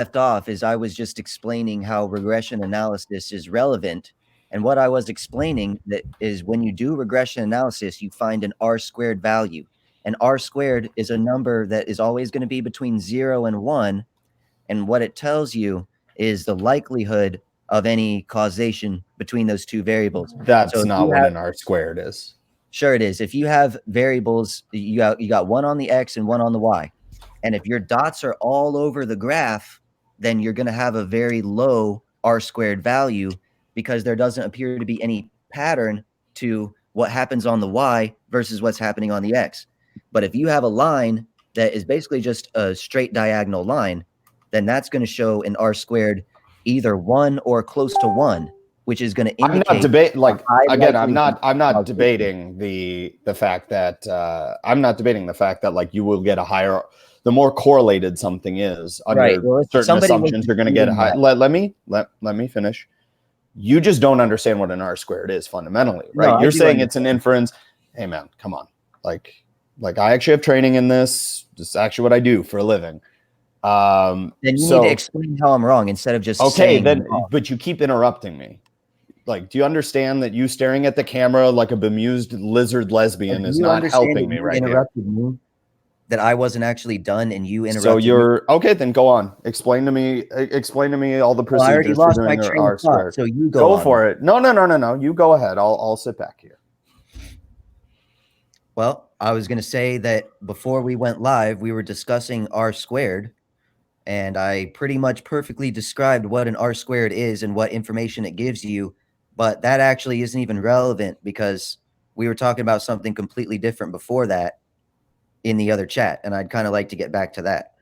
left off is I was just explaining how regression analysis is relevant. And what I was explaining that is when you do regression analysis, you find an R squared value. And R squared is a number that is always going to be between 0 and 1. And what it tells you is the likelihood of any causation between those two variables. That's not what an R squared is. Sure it is. If you have variables, you got one on the X and one on the Y. And if your dots are all over the graph, then you're going to have a very low R squared value because there doesn't appear to be any pattern to what happens on the Y versus what's happening on the X. But if you have a line that is basically just a straight diagonal line, then that's going to show an R squared either 1 or close to 1, which is going to indicate. I'm not debating. Like again, I'm not debating the fact that like you will get a higher. The more correlated something is, under right. Well, certain assumptions, you're going to get a high. Let me finish. You just don't understand what an R squared is fundamentally, right? No, you're saying it's an inference. Hey man, come on. Like I actually have training in this. This is actually what I do for a living. Then you need to explain how I'm wrong instead of just saying then. But you keep interrupting me. Like, do you understand that you staring at the camera like a bemused lizard lesbian is not helping me right here? That I wasn't actually done, and you interrupted. So you're okay. Then go on. Explain to me all the procedures. I already lost my train of thought, so you go for it. No. You go ahead. I'll sit back here. Well, I was going to say that before we went live, we were discussing R squared, and I pretty much perfectly described what an R squared is and what information it gives you. But that actually isn't even relevant because we were talking about something completely different before that in the other chat. And I'd kind of like to get back to that.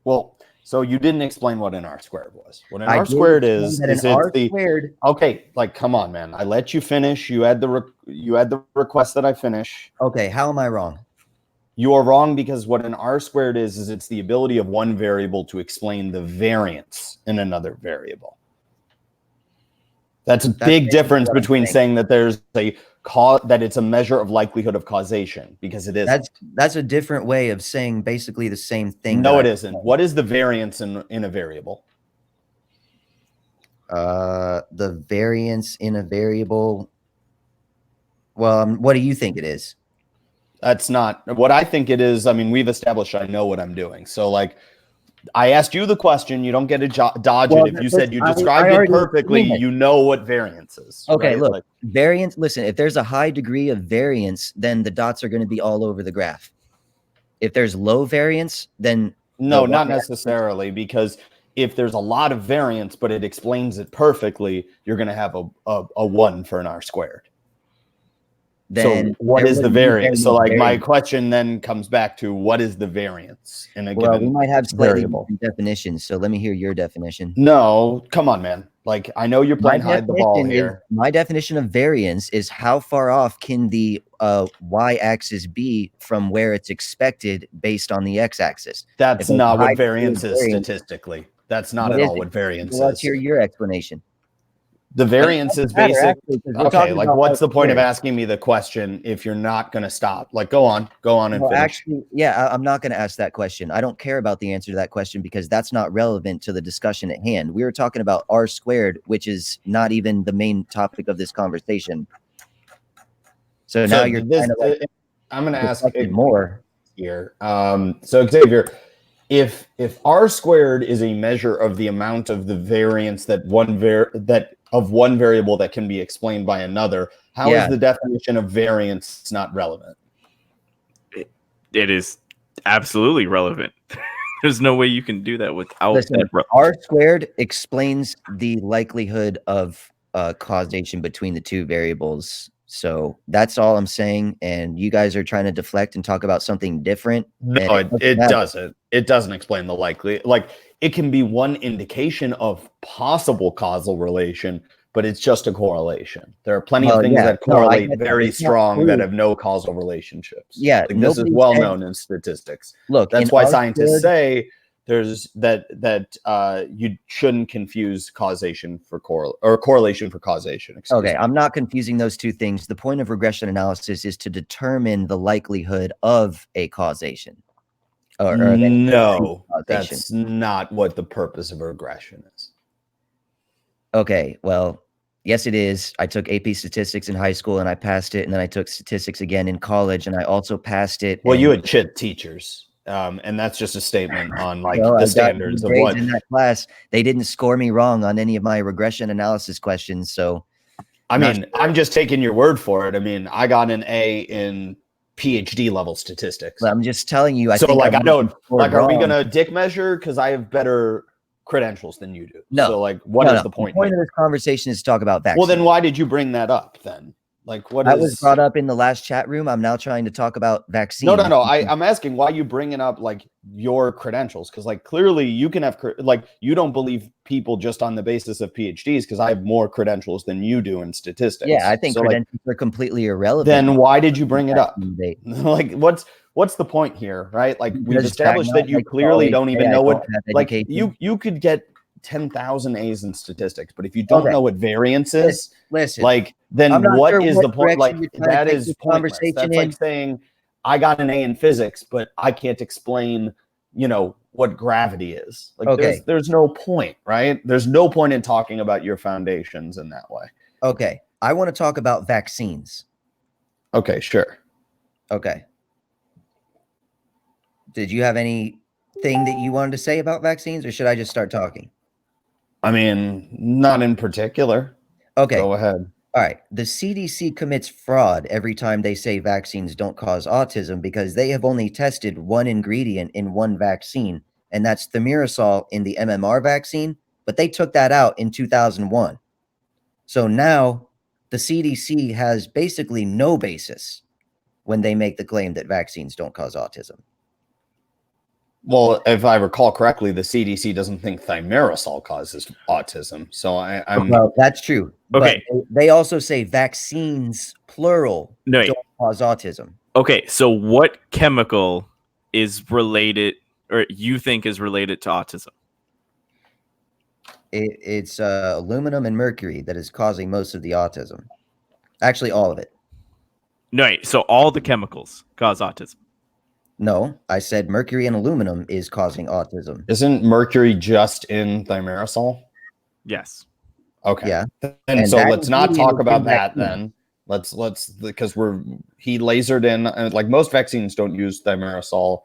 Well, so you didn't explain what an R squared was. What an R squared is okay, like, come on, man. I let you finish. You had the request that I finish. Okay. How am I wrong? You are wrong because what an R squared is it's the ability of one variable to explain the variance in another variable. That's a big difference between saying that there's that it's a measure of likelihood of causation, because it isn't. That's a different way of saying basically the same thing. No, it isn't. What is the variance in a variable? The variance in a variable. Well, what do you think it is? That's not what I think it is. I mean, we've established I know what I'm doing. So, like, I asked you the question. You don't get to dodge it. If you said you described it perfectly, you know what variance is. Okay, right? Look, variance. Listen, if there's a high degree of variance, then the dots are going to be all over the graph. If there's low variance, then no, not necessarily, because if there's a lot of variance, but it explains it perfectly, you're going to have a 1 for an R squared. Then so what is the variance? So like my question then comes back to what is the variance in a given we might have slightly different definitions. So let me hear your definition. No, come on, man. Like I know you're playing hide the ball here. My definition of variance is how far off can the y-axis be from where it's expected based on the x-axis. That's not what variance is statistically. That's not at all what variance is. Let's hear your explanation. The variance is basic. Okay, like what's the point of asking me the question if you're not going to stop? Like, go on and finish. Actually, yeah, I'm not going to ask that question. I don't care about the answer to that question because that's not relevant to the discussion at hand. We were talking about R squared, which is not even the main topic of this conversation. So now you're kind of I'm going to ask more here. So Xavier, if R squared is a measure of the amount of the variance that one variable that can be explained by another, how is the definition of variance not relevant? It is absolutely relevant. There's no way you can do that without R squared explains the likelihood of causation between the two variables. So that's all I'm saying. And you guys are trying to deflect and talk about something different. No, it doesn't. It doesn't explain the likely. Like it can be one indication of possible causal relation, but it's just a correlation. There are plenty of things that correlate very strong that have no causal relationships. Yeah, like this is well known in statistics. Look, that's why scientists say there's you shouldn't confuse causation for correlation for causation. Okay, I'm not confusing those two things. The point of regression analysis is to determine the likelihood of a causation. or no, causation? that's not what the purpose of regression is. Okay, well, yes, it is. I took AP statistics in high school and I passed it, and then I took statistics again in college and I also passed it. Well, you had shit teachers. And that's just a statement on like the standards of what in that class. They didn't score me wrong on any of my regression analysis questions. So I mean, I'm just taking your word for it. I mean, I got an A in PhD level statistics. I'm just telling you. I don't like. Are we gonna dick measure? Because I have better credentials than you do. No. So like, what is the point? The point of this conversation is to talk about vaccines. Well, then why did you bring that up then? Like, what that was brought up in the last chat room. I'm now trying to talk about vaccines. No. I'm asking why you bringing up like your credentials, because like clearly you can have like you don't believe people just on the basis of PhDs, because I have more credentials than you do in statistics. Yeah, I think so credentials are completely irrelevant. Then why did you bring it up? Like, what's the point here, right? Like we've established that you clearly don't even know what. Like you could get 10,000 A's in statistics, but if you don't know what variance is, listen, like then what is the point? Like that is pointless. That's like saying I got an A in physics, but I can't explain, what gravity is. Like there's no point, right? There's no point in talking about your foundations in that way. Okay. I want to talk about vaccines. Okay, sure. Okay. Did you have anything that you wanted to say about vaccines, or should I just start talking? I mean, not in particular. Okay. Go ahead. All right. The CDC commits fraud every time they say vaccines don't cause autism, because they have only tested one ingredient in one vaccine, and that's thimerosal in the MMR vaccine, but they took that out in 2001. So now the CDC has basically no basis when they make the claim that vaccines don't cause autism. Well, if I recall correctly, the CDC doesn't think thimerosal causes autism. So well, that's true. Okay. But they also say vaccines, plural, don't cause autism. Okay, so what chemical is related, or you think is related to autism? It's aluminum and mercury that is causing most of the autism. Actually, all of it. No, so all the chemicals cause autism. No, I said mercury and aluminum is causing autism. Isn't mercury just in thimerosal? Yes. Okay. Yeah. And so let's not talk about that then. Let's because he lasered in, like most vaccines don't use thimerosal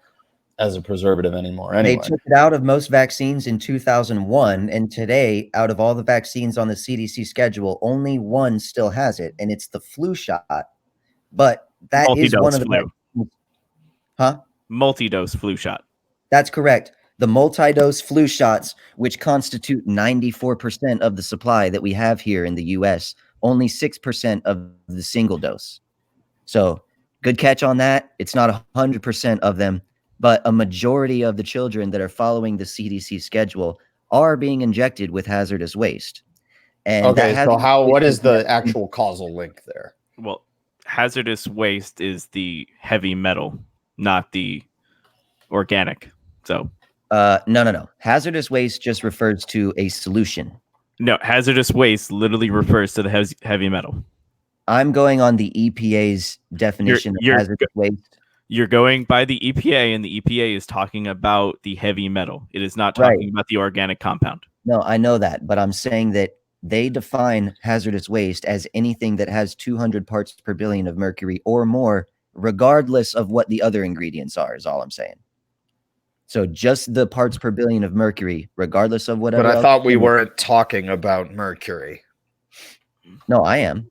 as a preservative anymore. Anyway. They took it out of most vaccines in 2001, and today, out of all the vaccines on the CDC schedule, only one still has it, and it's the flu shot. But that is one of the multi-dose flu shot. That's correct. The multi-dose flu shots, which constitute 94% of the supply that we have here in the US, only 6% of the single dose. So good catch on that. It's not 100% of them, but a majority of the children that are following the CDC schedule are being injected with hazardous waste. And okay, so what is the actual causal link there? Well, hazardous waste is the heavy metal, not the organic. So no. Hazardous waste just refers to a solution. No, hazardous waste literally refers to the heavy metal. I'm going on the EPA's definition of hazardous waste. You're going by the EPA, and the EPA is talking about the heavy metal. It is not talking about the organic compound. No, I know that, but I'm saying that they define hazardous waste as anything that has 200 parts per billion of mercury or more, regardless of what the other ingredients are, is all I'm saying. So just the parts per billion of mercury, regardless of whatever. But I thought we weren't talking about mercury. No, I am.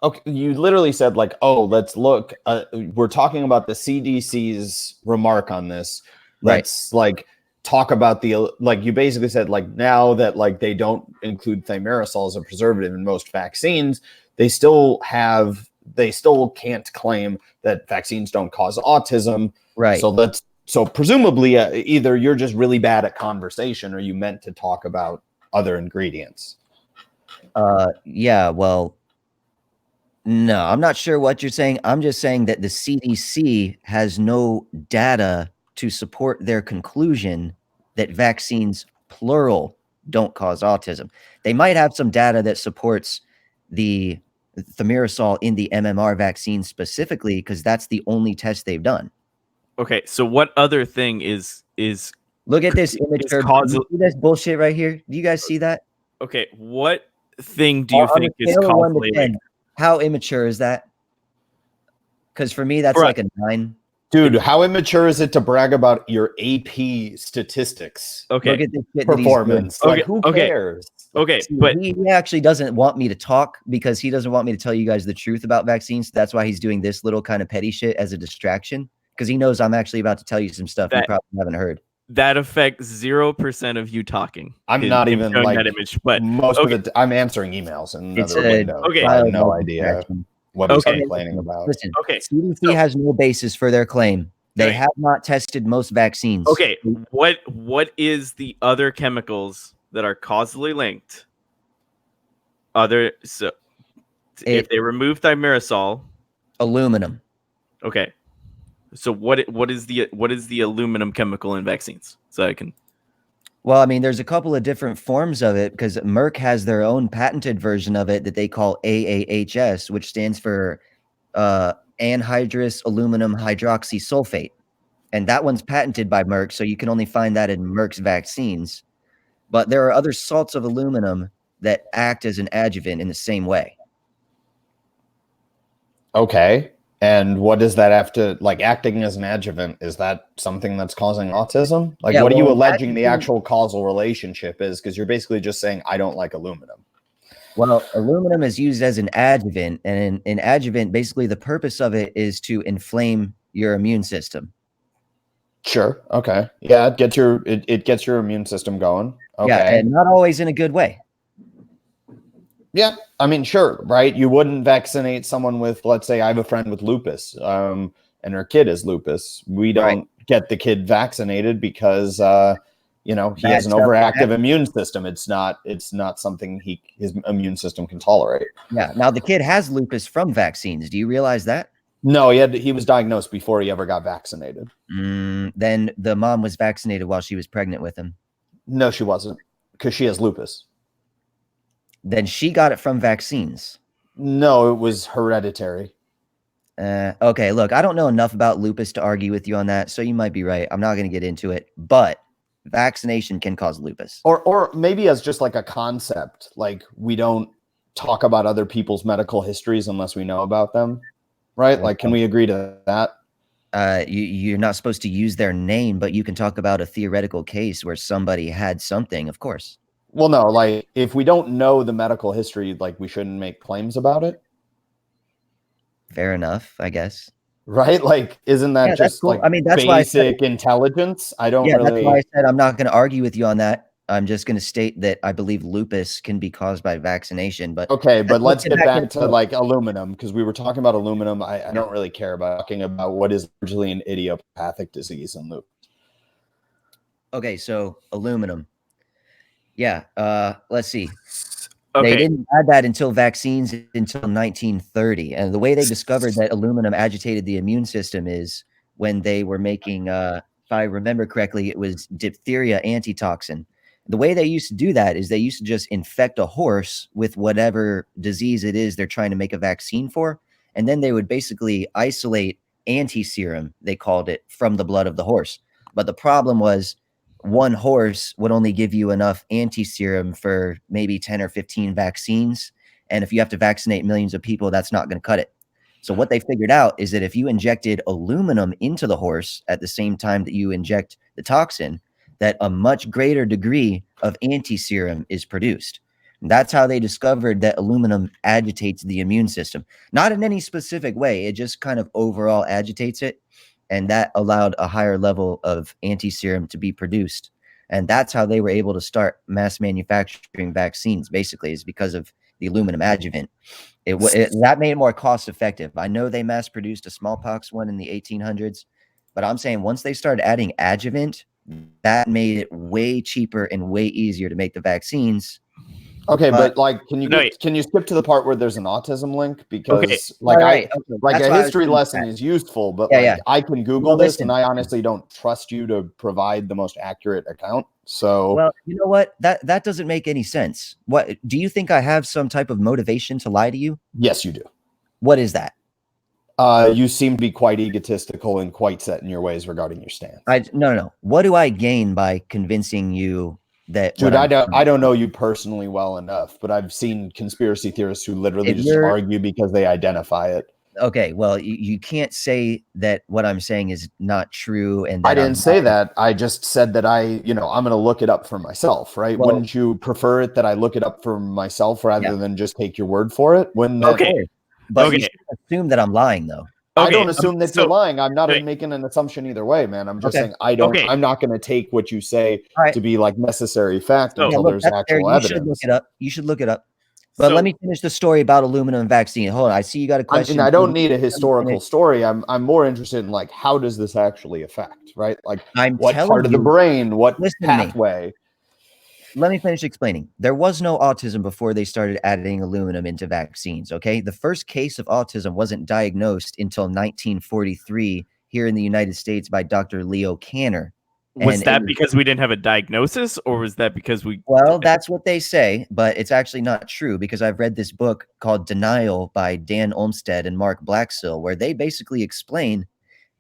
Okay, you literally said like, oh, let's look. We're talking about the CDC's remark on this. Let's like talk about you basically said like now that like they don't include thimerosal as a preservative in most vaccines, they still can't claim that vaccines don't cause autism. Right. So presumably either you're just really bad at conversation or you meant to talk about other ingredients. Yeah, well, no, I'm not sure what you're saying. I'm just saying that the CDC has no data to support their conclusion that vaccines, plural, don't cause autism. They might have some data that supports the thimerosal in the MMR vaccine specifically, because that's the only test they've done. Okay, so what other thing is Look at this immature. causal? See this bullshit right here? Do you guys see that? Okay, what thing do you On think a is scale of 1 to causally 10, how immature is that? Because for me, that's Bruh. like a 9. Dude, how immature is it to brag about your AP statistics Okay, Look at this shit that he's doing. performance? Okay, Like, who okay. cares? okay, See, but he actually doesn't want me to talk because he doesn't want me to tell you guys the truth about vaccines. That's why he's doing this little kind of petty shit as a distraction, because he knows I'm actually about to tell you some stuff you That- probably haven't heard. that affects 0% of you talking. I'm not him even showing like that image, but most okay. of the I'm answering emails in It's another a window. Okay. So I have no childlike idea distraction. what he's Okay. complaining about. Listen, Okay, CDC so- has no basis for their claim. They Right. have not tested most vaccines. Okay, what is the other chemicals that are causally linked? If they remove thimerosal, Aluminum. okay. So what is the aluminum chemical in vaccines? So I can. Well, I mean, there's a couple of different forms of it because Merck has their own patented version of it that they call AAHS, which stands for anhydrous aluminum hydroxysulfate. And that one's patented by Merck, so you can only find that in Merck's vaccines. But there are other salts of aluminum that act as an adjuvant in the same way. Okay. And what does that have to like acting as an adjuvant? Is that something that's causing autism? Like, Yeah, what are you well, alleging the adjuvant- actual causal relationship is? Because you're basically just saying, I don't like aluminum. Well, aluminum is used as an adjuvant, and an adjuvant, basically the purpose of it is to inflame your immune system. Sure. Okay. Yeah, it gets your immune system going. Okay. Yeah, and not always in a good way. Yeah, I mean, sure, right? You wouldn't vaccinate someone with, let's say, I have a friend with lupus, and her kid is lupus. We don't get the kid vaccinated because, he has an overactive immune system. It's not something his immune system can tolerate. Yeah. Now the kid has lupus from vaccines. Do you realize that? No, he was diagnosed before he ever got vaccinated. Then the mom was vaccinated while she was pregnant with him. No, she wasn't, because she has lupus. Then she got it from vaccines. No, it was hereditary. Okay, look, I don't know enough about lupus to argue with you on that, so you might be right. I'm not going to get into it, but vaccination can cause lupus. Or maybe as just like a concept, like we don't talk about other people's medical histories unless we know about them, right? Like, can we agree to that? You're not supposed to use their name, but you can talk about a theoretical case where somebody had something, of course. Well, no, like if we don't know the medical history, like we shouldn't make claims about it. Fair enough, I guess. Right? Like, isn't that just cool. like I mean, that's basic intelligence? I don't really. That's why I said I'm not going to argue with you on that. I'm just going to state that I believe lupus can be caused by vaccination. But okay, but let's get back to like aluminum, because we were talking about aluminum. I don't really care about talking about what is largely an idiopathic disease in lupus. Okay, so aluminum. Yeah, let's see. Okay. They didn't add that until vaccines until 1930. And the way they discovered that aluminum agitated the immune system is when they were making, if I remember correctly, it was diphtheria antitoxin. The way they used to do that is they used to just infect a horse with whatever disease it is they're trying to make a vaccine for. And then they would basically isolate anti-serum, they called it, from the blood of the horse. But the problem was, one horse would only give you enough anti-serum for maybe 10 or 15 vaccines. And if you have to vaccinate millions of people, that's not going to cut it. So what they figured out is that if you injected aluminum into the horse at the same time that you inject the toxin, that a much greater degree of anti-serum is produced. And that's how they discovered that aluminum agitates the immune system. Not in any specific way. It just kind of overall agitates it. And that allowed a higher level of anti-serum to be produced. And that's how they were able to start mass manufacturing vaccines, basically, is because of the aluminum adjuvant. That made it more cost effective. I know they mass produced a smallpox one in the 1800s, but I'm saying once they started adding adjuvant, that made it way cheaper and way easier to make the vaccines. Okay, but like, can you skip to the part where there's an autism link? Because a history lesson is useful, but I can Google this, and I honestly don't trust you to provide the most accurate account. So, well, you know what? That doesn't make any sense. What do you think? I have some type of motivation to lie to you? Yes, you do. What is that? You seem to be quite egotistical and quite set in your ways regarding your stance. No. What do I gain by convincing you that? Dude, I don't know you personally well enough, but I've seen conspiracy theorists who literally just argue because they identify it. Okay, well, you can't say that what I'm saying is not true. And I didn't say that. I just said that I'm going to look it up for myself, right? Well, wouldn't you prefer it that I look it up for myself rather than just take your word for it? But you assume that I'm lying, though. I don't assume that you're lying. I'm not making an assumption either way, man. I'm just saying I'm not going to take what you say to be like necessary fact until there's actual evidence. You should look it up. But let me finish the story about aluminum vaccine. Hold on. I see you got a question. I don't need a historical story. I'm more interested in like, how does this actually affect, right? Like what part of the brain, what pathway? Let me finish explaining. There was no autism before they started adding aluminum into vaccines, okay? The first case of autism wasn't diagnosed until 1943 here in the United States by Dr. Leo Kanner. Was that because we didn't have a diagnosis, or was that because we... Well, that's what they say, but it's actually not true, because I've read this book called Denial by Dan Olmsted and Mark Blaxill, where they basically explain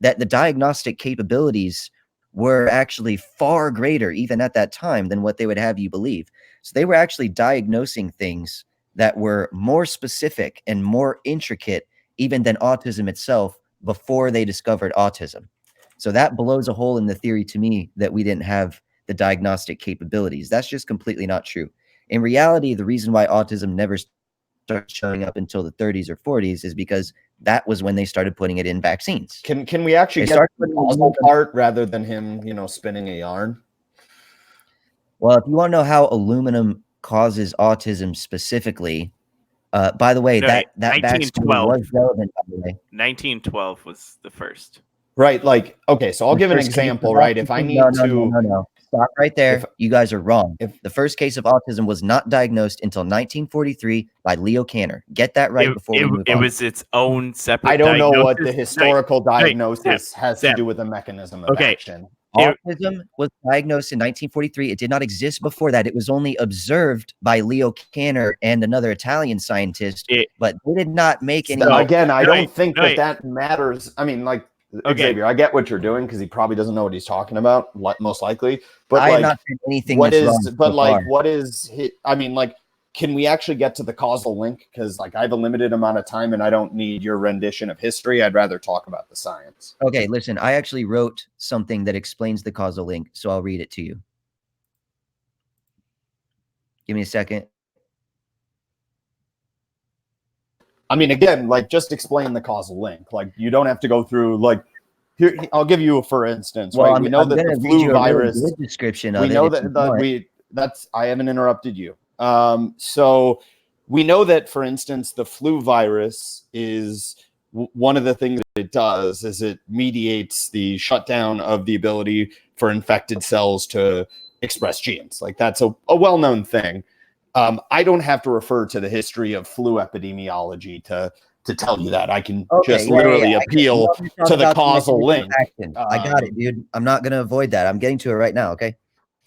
that the diagnostic capabilities were actually far greater, even at that time, than what they would have you believe. So they were actually diagnosing things that were more specific and more intricate, even than autism itself, before they discovered autism. So that blows a hole in the theory to me that we didn't have the diagnostic capabilities. That's just completely not true. In reality, the reason why autism never started showing up until the 30s or 40s is because that was when they started putting it in vaccines. Can we actually get the causal part rather than him, spinning a yarn? Well, if you want to know how aluminum causes autism specifically, by the way, that backstory was relevant, by the way. 1912 was the first. Right, like, okay, so I'll give an example, right? If I need No. Stop right there. You guys are wrong. The first case of autism was not diagnosed until 1943 by Leo Kanner. Get that right before we move on. It was its own separate I don't know what the historical diagnosis has to do with the mechanism of action. Autism was diagnosed in 1943. It did not exist before that. It was only observed by Leo Kanner and another Italian scientist, but they did not make any... Again, I don't think that matters. I mean, like, Xavier, I get what you're doing because he probably doesn't know what he's talking about, most likely. But I have not said anything. Can we actually get to the causal link? Because I have a limited amount of time and I don't need your rendition of history. I'd rather talk about the science. Okay, listen, I actually wrote something that explains the causal link, so I'll read it to you. Give me a second. I mean, again, just explain the causal link. You don't have to go through, here, I'll give you a for instance, right? We know that the flu virus... Really good description of we know that I haven't interrupted you. So we know that, for instance, the flu virus is one of the things that it does is it mediates the shutdown of the ability for infected cells to express genes. That's a well-known thing. I don't have to refer to the history of flu epidemiology to tell you that. I can literally appeal to the causal link. I got it, dude. I'm not going to avoid that. I'm getting to it right now, okay?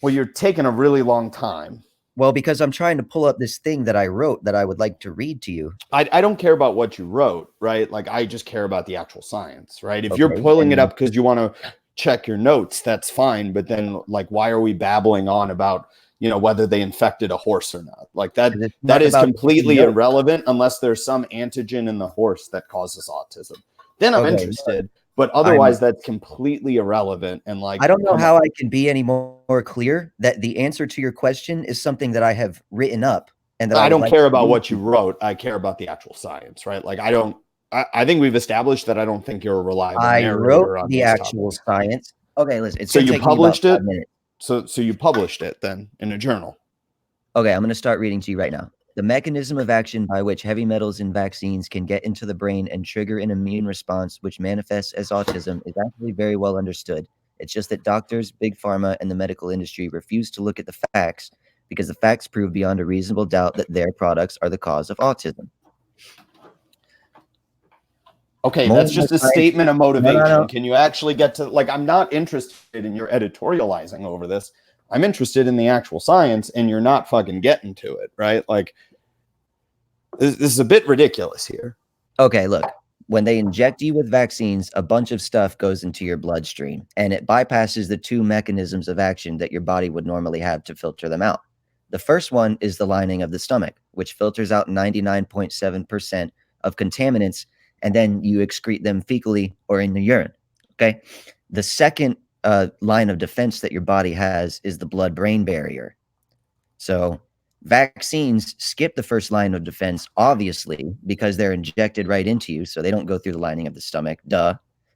Well, you're taking a really long time. Well, because I'm trying to pull up this thing that I wrote that I would like to read to you. I don't care about what you wrote, right? I just care about the actual science, right? If you're pulling it up because you want to check your notes, that's fine. But then, why are we babbling on about whether they infected a horse or not? That is completely irrelevant unless there's some antigen in the horse that causes autism. Then I'm interested, but otherwise that's completely irrelevant. And I don't know how I can be any more clear that the answer to your question is something that I have written up. And that I don't care about what you wrote. I care about the actual science, right? I think we've established that I don't think you're a reliable narrator on the actual science. Okay, listen. So you published it? So you published it then in a journal. Okay, I'm going to start reading to you right now. The mechanism of action by which heavy metals in vaccines can get into the brain and trigger an immune response which manifests as autism is actually very well understood. It's just that doctors, big pharma, and the medical industry refuse to look at the facts because the facts prove beyond a reasonable doubt that their products are the cause of autism. Okay, that's just a statement of motivation. No. Can you actually get to, I'm not interested in your editorializing over this. I'm interested in the actual science, and you're not fucking getting to it, right? This is a bit ridiculous here. Okay, look, when they inject you with vaccines, a bunch of stuff goes into your bloodstream, and it bypasses the two mechanisms of action that your body would normally have to filter them out. The first one is the lining of the stomach, which filters out 99.7% of contaminants, and then you excrete them fecally or in the urine. Okay. The second line of defense that your body has is the blood-brain barrier. So vaccines skip the first line of defense, obviously, because they're injected right into you, so they don't go through the lining of the stomach. Duh.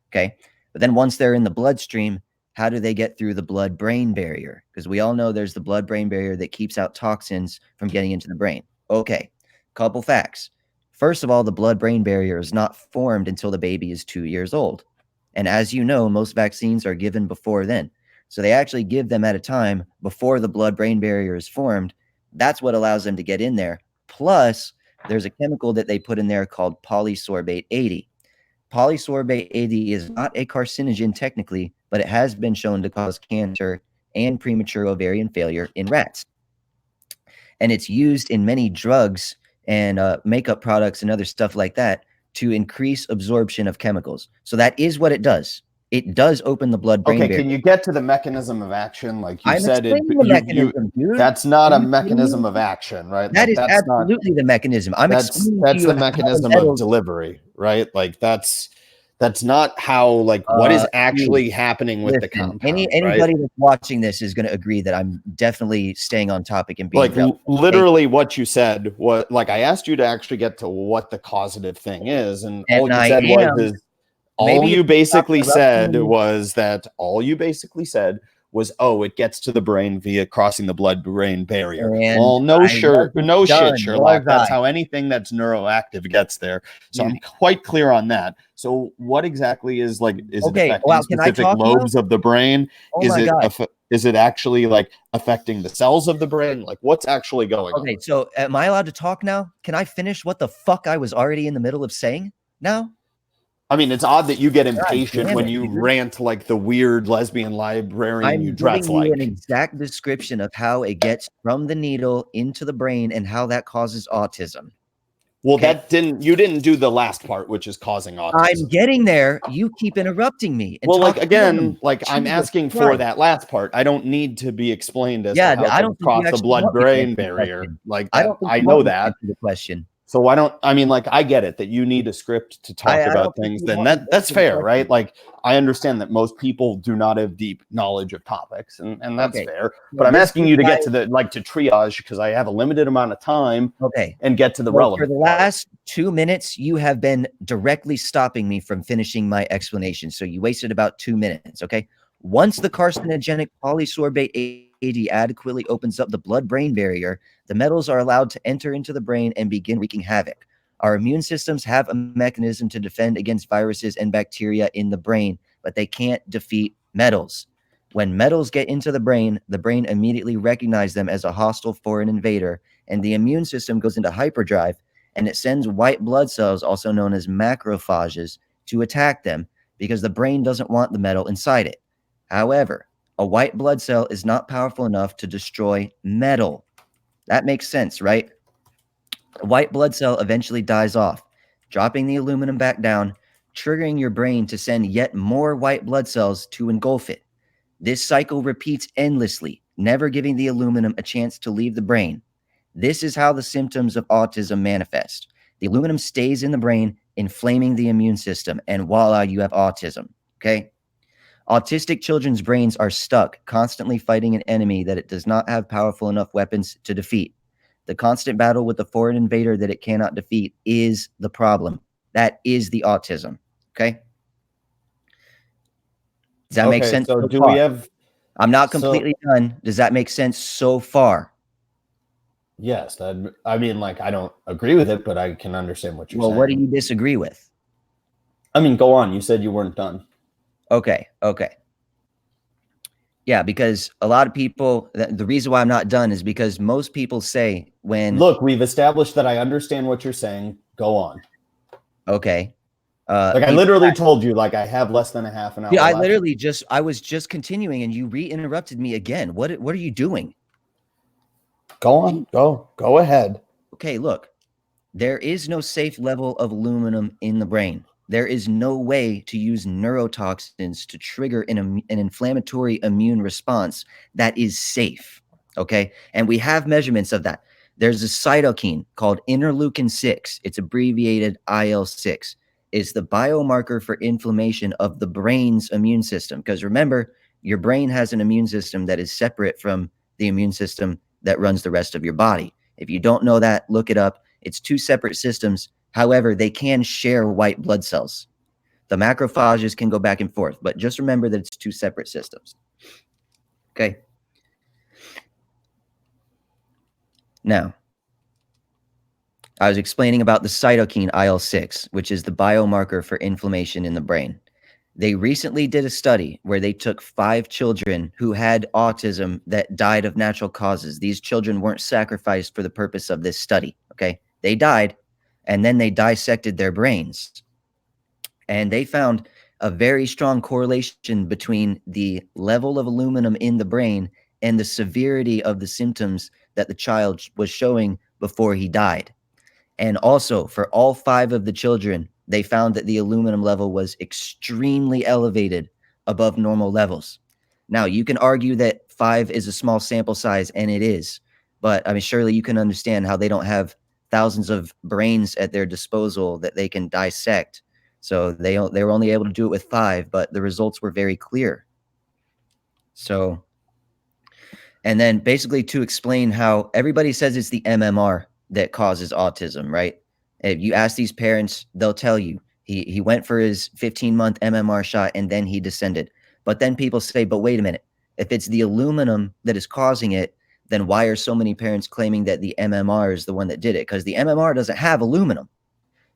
Okay. But then once they're in the bloodstream, how do they get through the blood-brain barrier? Because we all know there's the blood-brain barrier that keeps out toxins from getting into the brain. Okay. Couple facts. First of all, the blood-brain barrier is not formed until the baby is 2 years old. And as you know, most vaccines are given before then. So they actually give them at a time before the blood-brain barrier is formed. That's what allows them to get in there. Plus, there's a chemical that they put in there called polysorbate 80. Polysorbate 80 is not a carcinogen technically, but it has been shown to cause cancer and premature ovarian failure in rats. And it's used in many drugs and makeup products and other stuff like that to increase absorption of chemicals. So that is what it does. It does open the blood-brain barrier. Can you get to the mechanism of action? Like you I'm said, dude. That's not a mechanism of action, right? That is absolutely the mechanism. That's the mechanism of delivery, right? Like that's not how, like, what is actually happening with the compound. Anybody that's watching this is going to agree that I'm definitely staying on topic and being like literally what you said. What, like, I asked you to actually get to what the causative thing is, and all you said was all you basically said was, oh, it gets to the brain via crossing the blood-brain barrier. Well, no shit, Sherlock. That's how anything that's neuroactive gets there. So I'm quite clear on that. So what exactly is, like, is it affecting specific lobes of the brain? Is it actually, like, affecting the cells of the brain? Like, what's actually going on? Okay, so am I allowed to talk now? Can I finish what the fuck I was already in the middle of saying now? I mean, it's odd that you get impatient when you rant like the weird lesbian librarian you dress like. I'm giving you an exact description of how it gets from the needle into the brain and how that causes autism. Well, you didn't do the last part, which is causing autism. I'm getting there. You keep interrupting me. Well, like, again, like, I'm asking for that last part. I don't need to be explained as to how to cross the blood-brain barrier. Like, I know that. The question. So why don't, I mean, like, I get it that you need a script to talk about things, then that's fair, right? Like, I understand that most people do not have deep knowledge of topics, and that's fair. But I'm asking you to get to the, like, to triage, because I have a limited amount of time and get to the relevant. For the last 2 minutes, you have been directly stopping me from finishing my explanation. So you wasted about 2 minutes, okay? Once the carcinogenic polysorbate 80 adequately opens up the blood-brain barrier, the metals are allowed to enter into the brain and begin wreaking havoc. Our immune systems have a mechanism to defend against viruses and bacteria in the brain, but they can't defeat metals. When metals get into the brain immediately recognizes them as a hostile foreign invader, and the immune system goes into hyperdrive, and it sends white blood cells, also known as macrophages, to attack them because the brain doesn't want the metal inside it. However, a white blood cell is not powerful enough to destroy metal. That makes sense, right? A white blood cell eventually dies off, dropping the aluminum back down, triggering your brain to send yet more white blood cells to engulf it. This cycle repeats endlessly, never giving the aluminum a chance to leave the brain. This is how the symptoms of autism manifest. The aluminum stays in the brain, inflaming the immune system, and voila, you have autism, okay? Autistic children's brains are stuck, constantly fighting an enemy that it does not have powerful enough weapons to defeat. The constant battle with the foreign invader that it cannot defeat is the problem. That is the autism. Okay? Does that make sense? So do we have... I'm not completely done. Does that make sense so far? Yes. I mean, like, I don't agree with it, but I can understand what you're saying. Well, what do you disagree with? I mean, go on. You said you weren't done. Okay. Yeah, because a lot of people, the reason why I'm not done is because most people say when... Look, we've established that I understand what you're saying. Go on. Okay. Like, I literally told you, like, I have less than a half an hour. Yeah, I was just continuing and you re-interrupted me again. What are you doing? Go on. Go ahead. Okay, look. There is no safe level of aluminum in the brain. There is no way to use neurotoxins to trigger an inflammatory immune response that is safe. Okay. And we have measurements of that. There's a cytokine called interleukin 6. It's abbreviated IL-6. It's the biomarker for inflammation of the brain's immune system. Because remember, your brain has an immune system that is separate from the immune system that runs the rest of your body. If you don't know that, look it up. It's two separate systems. However, they can share white blood cells. The macrophages can go back and forth, but just remember that it's two separate systems. Okay. Now, I was explaining about the cytokine IL-6, which is the biomarker for inflammation in the brain. They recently did a study where they took 5 children who had autism that died of natural causes. These children weren't sacrificed for the purpose of this study, okay? They died, and then they dissected their brains. And they found a very strong correlation between the level of aluminum in the brain and the severity of the symptoms that the child was showing before he died. And also, for all 5 of the children, they found that the aluminum level was extremely elevated above normal levels. Now, you can argue that 5 is a small sample size, and it is. But, I mean, surely you can understand how they don't have thousands of brains at their disposal that they can dissect. So they were only able to do it with 5, but the results were very clear. So, and then basically to explain how everybody says it's the MMR that causes autism, right? If you ask these parents, they'll tell you he went for his 15-month MMR shot and then he descended. But then people say, but wait a minute, if it's the aluminum that is causing it, then why are so many parents claiming that the MMR is the one that did it? Because the MMR doesn't have aluminum.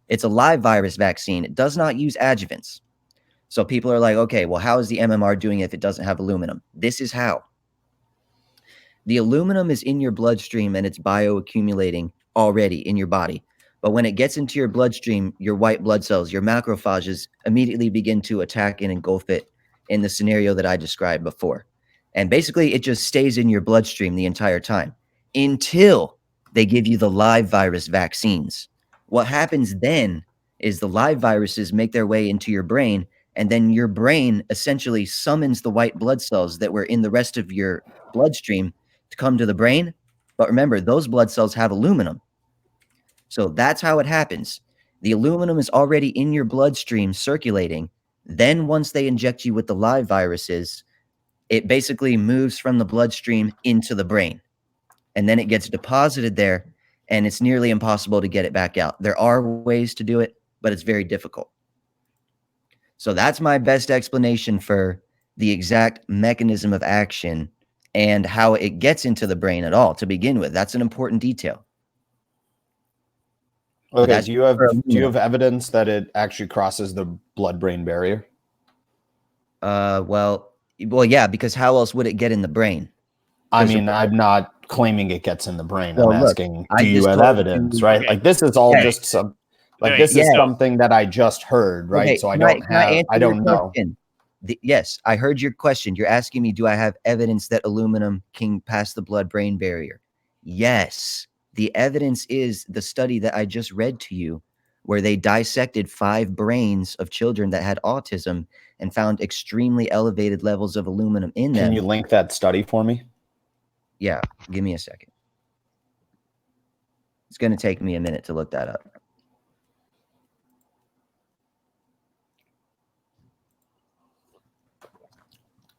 It's a live virus vaccine. It does not use adjuvants. So people are like, okay, well, how is the MMR doing it if it doesn't have aluminum? This is how. The aluminum is in your bloodstream and it's bioaccumulating already in your body. But when it gets into your bloodstream, your white blood cells, your macrophages immediately begin to attack and engulf it in the scenario that I described before. And basically, it just stays in your bloodstream the entire time until they give you the live virus vaccines. What happens then is the live viruses make their way into your brain, and then your brain essentially summons the white blood cells that were in the rest of your bloodstream to come to the brain. But remember, those blood cells have aluminum. So that's how it happens. The aluminum is already in your bloodstream circulating. Then once they inject you with the live viruses, it basically moves from the bloodstream into the brain. And then it gets deposited there, and it's nearly impossible to get it back out. There are ways to do it, but it's very difficult. So that's my best explanation for the exact mechanism of action and how it gets into the brain at all to begin with. That's an important detail. Okay, do you have evidence that it actually crosses the blood-brain barrier? Well, yeah, because how else would it get in the brain? I mean, I'm not claiming it gets in the brain. Well, I'm asking, do you have evidence, right? Okay. Like this is all just some, like this is something that I just heard, right? Okay. So I don't know. Yes, I heard your question. You're asking me, do I have evidence that aluminum can pass the blood-brain barrier? Yes. The evidence is the study that I just read to you, where they dissected 5 brains of children that had autism and found extremely elevated levels of aluminum in them. Can you link that study for me? Yeah, give me a second. It's going to take me a minute to look that up.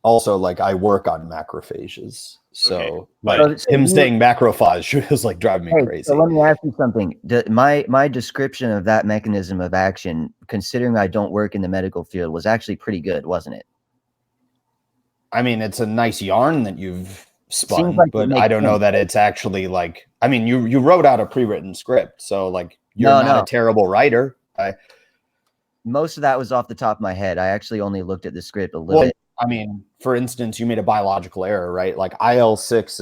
Also, like I work on macrophages. So like him saying macrophage was like driving me crazy. So let me ask you something. My description of that mechanism of action, considering I don't work in the medical field, was actually pretty good, wasn't it? I mean, it's a nice yarn that you've spun, like but I don't know that it's actually like, I mean, you wrote out a pre-written script, so like you're not a terrible writer. Most of that was off the top of my head. I actually only looked at the script a little bit. I mean, for instance, you made a biological error, right? Like IL-6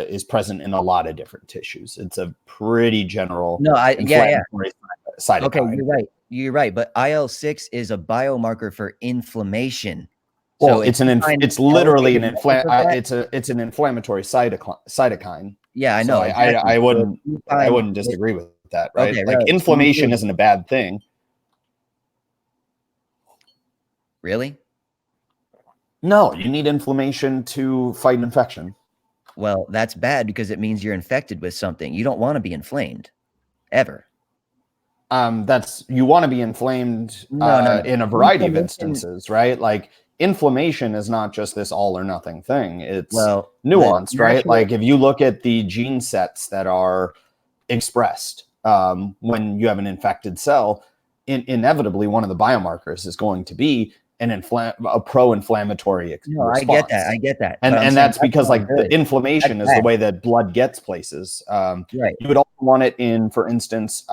is present in a lot of different tissues. It's a pretty general inflammatory cytokine. Okay, you're right. But IL-6 is a biomarker for inflammation. Well, so it's literally an inflammatory cytokine. Yeah, I know. So exactly. I wouldn't disagree with that, right? Okay, like inflammation isn't a bad thing. Really? No, you need inflammation to fight infection. Well, that's bad because it means you're infected with something. You don't want to be inflamed, ever. You want to be inflamed No. in a variety of instances, right? Like inflammation is not just this all or nothing thing. It's nuanced, right? Like if you look at the gene sets that are expressed when you have an infected cell, inevitably one of the biomarkers is going to be a pro-inflammatory response. I get that. And that's because like the inflammation is the way that blood gets places. Right. You would also want it in, for instance,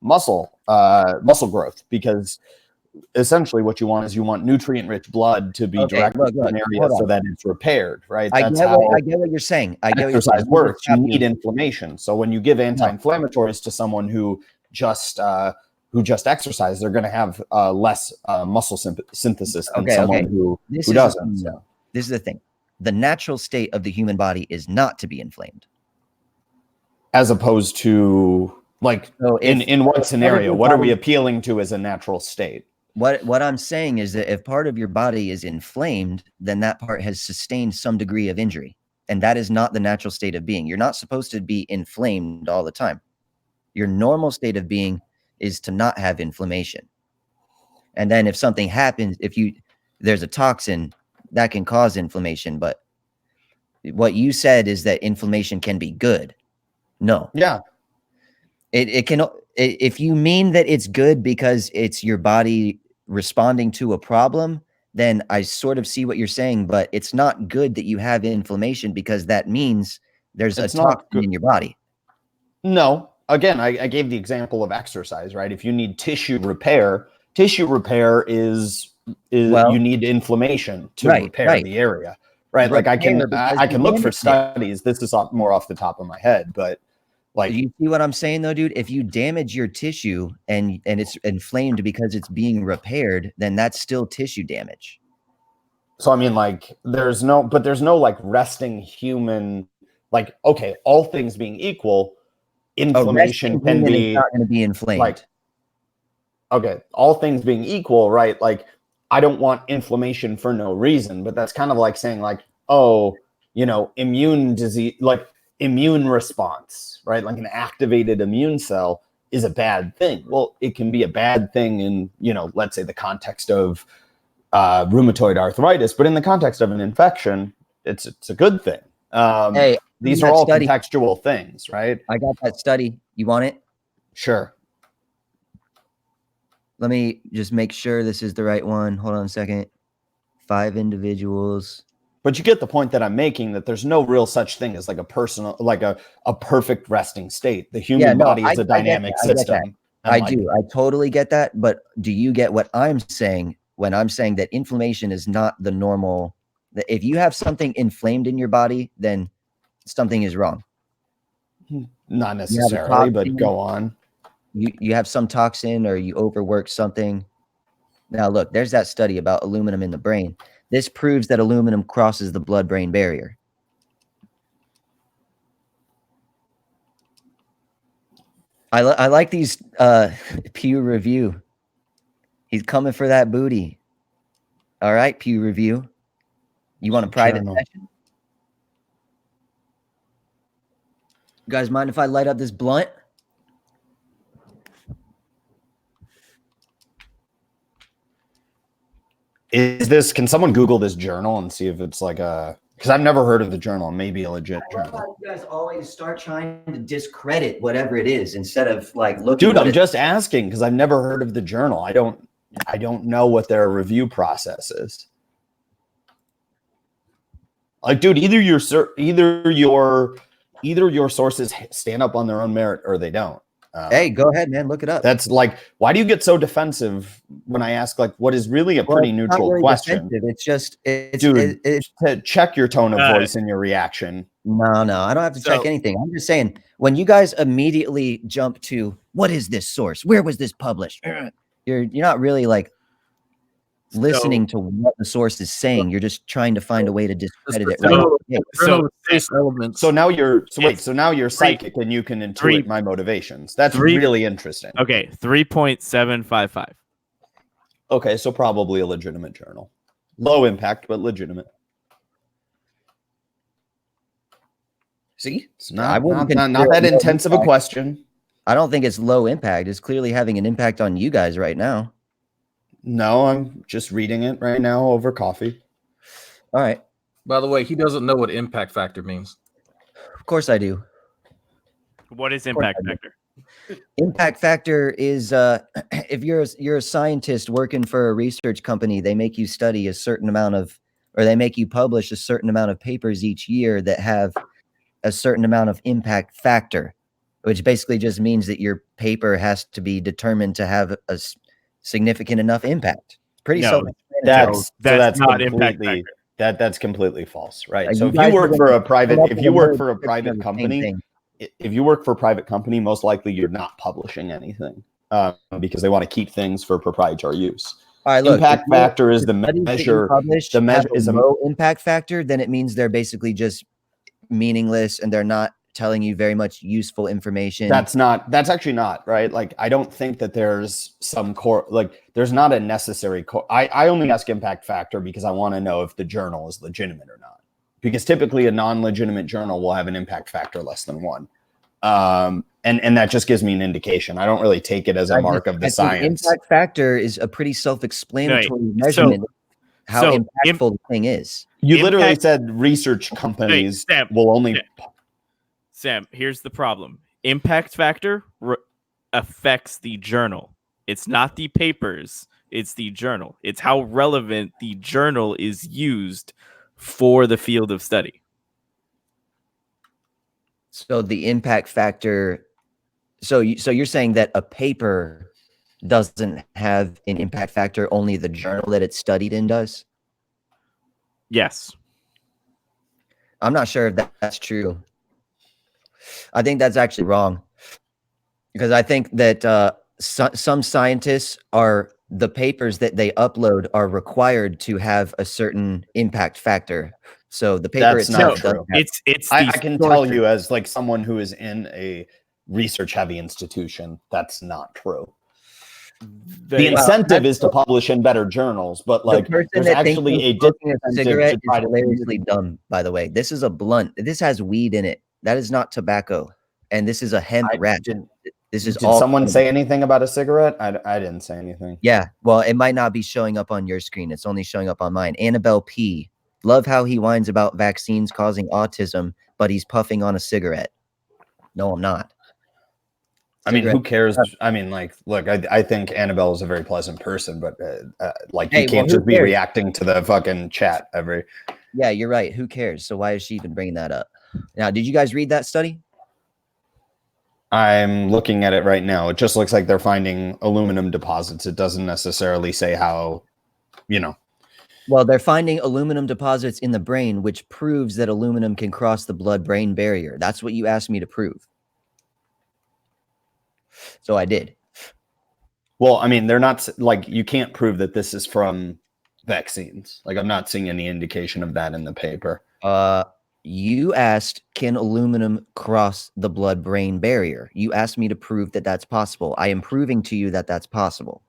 muscle growth, because essentially what you want nutrient-rich blood to be directed to an area so that it's repaired, right? I get what you're saying. Exercise works. You need inflammation. So when you give anti-inflammatories to someone who just exercise, they're going to have less muscle synthesis than someone who doesn't. So. This is the thing. The natural state of the human body is not to be inflamed. As opposed to, like, in what scenario? What are we appealing to as a natural state? What I'm saying is that if part of your body is inflamed, then that part has sustained some degree of injury. And that is not the natural state of being. You're not supposed to be inflamed all the time. Your normal state of being is to not have inflammation. And then if something happens, there's a toxin that can cause inflammation, but what you said is that inflammation can be good. No. Yeah. It can, if you mean that it's good because it's your body responding to a problem, then I sort of see what you're saying, but it's not good that you have inflammation because that means there's a toxin in your body. No. Again, I gave the example of exercise, right? If you need tissue repair is you need inflammation to repair the area, right? Like I can look for studies. This is more off the top of my head, but like, you see what I'm saying though, dude? If you damage your tissue and it's inflamed because it's being repaired, then that's still tissue damage. So I mean, like, there's no like resting human, like, okay, all things being equal, inflammation can be not going to be inflamed. Like, okay, all things being equal, right? Like, I don't want inflammation for no reason, but that's kind of like saying, like, oh, immune disease, like immune response, right? Like an activated immune cell is a bad thing. Well, it can be a bad thing in, let's say the context of rheumatoid arthritis, but in the context of an infection, it's a good thing. Hey, these are all contextual things, right? I got that study. You want it? Sure. Let me just make sure this is the right one. Hold on a second. 5 individuals. But you get the point that I'm making, that there's no real such thing as like a personal, like a perfect resting state. The human body is a dynamic system. I do. I totally get that. But do you get what I'm saying when I'm saying that inflammation is not the normal? That if you have something inflamed in your body, then something is wrong. Not necessarily, but go on. You have some toxin or you overwork something. Now, look, there's that study about aluminum in the brain. This proves that aluminum crosses the blood-brain barrier. I like these Pew Review. He's coming for that booty. All right, Pew Review. You want a private session? You guys mind if I light up this blunt? Can someone Google this journal and see if it's like because I've never heard of the journal, maybe a legit journal. You guys always start trying to discredit whatever it is instead of like looking. Dude, I'm just asking because I've never heard of the journal. I don't know what their review process is. Like, dude, either your sources stand up on their own merit or they don't. Hey, go ahead, man. Look it up. That's like, why do you get so defensive when I ask like what is really a pretty neutral question? Defensive. It's just, to check your tone of voice and your reaction. No, I don't have to check anything. I'm just saying, when you guys immediately jump to what is this source? Where was this published? You're not really like listening to what the source is saying. You're just trying to find a way to discredit it. So now you're psychic and you can intuit my motivations. That's really interesting. Okay, 3.755. Okay, so probably a legitimate journal. Low impact, but legitimate. See, it's not that intense of a question. I don't think it's low impact. It's clearly having an impact on you guys right now. No, I'm just reading it right now over coffee. All right. By the way, he doesn't know what impact factor means. Of course I do. What is impact factor? Impact factor is if you're a scientist working for a research company, they make you study a certain amount of, or they make you publish a certain amount of papers each year that have a certain amount of impact factor, which basically just means that your paper has to be determined to have a significant enough impact. It's pretty self-explanatory. That's not impact completely factor. that's completely false, right? So if you work for a private company, if you work for a private company, most likely you're not publishing anything because they want to keep things for proprietary use. All right, look, impact factor is the measure. The measure is a low impact factor, then it means they're basically just meaningless and they're not telling you very much useful information. That's actually not right. Like, I don't think that there's some core, like there's not a necessary core. I only ask impact factor because I want to know if the journal is legitimate or not, because typically a non-legitimate journal will have an impact factor less than 1. And that just gives me an indication. I don't really take it as a mark of the science. Impact factor is a pretty self-explanatory measurement of how impactful the thing is. You literally said research companies will only... Sam, here's the problem. Impact factor affects the journal. It's not the papers. It's the journal. It's how relevant the journal is used for the field of study. So the impact factor... So you're saying that a paper doesn't have an impact factor, only the journal that it's studied in does? Yes. I'm not sure if that's true. I think that's actually wrong, because I think that some scientists the papers that they upload are required to have a certain impact factor. So the paper itself doesn't have. I can tell you, as like someone who is in a research heavy institution, that's not true. The incentive is to publish in better journals, but like there's actually a cigarette is hilariously dumb, by the way. This is a blunt. This has weed in it. That is not tobacco. And this is a hemp wrap. This is Did someone say anything about a cigarette? I didn't say anything. Yeah. Well, it might not be showing up on your screen. It's only showing up on mine. Annabelle P. Love how he whines about vaccines causing autism, but he's puffing on a cigarette. No, I'm not. I mean, who cares? I mean, like, look, I think Annabelle is a very pleasant person, but like, you can't just be reacting to the fucking chat every. Yeah, you're right. Who cares? So why is she even bringing that up? Now, did you guys read that study? I'm looking at it right now. It just looks like they're finding aluminum deposits. It doesn't necessarily say how, Well, they're finding aluminum deposits in the brain, which proves that aluminum can cross the blood-brain barrier. That's what you asked me to prove. So I did. Well, I mean, they're not like, you can't prove that this is from vaccines. Like, I'm not seeing any indication of that in the paper. You asked, can aluminum cross the blood-brain barrier? You asked me to prove that that's possible. I am proving to you that that's possible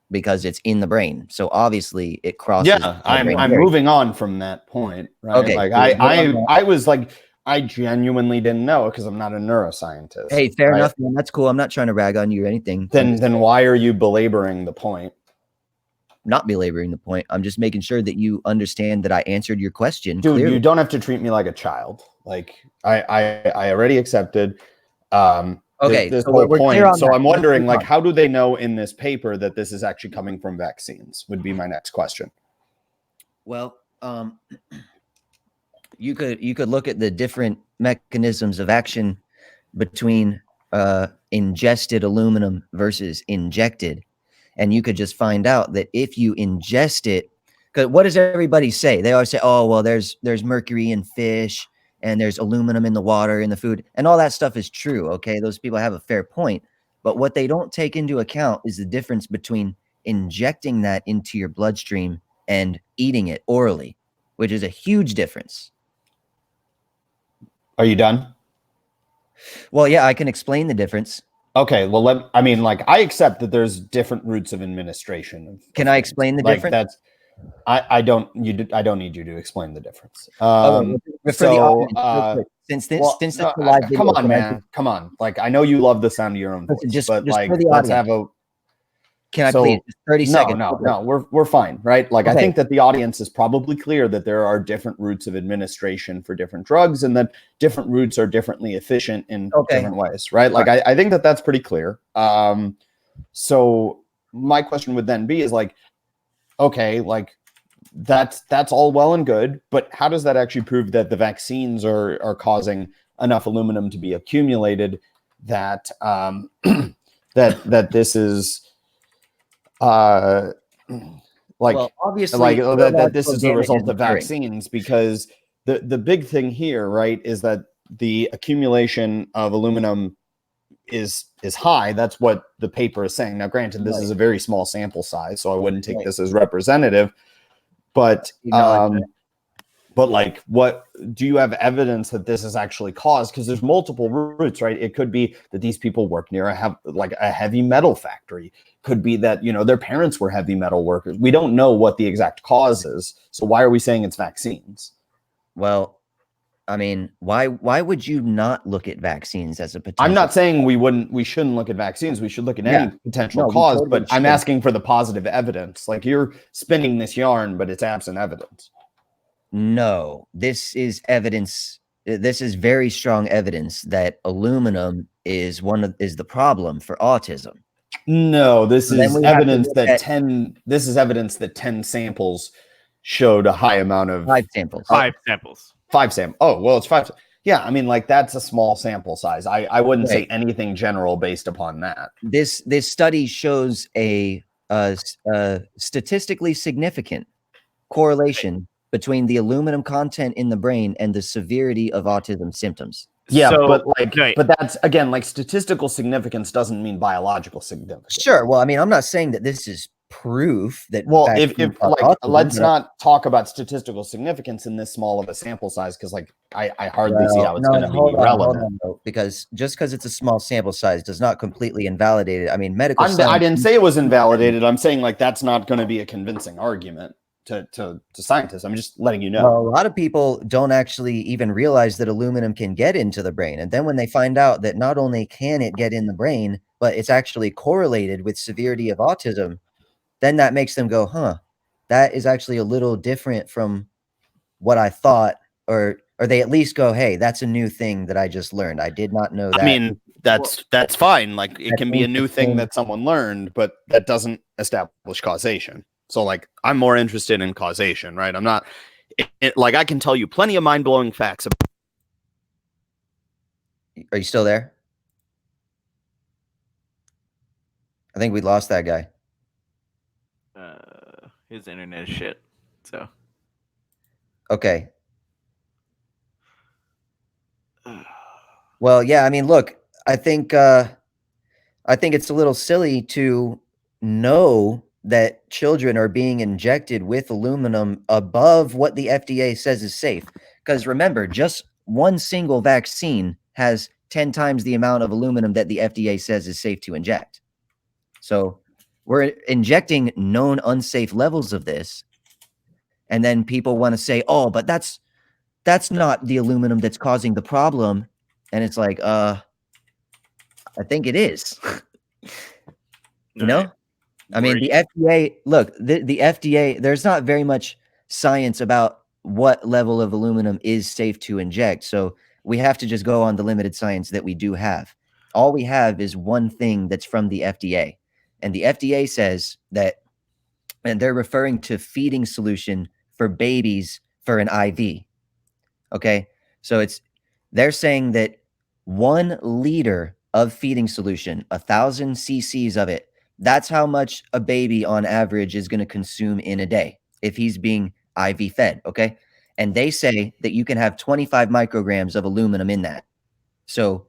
because it's in the brain. So obviously it crosses. Yeah, I'm moving on from that point. Right? Okay. Like I was like, I genuinely didn't know because I'm not a neuroscientist. Hey, fair enough, man. That's cool. I'm not trying to rag on you or anything. Then why are you belaboring the point? Not belaboring the point. I'm just making sure that you understand that I answered your question. Dude, clearly. You don't have to treat me like a child. Like I already accepted okay, this so whole we're point. clear on So that. I'm wondering, like, how do they know in this paper that this is actually coming from vaccines? Would be my next question. Well, you could look at the different mechanisms of action between ingested aluminum versus injected. And you could just find out that if you ingest it, because what does everybody say? They always say, oh, well, there's mercury in fish and there's aluminum in the water, in the food, and all that stuff is true. Okay. Those people have a fair point. But what they don't take into account is the difference between injecting that into your bloodstream and eating it orally, which is a huge difference. Are you done? Well, yeah, I can explain the difference. Okay, well, I mean, like, I accept that there's different routes of administration. Can I explain the difference? That's I don't need you to explain the difference. Okay, for the audience, real quick, since this no, is a live video, come on, man, come on. Like, I know you love the sound of your own voice, but just like, for the let's audience. have a. Can I please just 30 seconds? No, we're fine, right? Like, Okay. I think that the audience is probably clear that there are different routes of administration for different drugs, and that different routes are differently efficient in different ways, right? Like, I think that that's pretty clear. So my question would then be is like, okay, like that's all well and good, but how does that actually prove that the vaccines are causing enough aluminum to be accumulated that that this is obviously that this is the result of vaccines? Because the big thing here, right, is that the accumulation of aluminum is high. That's what the paper is saying. Now, granted, this is a very small sample size, so I wouldn't take this as representative. But like, what do you have evidence that this is actually caused? Because there's multiple routes, right? It could be that these people work near a heavy metal factory. Could be that, you know, their parents were heavy metal workers. We don't know what the exact cause is. So why are we saying it's vaccines? Well, I mean, why would you not look at vaccines as a potential? I'm not saying we shouldn't look at vaccines. We should look at any potential cause, totally, but I'm asking for the positive evidence. Like, you're spinning this yarn, but it's absent evidence. No, this is evidence. This is very strong evidence that aluminum is the problem for autism. No, this is evidence that 10 samples showed a high amount of 5 samples. 5 samples. 5 samples. Oh, well, it's 5. Yeah, I mean, like, that's a small sample size. I wouldn't say anything general based upon that. This study shows a statistically significant correlation between the aluminum content in the brain and the severity of autism symptoms. Yeah, so, but that's, again, like, statistical significance doesn't mean biological significance. Sure. Well, I mean, I'm not saying that this is proof that. Well, if let's not talk about statistical significance in this small of a sample size, because like I hardly see how it's going to be relevant. Because just because it's a small sample size does not completely invalidate it. I mean, medical. I didn't say it was invalidated. I'm saying, like, that's not going to be a convincing argument to scientists. I'm just letting you know. Well, a lot of people don't actually even realize that aluminum can get into the brain, and then when they find out that not only can it get in the brain, but it's actually correlated with severity of autism, then that makes them go, huh, that is actually a little different from what I thought, or they at least go, hey, that's a new thing that I just learned. I did not know that. I mean, that's fine. Like, it can be a new thing that someone learned, but that doesn't establish causation. So, like, I'm more interested in causation, right? I'm not like, I can tell you plenty of mind-blowing facts. Are you still there? I think we lost that guy. His internet is shit. So okay. Well, yeah, I mean, look, I think it's a little silly to know that children are being injected with aluminum above what the FDA says is safe. Because remember, just one single vaccine has 10 times the amount of aluminum that the FDA says is safe to inject. So we're injecting known unsafe levels of this. And then people want to say, oh, but that's not the aluminum that's causing the problem. And it's like, I think it is. You know? I mean, the FDA, look, the FDA, there's not very much science about what level of aluminum is safe to inject. So we have to just go on the limited science that we do have. All we have is one thing that's from the FDA. And the FDA says that, and they're referring to feeding solution for babies for an IV. Okay. So they're saying that 1 liter of feeding solution, 1,000 cc's of it, that's how much a baby on average is going to consume in a day if he's being IV fed. Okay. And they say that you can have 25 micrograms of aluminum in that. So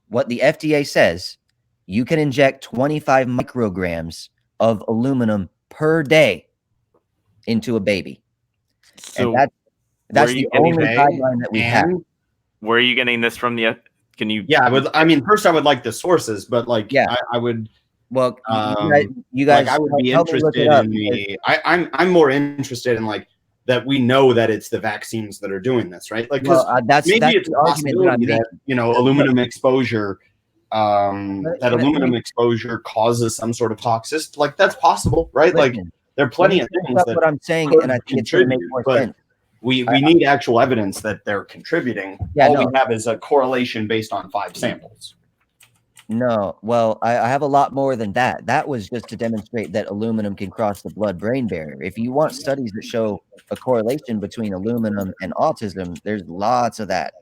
what the FDA says, you can inject 25 micrograms of aluminum per day into a baby. So and that's the only guideline that we have. Where are you getting this from the Can you? Yeah, I mean, first I would like the sources, but like, Yeah. I would. Well, you guys like, I would be help me look interested it up. in the. I'm more interested in like that we know that it's the vaccines that are doing this, right? Like, because maybe it's a possibility that aluminum exposure, aluminum exposure causes some sort of toxicity. Like, that's possible, right? Listen, like, there are plenty of things that what I'm saying, and I think it's going to make more sense. We need actual evidence that they're contributing. Yeah, All we have is a correlation based on 5 samples. No, well, I have a lot more than that. That was just to demonstrate that aluminum can cross the blood-brain barrier. If you want studies that show a correlation between aluminum and autism, there's lots of that.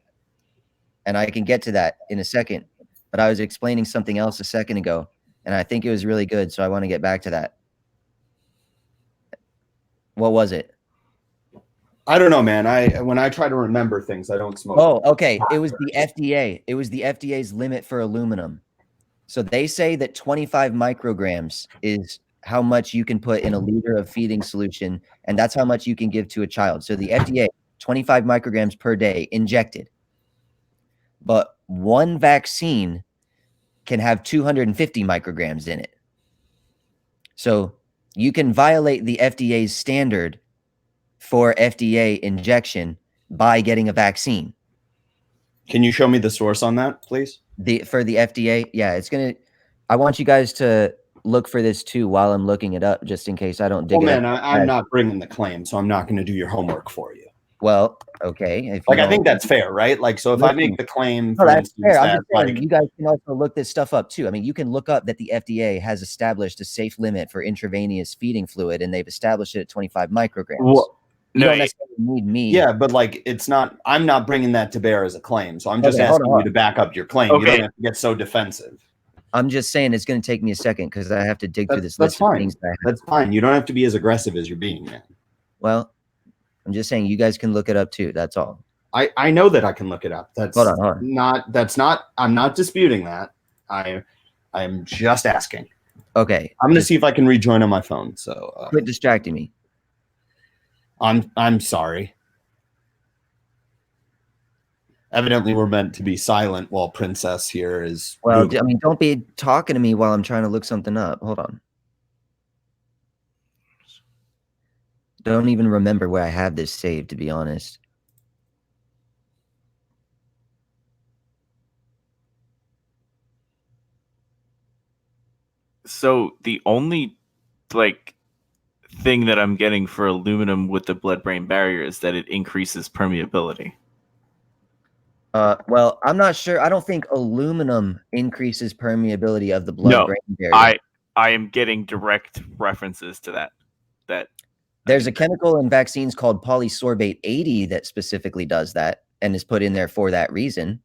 And I can get to that in a second. But I was explaining something else a second ago, and I think it was really good, so I want to get back to that. What was it? I don't know, man. When I try to remember things, I don't smoke. Oh, okay. It was the FDA. It was the FDA's limit for aluminum. So they say that 25 micrograms is how much you can put in a liter of feeding solution, and that's how much you can give to a child. So the FDA, 25 micrograms per day injected. But one vaccine can have 250 micrograms in it. So you can violate the FDA's standard for FDA injection by getting a vaccine. Can you show me the source on that, please? For the FDA, yeah, I want you guys to look for this too while I'm looking it up, just in case I don't dig it up. Man, I'm not bringing the claim, so I'm not going to do your homework for you. Well, okay. I think that's fair, right? Like, so if I make the claim, for instance, fair. I'm just saying, you guys can also look this stuff up too. I mean, you can look up that the FDA has established a safe limit for intravenous feeding fluid, and they've established it at 25 micrograms. Well, you don't necessarily need me. Yeah, but like, I'm not bringing that to bear as a claim. So I'm just asking you to back up your claim. Okay. You don't have to get so defensive. I'm just saying it's going to take me a second because I have to dig through this list of things. That's fine. You don't have to be as aggressive as you're being, man. Well, I'm just saying you guys can look it up too. That's all. I know that I can look it up. Hold on. I'm not disputing that. I'm just asking. Okay. I'm going to see if I can rejoin on my phone. So quit distracting me. I'm sorry. Evidently, we're meant to be silent while Princess here is. Well, Googling. I mean, don't be talking to me while I'm trying to look something up. Hold on. Don't even remember where I have this saved, to be honest. So the only thing that I'm getting for aluminum with the blood-brain barrier is that it increases permeability. Well, I'm not sure. I don't think aluminum increases permeability of the blood-brain barrier. I am getting direct references to that. There's a chemical in vaccines called polysorbate 80 that specifically does that and is put in there for that reason.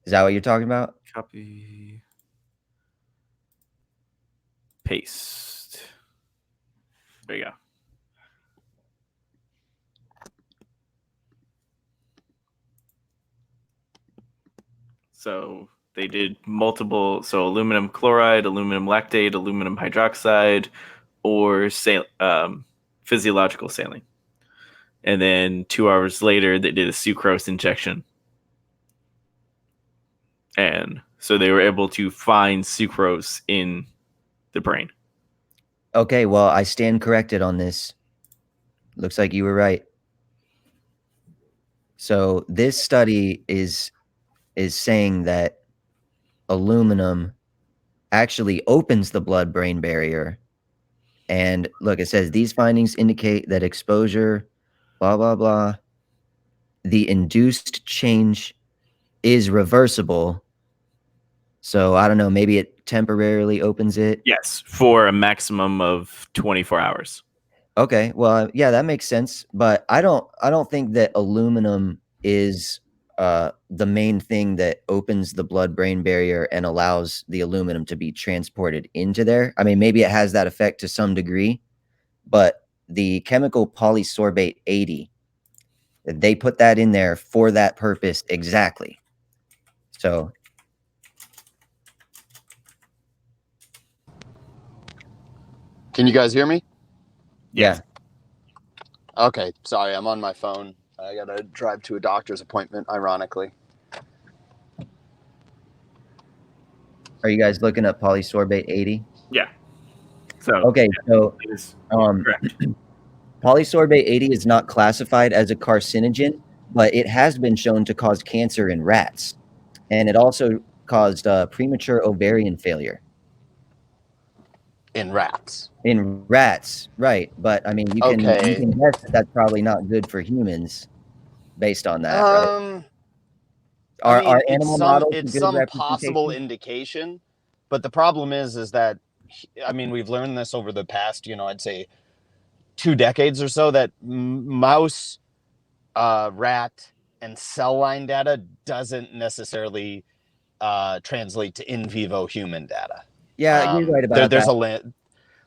Is that what you're talking about? Copy. Paste. There you go. So they did multiple, so aluminum chloride, aluminum lactate, aluminum hydroxide, or physiological saline. And then 2 hours later, they did a sucrose injection. And so they were able to find sucrose in the brain. Okay, well, I stand corrected on this. Looks like you were right. So this study is saying that aluminum actually opens the blood-brain barrier. And look, it says these findings indicate that exposure, blah, blah, blah, the induced change is reversible. So I don't know, maybe it temporarily opens it. Yes, for a maximum of 24 hours. Okay, well, yeah, that makes sense. But I don't think that aluminum is the main thing that opens the blood-brain barrier and allows the aluminum to be transported into there. I mean, maybe it has that effect to some degree, but the chemical polysorbate 80, they put that in there for that purpose exactly. So can you guys hear me? yeah. Okay, sorry, I'm on my phone. I gotta drive to a doctor's appointment, ironically. Are you guys looking at polysorbate 80? Yeah. So Okay, so correct. polysorbate 80 is not classified as a carcinogen, but it has been shown to cause cancer in rats, and it also caused premature ovarian failure In rats. in rats, right? But I mean, you can guess that that's probably not good for humans based on that, right? Are animal models a it's good some possible representation? indication, but the problem is that, I mean, we've learned this over the past, I'd say 2 decades or so, that mouse, rat, and cell line data doesn't necessarily translate to in vivo human data. Yeah, you're right about there's that.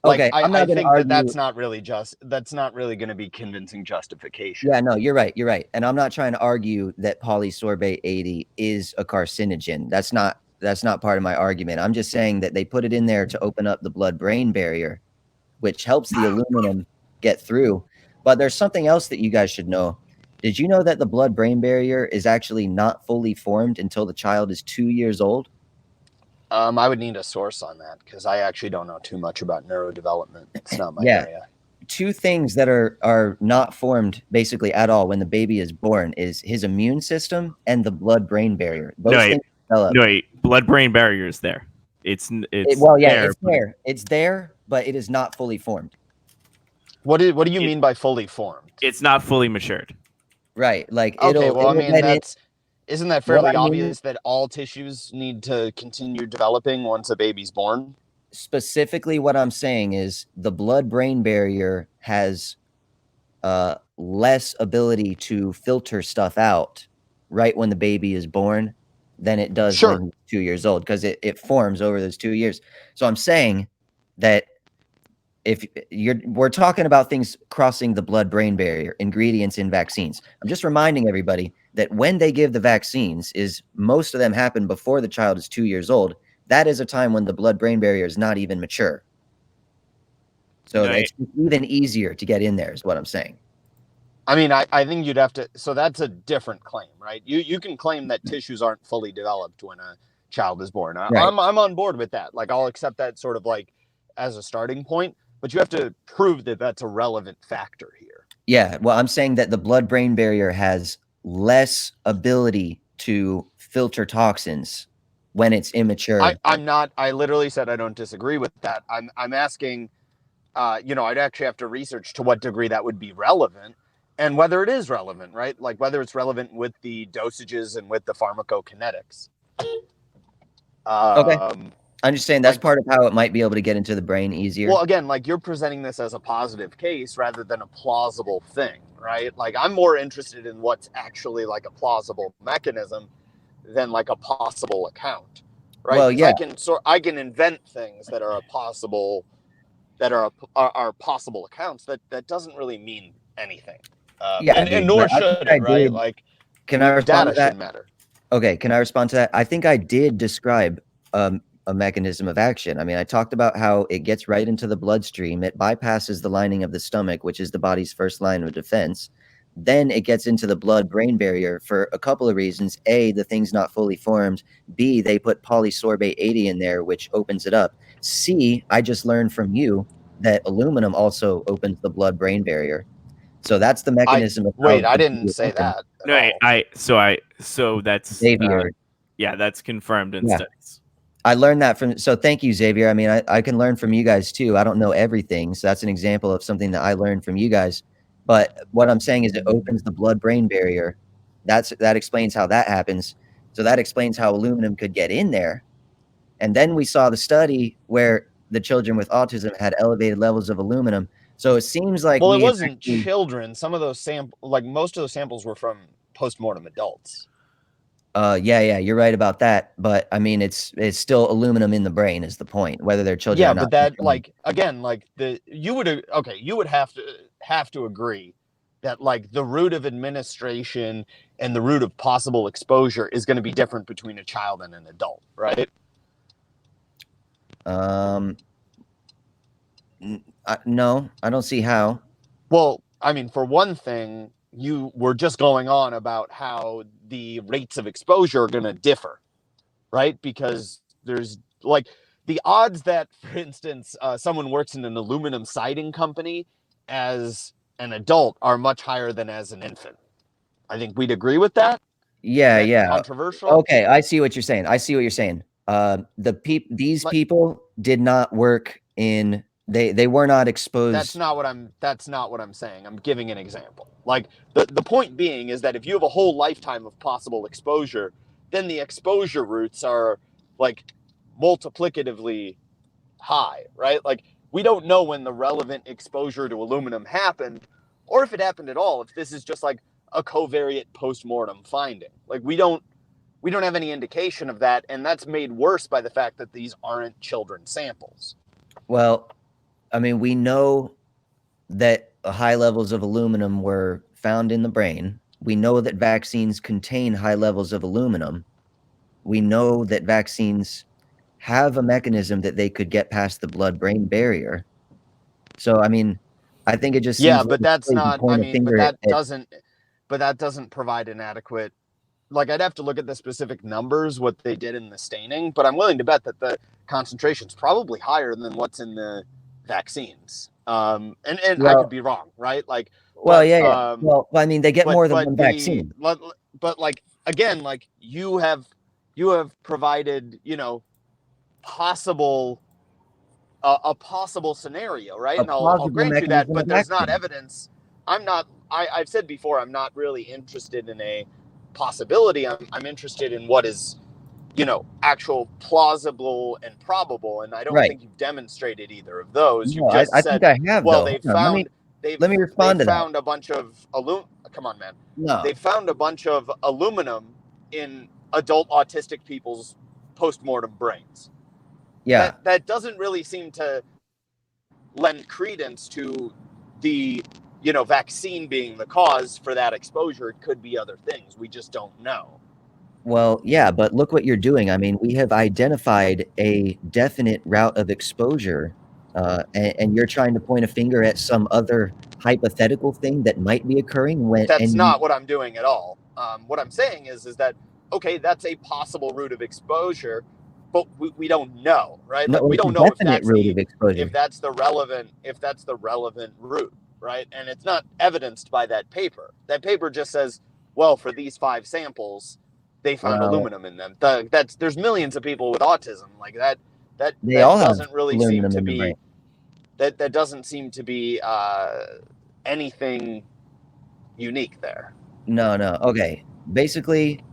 Like, Okay, I'm not I going to think argue. that's not really going to be convincing justification. Yeah, no, you're right. You're right. And I'm not trying to argue that polysorbate 80 is a carcinogen. That's not part of my argument. I'm just saying that they put it in there to open up the blood-brain barrier, which helps the aluminum get through. But there's something else that you guys should know. Did you know that the blood-brain barrier is actually not fully formed until the child is 2 years old? I would need a source on that because I actually don't know too much about neurodevelopment. It's not my Yeah. area. Two things that are not formed basically at all when the baby is born is his immune system and the blood-brain barrier. Those things develop. Blood-brain barrier is there. It's there. It's there, but it is not fully formed. What do you mean by fully formed? It's not fully matured. Right. Like okay. Well, I mean, isn't that fairly obvious that all tissues need to continue developing once a baby's born? Specifically, what I'm saying is the blood-brain barrier has less ability to filter stuff out right when the baby is born than it does when he's 2 years old, because it forms over those 2 years. So I'm saying that we're talking about things crossing the blood-brain barrier, ingredients in vaccines. I'm just reminding everybody that when they give the vaccines, most of them happen before the child is 2 years old. That is a time when the blood-brain barrier is not even mature. So it's even easier to get in there, is what I'm saying. I mean, I think you'd have to. So that's a different claim, right? You can claim that tissues aren't fully developed when a child is born. Right. I'm on board with that. Like, I'll accept that sort of like as a starting point, but you have to prove that that's a relevant factor here. Yeah. Well, I'm saying that the blood-brain barrier has less ability to filter toxins when it's immature. I literally said I don't disagree with that. I'm asking, I'd actually have to research to what degree that would be relevant and whether it is relevant, right? Like whether it's relevant with the dosages and with the pharmacokinetics. Okay. I'm just saying that's part of how it might be able to get into the brain easier. Well, again, like you're presenting this as a positive case rather than a plausible thing, right? Like I'm more interested in what's actually like a plausible mechanism than like a possible account, right? Well, yeah. I can invent things that are possible accounts. That doesn't really mean anything. And nor should it, right? Like, can I respond to that? Should matter. Okay, can I respond to that? I think I did describe a mechanism of action. I mean, I talked about how it gets right into the bloodstream. It bypasses the lining of the stomach, which is the body's first line of defense. Then it gets into the blood-brain barrier for a couple of reasons. A, the thing's not fully formed. B, they put polysorbate 80 in there, which opens it up. C, I just learned from you that aluminum also opens the blood-brain barrier. So that's the mechanism. I didn't say that. No, so that's Xavier. That's confirmed in studies. I learned that so thank you, Xavier. I mean, I can learn from you guys too. I don't know everything. So that's an example of something that I learned from you guys. But what I'm saying is it opens the blood-brain barrier. That explains how that happens. So that explains how aluminum could get in there. And then we saw the study where the children with autism had elevated levels of aluminum. So it seems like it wasn't children. Some of those most of those samples were from postmortem adults. Yeah, you're right about that. But I mean, it's still aluminum in the brain is the point, whether they're children or not. Yeah, but you would have to agree that like the route of administration and the route of possible exposure is going to be different between a child and an adult, right? No, I don't see how. Well, I mean, for one thing, you were just going on about how the rates of exposure are going to differ, right? Because there's like the odds that, for instance, someone works in an aluminum siding company as an adult are much higher than as an infant. I think we'd agree with that. Yeah, Is that yeah. controversial? Okay, I see what you're saying. These people did not work in. They were not exposed. That's not what I'm saying. I'm giving an example. Like the point being is that if you have a whole lifetime of possible exposure, then the exposure routes are like multiplicatively high, right? Like we don't know when the relevant exposure to aluminum happened, or if it happened at all. If this is just like a covariate postmortem finding, like we don't have any indication of that, and that's made worse by the fact that these aren't children samples. Well, I mean, we know that high levels of aluminum were found in the brain. We know that vaccines contain high levels of aluminum. We know that vaccines have a mechanism that they could get past the blood-brain barrier. So, I mean, I think it just seems but that's not. I mean, but that doesn't provide an adequate. Like I'd have to look at the specific numbers, what they did in the staining, but I'm willing to bet that the concentration's probably higher than what's in the vaccines. And I could be wrong, right? Like, well, yeah. Well, I mean, they get more than one vaccine. But like again, like you have provided, possible. A possible scenario, right? And I'll grant you that, but there's not evidence. I've said before, I'm not really interested in a possibility. I'm interested in what is, actual plausible and probable. And I don't think you've demonstrated either of those. No, I think I have. Well, though. Let me respond to that. They found a bunch of Come on, man. No. They found a bunch of aluminum in adult autistic people's postmortem brains. Yeah. That doesn't really seem to lend credence to the, vaccine being the cause for that exposure. It could be other things. We just don't know. Well, yeah, but look what you're doing. I mean, we have identified a definite route of exposure, and you're trying to point a finger at some other hypothetical thing that might be occurring. That's not what I'm doing at all. What I'm saying is that, okay, that's a possible route of exposure, but we don't know, right? No, like we don't know if that's the relevant route, right? And it's not evidenced by that paper. That paper just says, well, for these 5 samples, they found aluminum in them. There's millions of people with autism like that. That doesn't really seem to be. That doesn't seem to be anything unique there. No. Okay. Basically,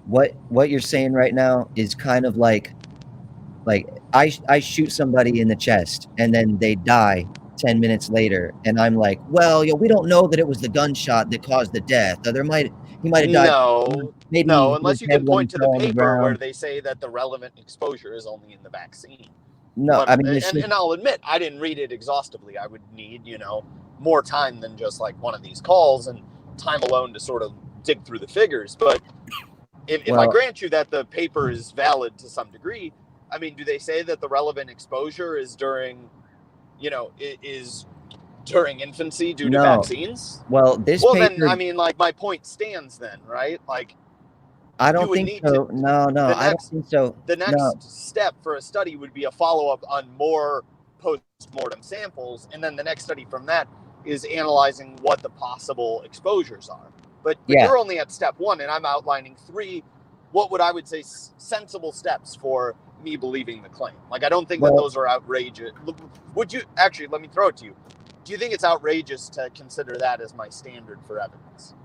what you're saying right now is kind of like I shoot somebody in the chest and then they die 10 minutes later, and I'm like, well, we don't know that it was the gunshot that caused the death. He might have died. No, unless you can point to the paper where they say that the relevant exposure is only in the vaccine. No, but, I mean, and I'll admit, I didn't read it exhaustively. I would need, more time than just like one of these calls and time alone to sort of dig through the figures. But if I grant you that the paper is valid to some degree, I mean, do they say that the relevant exposure is during infancy due to vaccines? Well, paper, then I mean, like my point stands then, right? Like, I don't think so. No, I don't think so. The next step for a study would be a follow-up on more post-mortem samples, and then the next study from that is analyzing what the possible exposures are. But you're only at step 1, and I'm outlining 3, what would I would say sensible steps for me believing the claim. Like, I don't think that those are outrageous. Would you, actually, let me throw it to you. Do you think it's outrageous to consider that as my standard for evidence?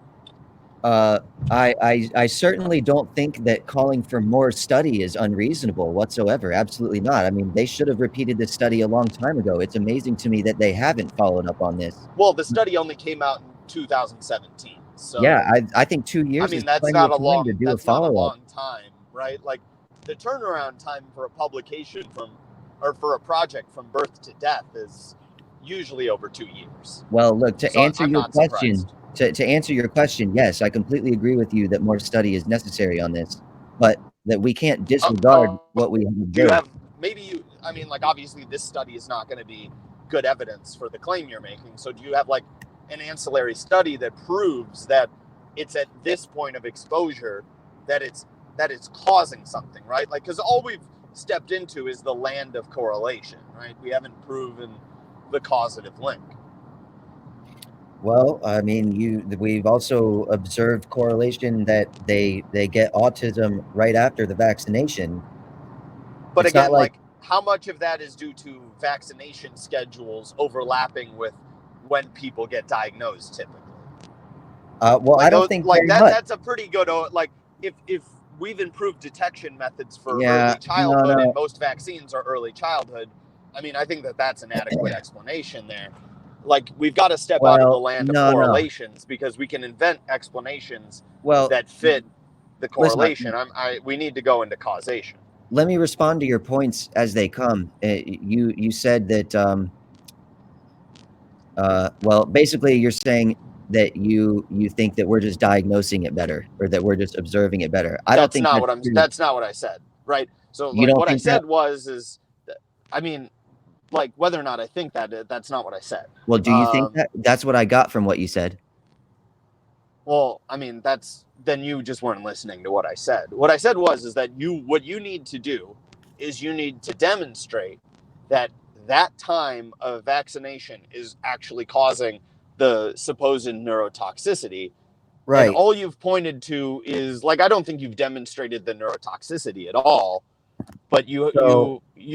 I certainly don't think that calling for more study is unreasonable whatsoever. Absolutely not. I mean, they should have repeated this study a long time ago. It's amazing to me that they haven't followed up on this. Well, the study only came out in 2017. So yeah, I think 2 years. I mean, that's not a long time, right? Like, the turnaround time for a publication for a project from birth to death is usually over 2 years. Well, look, to answer your question, yes, I completely agree with you that more study is necessary on this, but that we can't disregard what we have. Obviously this study is not going to be good evidence for the claim you're making. So do you have like an ancillary study that proves that it's at this point of exposure that it's causing something, right? Like, because all we've stepped into is the land of correlation, right? We haven't proven the causative link. Well, I mean, we've also observed correlation that they get autism right after the vaccination. But It's again, not like how much of that is due to vaccination schedules overlapping with when people get diagnosed typically? well, I don't think very much. That's a pretty good, like, if we've improved detection methods for Yeah, early childhood no. and most vaccines are early childhood, I mean, I think that's an adequate explanation there. Like, we've got to step out of the land of correlations because we can invent explanations that fit the correlation. We need to go into causation. Let me respond to your points as they come. You said that well, basically you're saying that you think that we're just diagnosing it better, or that we're just observing it better. I don't think that's not what I said, right? So you don't what I think said is I mean, like, whether or not I think that, that's not what I said. Well, do you think that? That's what I got from what you said. Well, I mean, then you just weren't listening to what I said. What I said is that what you need to do is you need to demonstrate that time of vaccination is actually causing the supposed neurotoxicity. Right. And all you've pointed to is, like, I don't think you've demonstrated the neurotoxicity at all, but you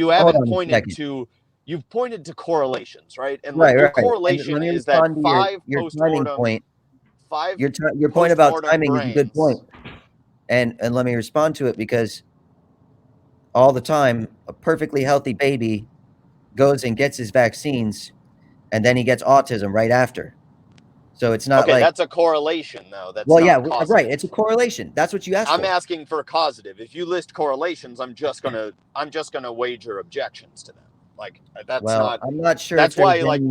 haven't pointed to, you've pointed to correlations, right? And like, your correlation is that your timing point. Your point about timing is a good point. And let me respond to it, because all the time a perfectly healthy baby goes and gets his vaccines, and then he gets autism right after. So it's not like that's a correlation, though. That's right. It's a correlation. That's what you asked for. I'm asking for causative. If you list correlations, I'm just gonna wager objections to them. Like, that's not. I'm not sure. That's why, like,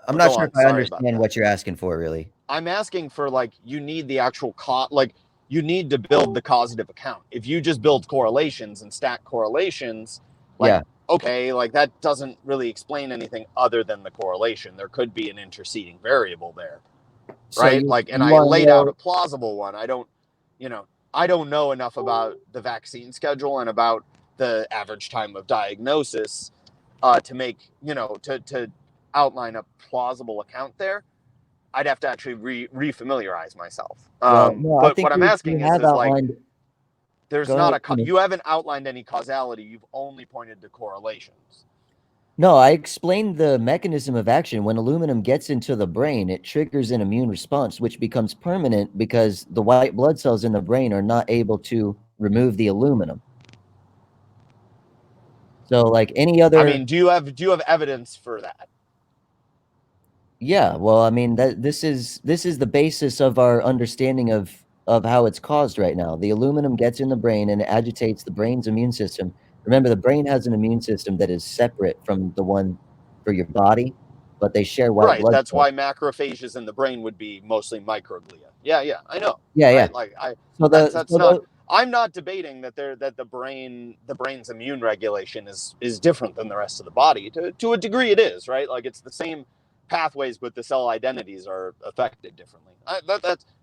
I'm not sure if I understand what you're asking for, really. I'm asking for, like, you need the actual you need to build the causative account. If you just build correlations and stack correlations, like, okay, like, that doesn't really explain anything other than the correlation. There could be an interceding variable there, right? And I laid out a plausible one. I don't know enough about the vaccine schedule and about the average time of diagnosis to make, to outline a plausible account there. I'd have to actually refamiliarize myself. But what I'm asking is like, there's not you haven't outlined any causality. You've only pointed to correlations. No, I explained the mechanism of action. When aluminum gets into the brain, it triggers an immune response, which becomes permanent because the white blood cells in the brain are not able to remove the aluminum. So, like any other, I mean, do you have evidence for that? Yeah, well, I mean, this is the basis of our understanding of how it's caused right now. The aluminum gets in the brain and it agitates the brain's immune system. Remember, the brain has an immune system that is separate from the one for your body, but they share white blood That's cells. why macrophages in the brain would be mostly microglia. Yeah, I know. Yeah. Like, So I'm not debating that the brain's immune regulation is different than the rest of the body. To a degree, it is, right? Like, it's the same pathways, but the cell identities are affected differently.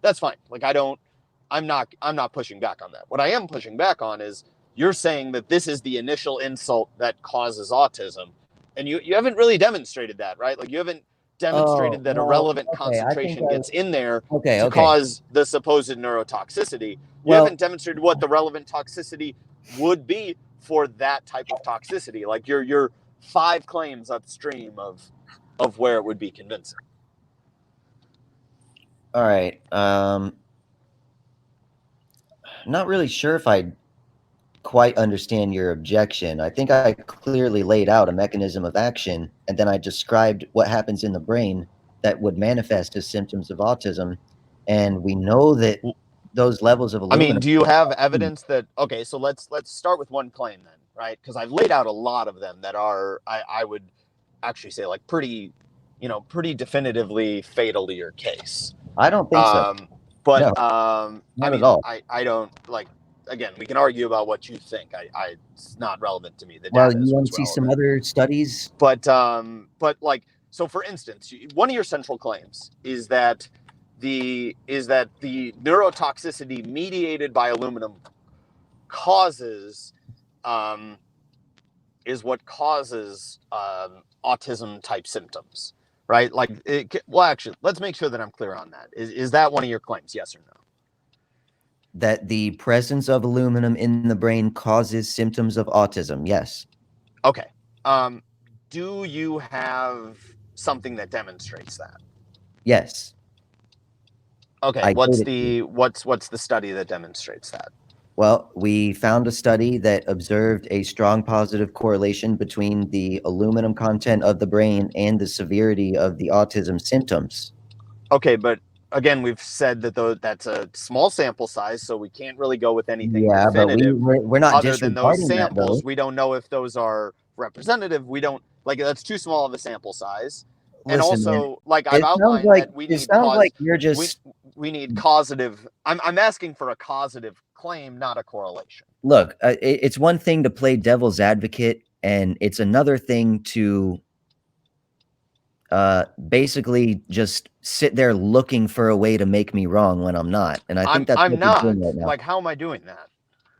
That's fine. Like, I'm not pushing back on that. What I am pushing back on is you're saying that this is the initial insult that causes autism, and you haven't really demonstrated that, right? Like, you haven't demonstrated that a relevant concentration gets in there to cause the supposed neurotoxicity. You haven't demonstrated what the relevant toxicity would be for that type of toxicity. Like, you're 5 claims upstream of where it would be convincing. All right. Not really sure if I quite understand your objection. I think I clearly laid out a mechanism of action, and then I described what happens in the brain that would manifest as symptoms of autism. And we know that those levels of aluminum. I mean, do you have evidence that? Okay, so let's start with one claim then, right? Because I've laid out a lot of them that are, I would actually say, like, pretty definitively fatal to your case. I don't think so. But no, I mean, I don't, like, again, we can argue about what you think. It's not relevant to me. The data you want to see some other studies? But like, so for instance, one of your central claims is that the neurotoxicity mediated by aluminum is what causes autism type symptoms, right? Like, actually, let's make sure that I'm clear on that. Is that one of your claims? Yes or no? That the presence of aluminum in the brain causes symptoms of autism. Yes. Okay. Do you have something that demonstrates that? Yes. Okay. What's the study that demonstrates that? Well, we found a study that observed a strong positive correlation between the aluminum content of the brain and the severity of the autism symptoms. Okay, but again, we've said that that's a small sample size, so we can't really go with anything definitive. But we're not other than those disregarding samples. that, we don't know if those are representative. We don't that's too small of a sample size. And Listen, also, man, like I've outlined, that we need you're just we need causative. I'm asking for a causative claim, not a correlation. Look. It's one thing to play devil's advocate, and it's another thing to basically just sit there looking for a way to make me wrong when I'm not. And I think I'm not. Right now. Like, how am I doing that?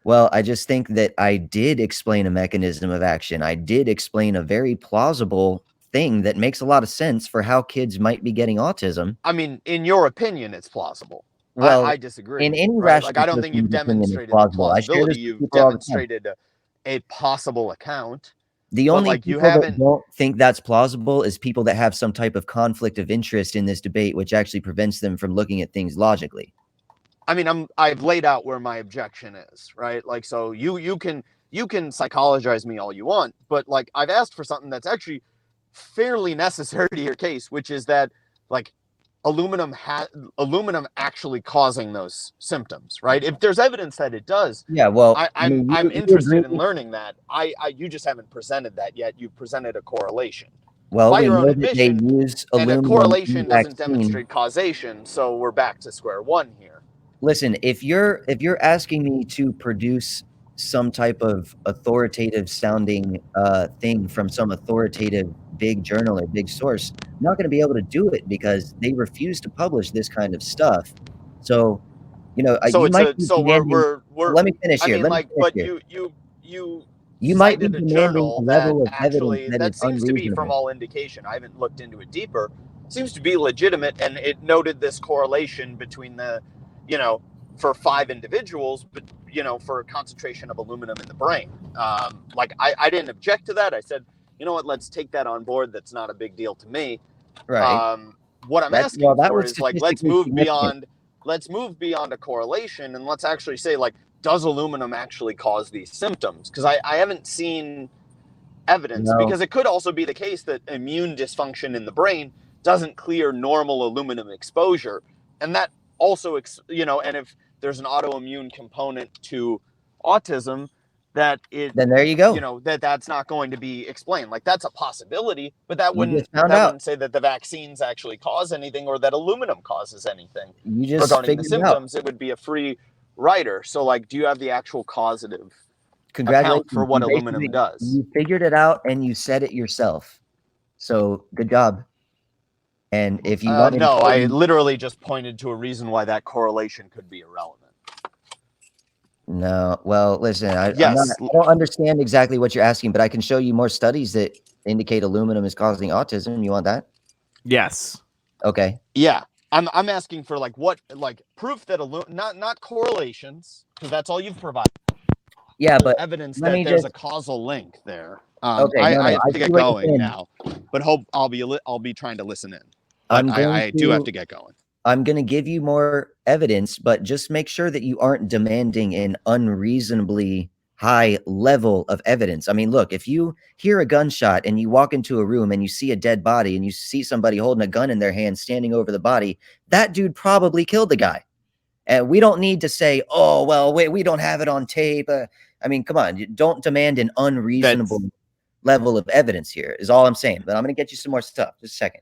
Well, I just think that I did explain a mechanism of action. I did explain a very plausible thing that makes a lot of sense for how kids might be getting autism. I mean, in your opinion, it's plausible. Well, I disagree. In any right? rational, Like, I don't think you've demonstrated the plausibility. You've demonstrated a possible account. The only people that don't think that's plausible is people that have some type of conflict of interest in this debate, which actually prevents them from looking at things logically. I mean, I've laid out where my objection is, right? Like, so you can psychologize me all you want, but like, I've asked for something that's actually fairly necessary to your case, which is that like aluminum actually causing those symptoms, right? If there's evidence that it does, yeah. Well, I'm interested in learning that. You just haven't presented that yet. You've presented a correlation. Well, by we your own know admission, that they use aluminum, and a correlation doesn't demonstrate causation, so we're back to square one here. Listen, if you're asking me to produce some type of authoritative sounding thing from some authoritative big journal or big source, I'm not going to be able to do it because they refuse to publish this kind of stuff. So, so you might we're let me finish here. You might be cited a demanding journal a level that of actually evidence that seems to be, from all indication, I haven't looked into it deeper, seems to be legitimate, and it noted this correlation between the for 5 individuals, but for a concentration of aluminum in the brain. Like, I didn't object to that. I said, you know what, let's take that on board. That's not a big deal to me. Right. What I'm asking for is, like, let's move beyond a correlation, and let's actually say, like, does aluminum actually cause these symptoms? Because I haven't seen evidence, because it could also be the case that immune dysfunction in the brain doesn't clear normal aluminum exposure, and that also, and if there's an autoimmune component to autism, then there you go. That's not going to be explained. Like, that's a possibility, but that wouldn't say that the vaccines actually cause anything, or that aluminum causes anything. Regarding the symptoms, it would be a free rider. So, like, do you have the actual causative account for what aluminum does? You figured it out and you said it yourself. So good job. And if you want no, I literally just pointed to a reason why that correlation could be irrelevant. No, well, listen, I don't understand exactly what you're asking, but I can show you more studies that indicate aluminum is causing autism. You want that? Yes. Okay. Yeah, I'm asking for proof that not correlations, because that's all you've provided. Yeah, but evidence that there's a causal link there. Okay, I have to get going now, but I'll be trying to listen in. But I do have to get going. I'm going to give you more evidence, but just make sure that you aren't demanding an unreasonably high level of evidence. I mean, look, if you hear a gunshot and you walk into a room and you see a dead body and you see somebody holding a gun in their hand standing over the body, that dude probably killed the guy. And we don't need to say, oh, well, wait, we don't have it on tape. I mean, come on, don't demand an unreasonable level of evidence here is all I'm saying. But I'm going to get you some more stuff. Just a second.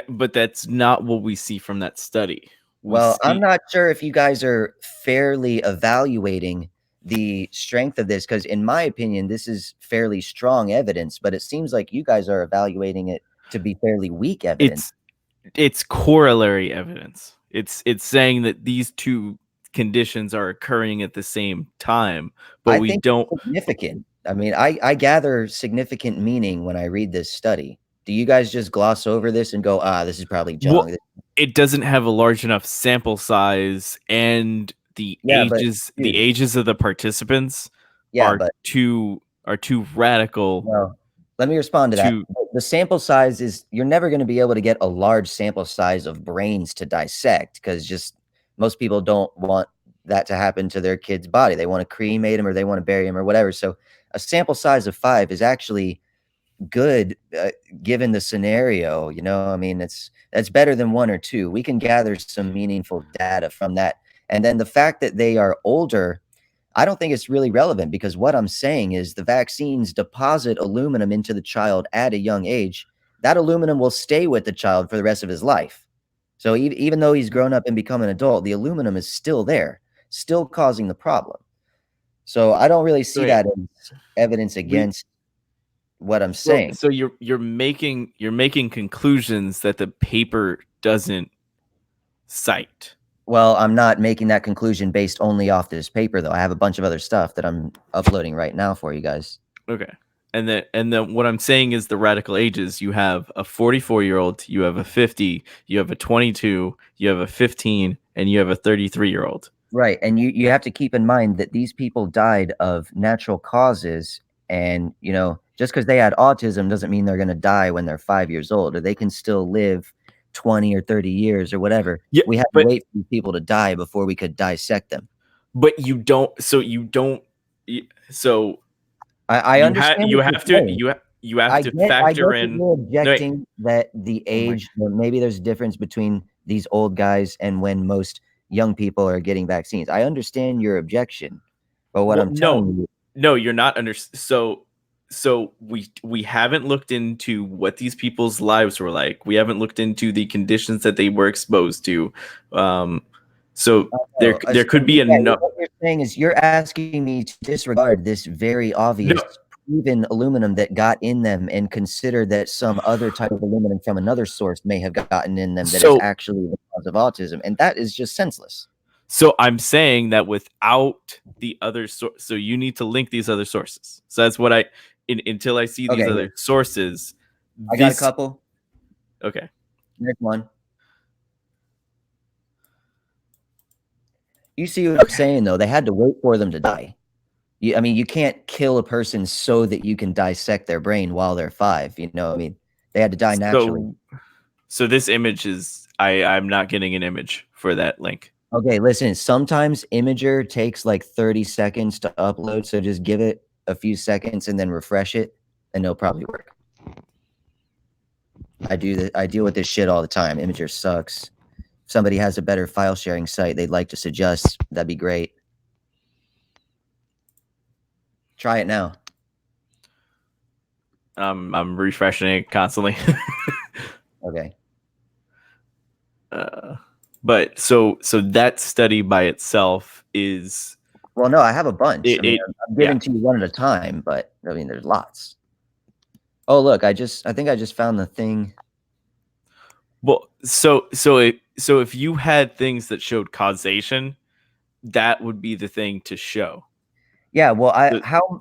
But that's not what we see from that study. I'm not sure if you guys are fairly evaluating the strength of this, because in my opinion, this is fairly strong evidence, but it seems like you guys are evaluating it to be fairly weak evidence. It's corollary evidence. It's saying that these two conditions are occurring at the same time, but we don't. It's significant. I mean, I gather significant meaning when I read this study. Do you guys just gloss over this and go, this is probably junk? Well, it doesn't have a large enough sample size, and the ages of the participants are too radical. Well, let me respond to that. The sample size is, you're never going to be able to get a large sample size of brains to dissect, because just most people don't want that to happen to their kid's body. They want to cremate him or they want to bury him or whatever. So a sample size of 5 is actually good given the scenario. You know, I mean, that's better than 1 or 2. We can gather some meaningful data from that. And then the fact that they are older, I don't think it's really relevant, because what I'm saying is the vaccines deposit aluminum into the child at a young age. That aluminum will stay with the child for the rest of his life. So even though he's grown up and become an adult, the aluminum is still there, still causing the problem. So I don't really see that as evidence against what I'm saying. So you're making conclusions that the paper doesn't cite. Well, I'm not making that conclusion based only off this paper, though. I have a bunch of other stuff that I'm uploading right now for you guys. Okay. And then what I'm saying is the radical ages. You have a 44-year-old, you have a 50, you have a 22, you have a 15, and you have a 33-year-old. Right. And you have to keep in mind that these people died of natural causes. And, you know, just because they had autism doesn't mean they're going to die when they're 5 years old, or they can still live 20 or 30 years or whatever. Yeah, we had to wait for people to die before we could dissect them. But I understand. You have to factor in. You're objecting that the age, maybe there's a difference between these old guys and when most young people are getting vaccines. I understand your objection, but what I'm telling you, no, you're not So we haven't looked into what these people's lives were like. We haven't looked into the conditions that they were exposed to. There could be enough. What you're saying is you're asking me to disregard this very obvious proven aluminum that got in them and consider that some other type of aluminum from another source may have gotten in them that is actually the cause of autism, and that is just senseless. So I'm saying that without the other source, so you need to link these other sources. So that's what until I see these other sources. I got a couple. Okay. Next one. You see what I'm saying, though? They had to wait for them to die. I mean, you can't kill a person so that you can dissect their brain while they're 5. You know, I mean, they had to die naturally. So this image is, I'm not getting an image for that link. Okay, listen, sometimes Imager takes like 30 seconds to upload, so just give it a few seconds and then refresh it, and it'll probably work. I deal with this shit all the time. Imager sucks. If somebody has a better file sharing site they'd like to suggest, that'd be great. Try it now. I'm refreshing it constantly. Okay. But so that study by itself is, well, no, I have a bunch. I'm giving to you one at a time, but I mean, there's lots. Oh, look, I think I just found the thing. Well, so if you had things that showed causation, that would be the thing to show. Yeah, well,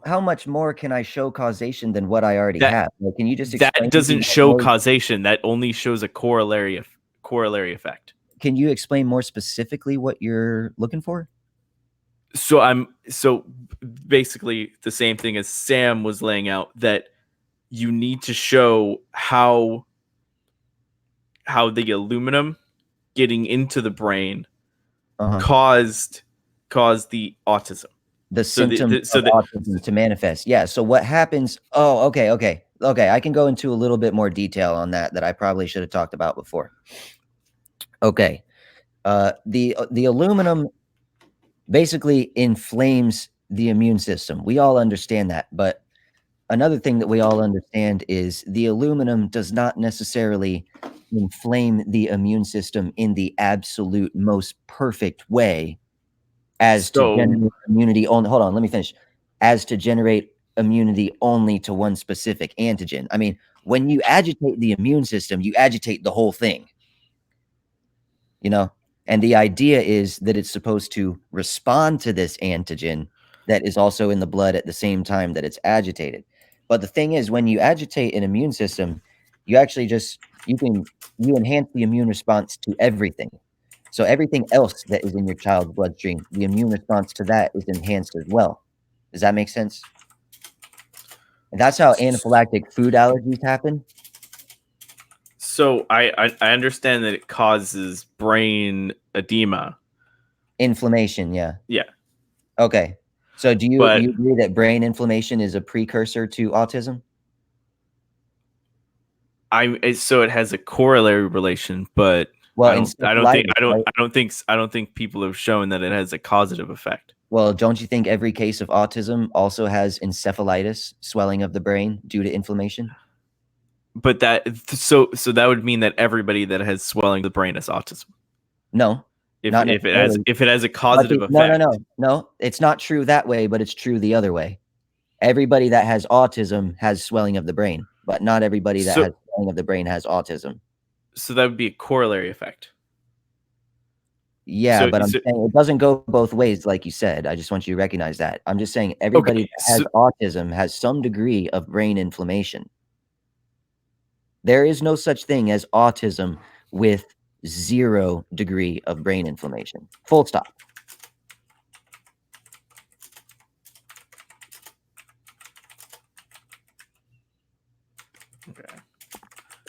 how much more can I show causation than what I already have? Like, can you just explain? That doesn't show causation. That only shows a corollary effect. Can you explain more specifically what you're looking for? So basically the same thing as Sam was laying out, that you need to show how the aluminum getting into the brain caused the autism. The symptoms of autism to manifest. Yeah. So what happens? Oh, okay. I can go into a little bit more detail on that I probably should have talked about before. Okay. The aluminum basically inflames the immune system. We all understand that. But another thing that we all understand is the aluminum does not necessarily inflame the immune system in the absolute most perfect way as to generate immunity. Hold on, let me finish. As to generate immunity only to one specific antigen. I mean, when you agitate the immune system, you agitate the whole thing. You know, and the idea is that it's supposed to respond to this antigen that is also in the blood at the same time that it's agitated. But the thing is, when you agitate an immune system, you actually just you enhance the immune response to everything. So everything else that is in your child's bloodstream, the immune response to that is enhanced as well. Does that make sense? And that's how anaphylactic food allergies happen. So I understand that it causes brain edema. Inflammation, yeah. Yeah. Okay. So do you agree that brain inflammation is a precursor to autism? So it has a corollary relation, but well, I don't think people have shown that it has a causative effect. Well, don't you think every case of autism also has encephalitis, swelling of the brain due to inflammation? But that would mean that everybody that has swelling of the brain is autism. No. If it has a causative effect. No, it's not true that way, but it's true the other way. Everybody that has autism has swelling of the brain, but not everybody that has swelling of the brain has autism. So that would be a corollary effect. Yeah, but I'm saying it doesn't go both ways, like you said. I just want you to recognize that. I'm just saying everybody that has autism has some degree of brain inflammation. There is no such thing as autism with 0 degree of brain inflammation. Full stop. Okay.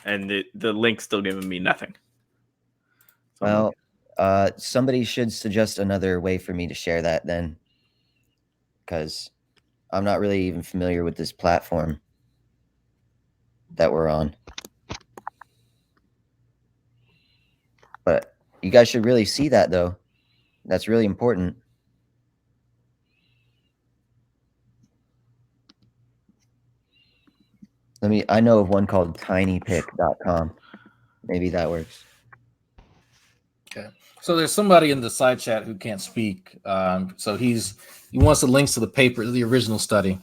And the link's still giving me nothing. Well, somebody should suggest another way for me to share that then, because I'm not really even familiar with this platform that we're on. But you guys should really see that, though. That's really important. I know of one called tinypic.com. Maybe that works. Okay. So there's somebody in the side chat who can't speak. So he wants the links to the paper, the original study,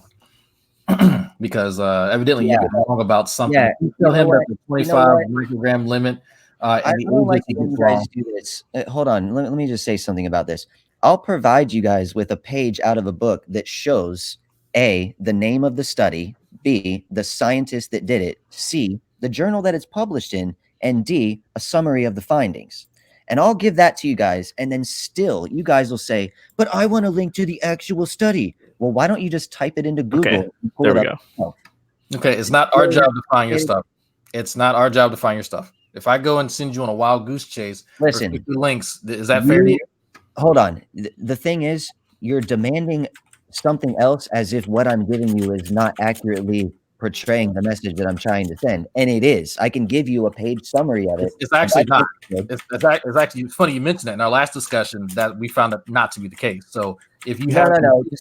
because evidently you're wrong about something. Yeah. You tell him that the 25 microgram limit. I don't like when you guys do this. Hold on. Let me just say something about this. I'll provide you guys with a page out of a book that shows A, the name of the study, B, the scientist that did it, C, the journal that it's published in, and D, a summary of the findings. And I'll give that to you guys, and then still you guys will say, but I want a link to the actual study. Well, why don't you just type it into Google? Okay, there we go. Okay, it's not our job to find your stuff. It's not our job to find your stuff. If I go and send you on a wild goose chase, listen, for 50 links, is that fair to you? Hold on. The thing is, you're demanding something else as if what I'm giving you is not accurately portraying the message that I'm trying to send, and it is. I can give you a page summary of it. It's actually not. It's actually funny you mentioned that. In our last discussion, that we found that not to be the case. So if you have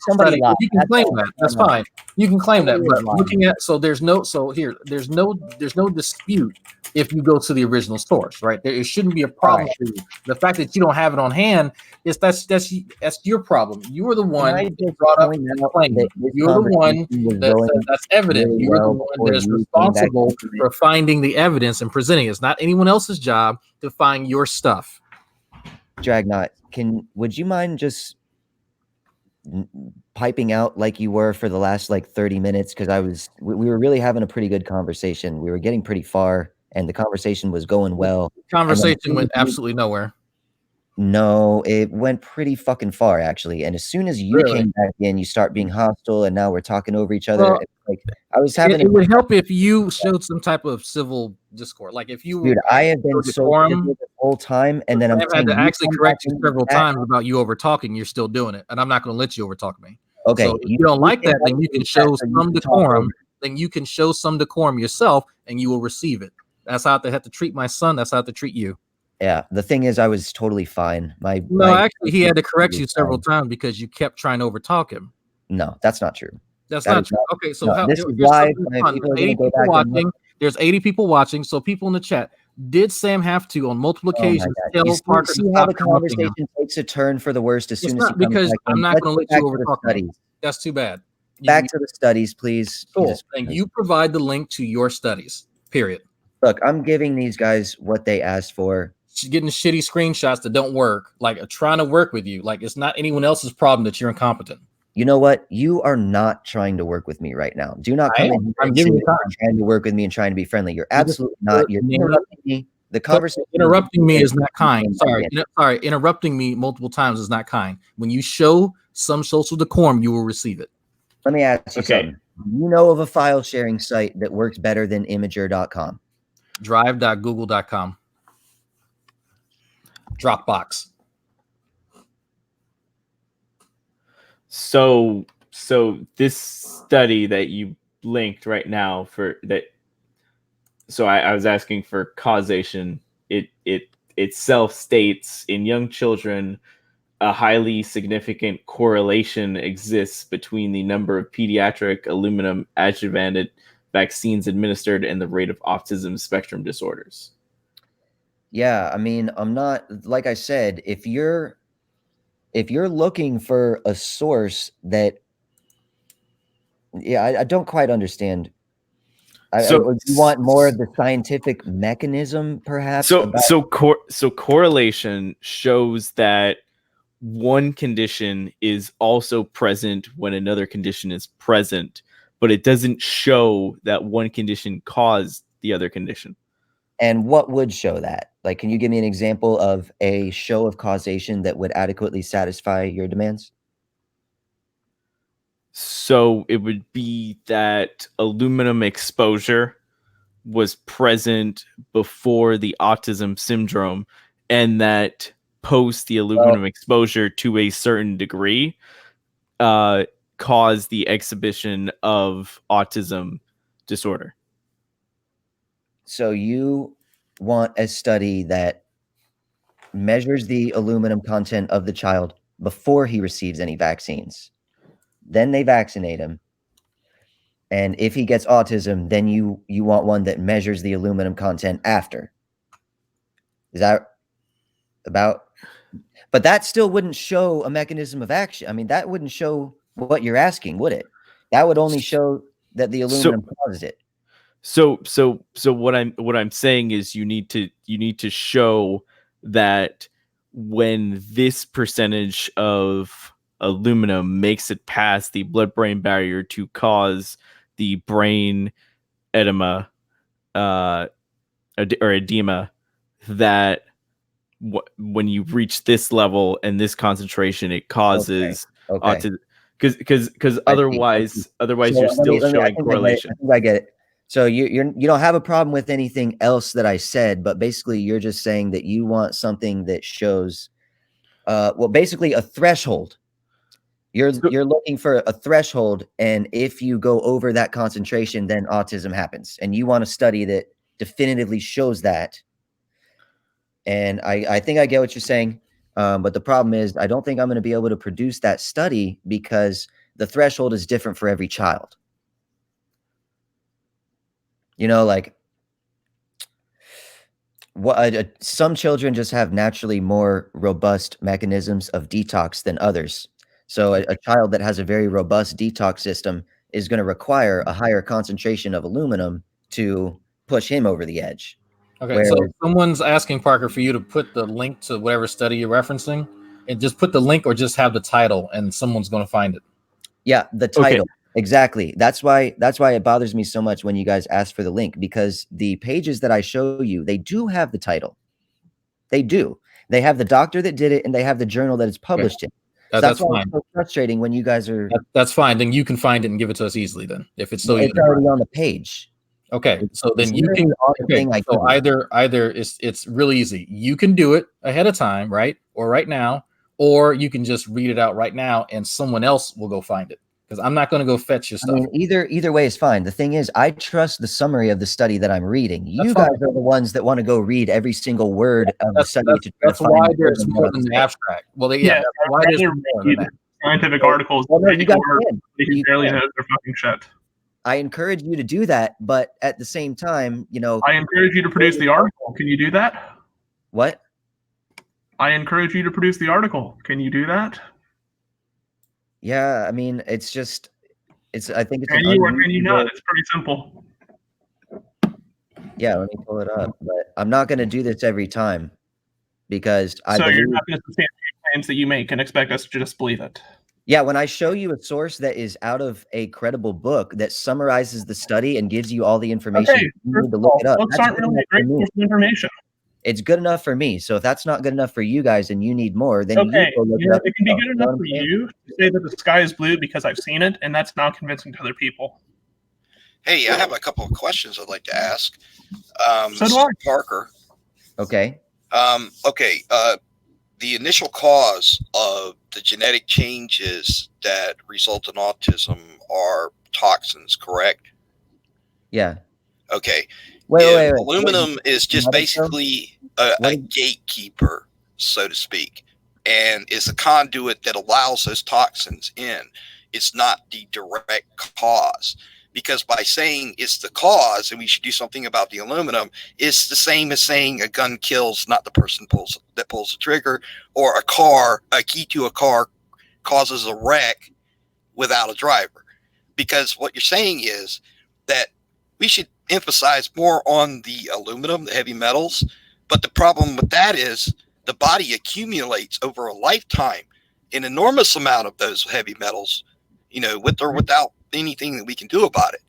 somebody lied. You can claim that. That's fine. You can claim that. But looking at there's no dispute if you go to the original source, right? It shouldn't be a problem for you. The fact that you don't have it on hand is that's your problem. You are the one that brought up the claim. You're the one that's evident. You're the one that's responsible for finding the evidence and presenting it. It's not anyone else's job to find your stuff. Dragnot, would you mind just piping out like you were for the last 30 minutes? Because we were really having a pretty good conversation. We were getting pretty far, and the conversation was going well. Conversation went absolutely nowhere. No, it went pretty fucking far, actually. And as soon as you came back in, you start being hostile, and now we're talking over each other. Well, I was having. It would help if you showed some type of civil discord. Like if you. Dude, I have been so civil the whole time, and then I've had to actually correct you several times about you over talking. You're still doing it, and I'm not going to let you over talk me. Okay. So if you don't like that, then you can show some decorum. Then you can show some decorum yourself, and you will receive it. That's how I have to treat my son. That's how I have to treat you. Yeah, the thing is, I was totally fine. Actually, he had to correct you several times because you kept trying to overtalk him. No, that's not true. That's not true. Okay, so this is live. There's 80 people watching. So people in the chat, did Sam have to on multiple occasions tell Parker to how the conversation takes a turn for the worst as soon as he because I'm not going to let you overtalk me. That's too bad. back to the studies, please. Cool. And you provide the link to your studies, period. Look, I'm giving these guys what they asked for. Getting shitty screenshots that don't work, like trying to work with you. Like, it's not anyone else's problem that you're incompetent. You know what? You are not trying to work with me right now. Do not come in here I'm giving you time. trying to work with me and trying to be friendly. You're absolutely not. You're interrupting me. The conversation. Interrupting me is not kind. Sorry. Interrupting me multiple times is not kind. When you show some social decorum, you will receive it. Let me ask you something. You know of a file sharing site that works better than Imager.com? Drive.google.com. Dropbox. So this study that you linked right now for that. So I was asking for causation. It itself states in young children, a highly significant correlation exists between the number of pediatric aluminum adjuvanted vaccines administered and the rate of autism spectrum disorders. Yeah, I mean, I'm not, like I said, if you're looking for a source that, I don't quite understand. You want more of the scientific mechanism, perhaps? So correlation shows that one condition is also present when another condition is present, but it doesn't show that one condition caused the other condition. And what would show that? Like, can you give me an example of a show of causation that would adequately satisfy your demands? So it would be that aluminum exposure was present before the autism syndrome, and that post the aluminum exposure to a certain degree caused the exhibition of autism disorder. So you want a study that measures the aluminum content of the child before he receives any vaccines. Then they vaccinate him. And if he gets autism, then you want one that measures the aluminum content after. Is that about? But that still wouldn't show a mechanism of action. I mean, that wouldn't show what you're asking, would it? That would only show that the aluminum caused it. So what I'm saying is you need to show that when this percentage of aluminum makes it past the blood-brain barrier to cause the brain edema or edema, that when you reach this level and this concentration, it causes autism. Because otherwise you're still showing correlation. I think I get it. So you don't have a problem with anything else that I said, but basically you're just saying that you want something that shows, basically a threshold. You're looking for a threshold, and if you go over that concentration, then autism happens, and you want a study that definitively shows that. And I think I get what you're saying, but the problem is I don't think I'm going to be able to produce that study because the threshold is different for every child. You know, like some children just have naturally more robust mechanisms of detox than others. So a child that has a very robust detox system is going to require a higher concentration of aluminum to push him over the edge. Okay, so someone's asking, Parker, for you to put the link to whatever study you're referencing, and just put the link or just have the title, and someone's going to find it. Yeah, the title. Okay. Exactly. That's why it bothers me so much when you guys ask for the link, because the pages that I show you, they do have the title. They do. They have the doctor that did it, and they have the journal that it's published in. So that's why it's so frustrating when you guys are. That's fine. Then you can find it and give it to us easily. Then, if it's so, it's already on the page. Okay, so then you can. Okay, so either it's really easy. You can do it ahead of time, right, or right now, or you can just read it out right now, and someone else will go find it. Because I'm not going to go fetch your stuff. I mean, either way is fine. The thing is, I trust the summary of the study that I'm reading. You guys are the ones that want to go read every single word of the study. That's why there's more than the abstract. Well, that's why there's more than that. Scientific articles. Well, no, you barely know their fucking shit. I encourage you to do that, but at the same time, I encourage you to produce the article. Can you do that? What? I encourage you to produce the article. Can you do that? Yeah, I mean, it's just I think it's Can you or can you not? It's pretty simple. Yeah, let me pull it up. But I'm not going to do this every time because I believe. You're not going to substantiate claims that you make and expect us to just believe it. Yeah, when I show you a source that is out of a credible book that summarizes the study and gives you all the information, Okay, you need to look it up. Books aren't really a great source of information. It's good enough for me. So if that's not good enough for you guys and you need more, then okay, you go look it up. It can be good enough for you to say that the sky is blue because I've seen it, and that's not convincing to other people. Hey, I have a couple of questions I'd like to ask. So do I. Parker. Okay. The initial cause of the genetic changes that result in autism are toxins, correct? Yeah. Okay. Wait. Aluminum is just basically a gatekeeper, so to speak, and is a conduit that allows those toxins in. It's not the direct cause. Because by saying it's the cause and we should do something about the aluminum, it's the same as saying a gun kills not the person that pulls the trigger, or a key to a car causes a wreck without a driver. Because what you're saying is that we should emphasize more on the aluminum, the heavy metals. But the problem with that is the body accumulates over a lifetime an enormous amount of those heavy metals, with or without anything that we can do about it.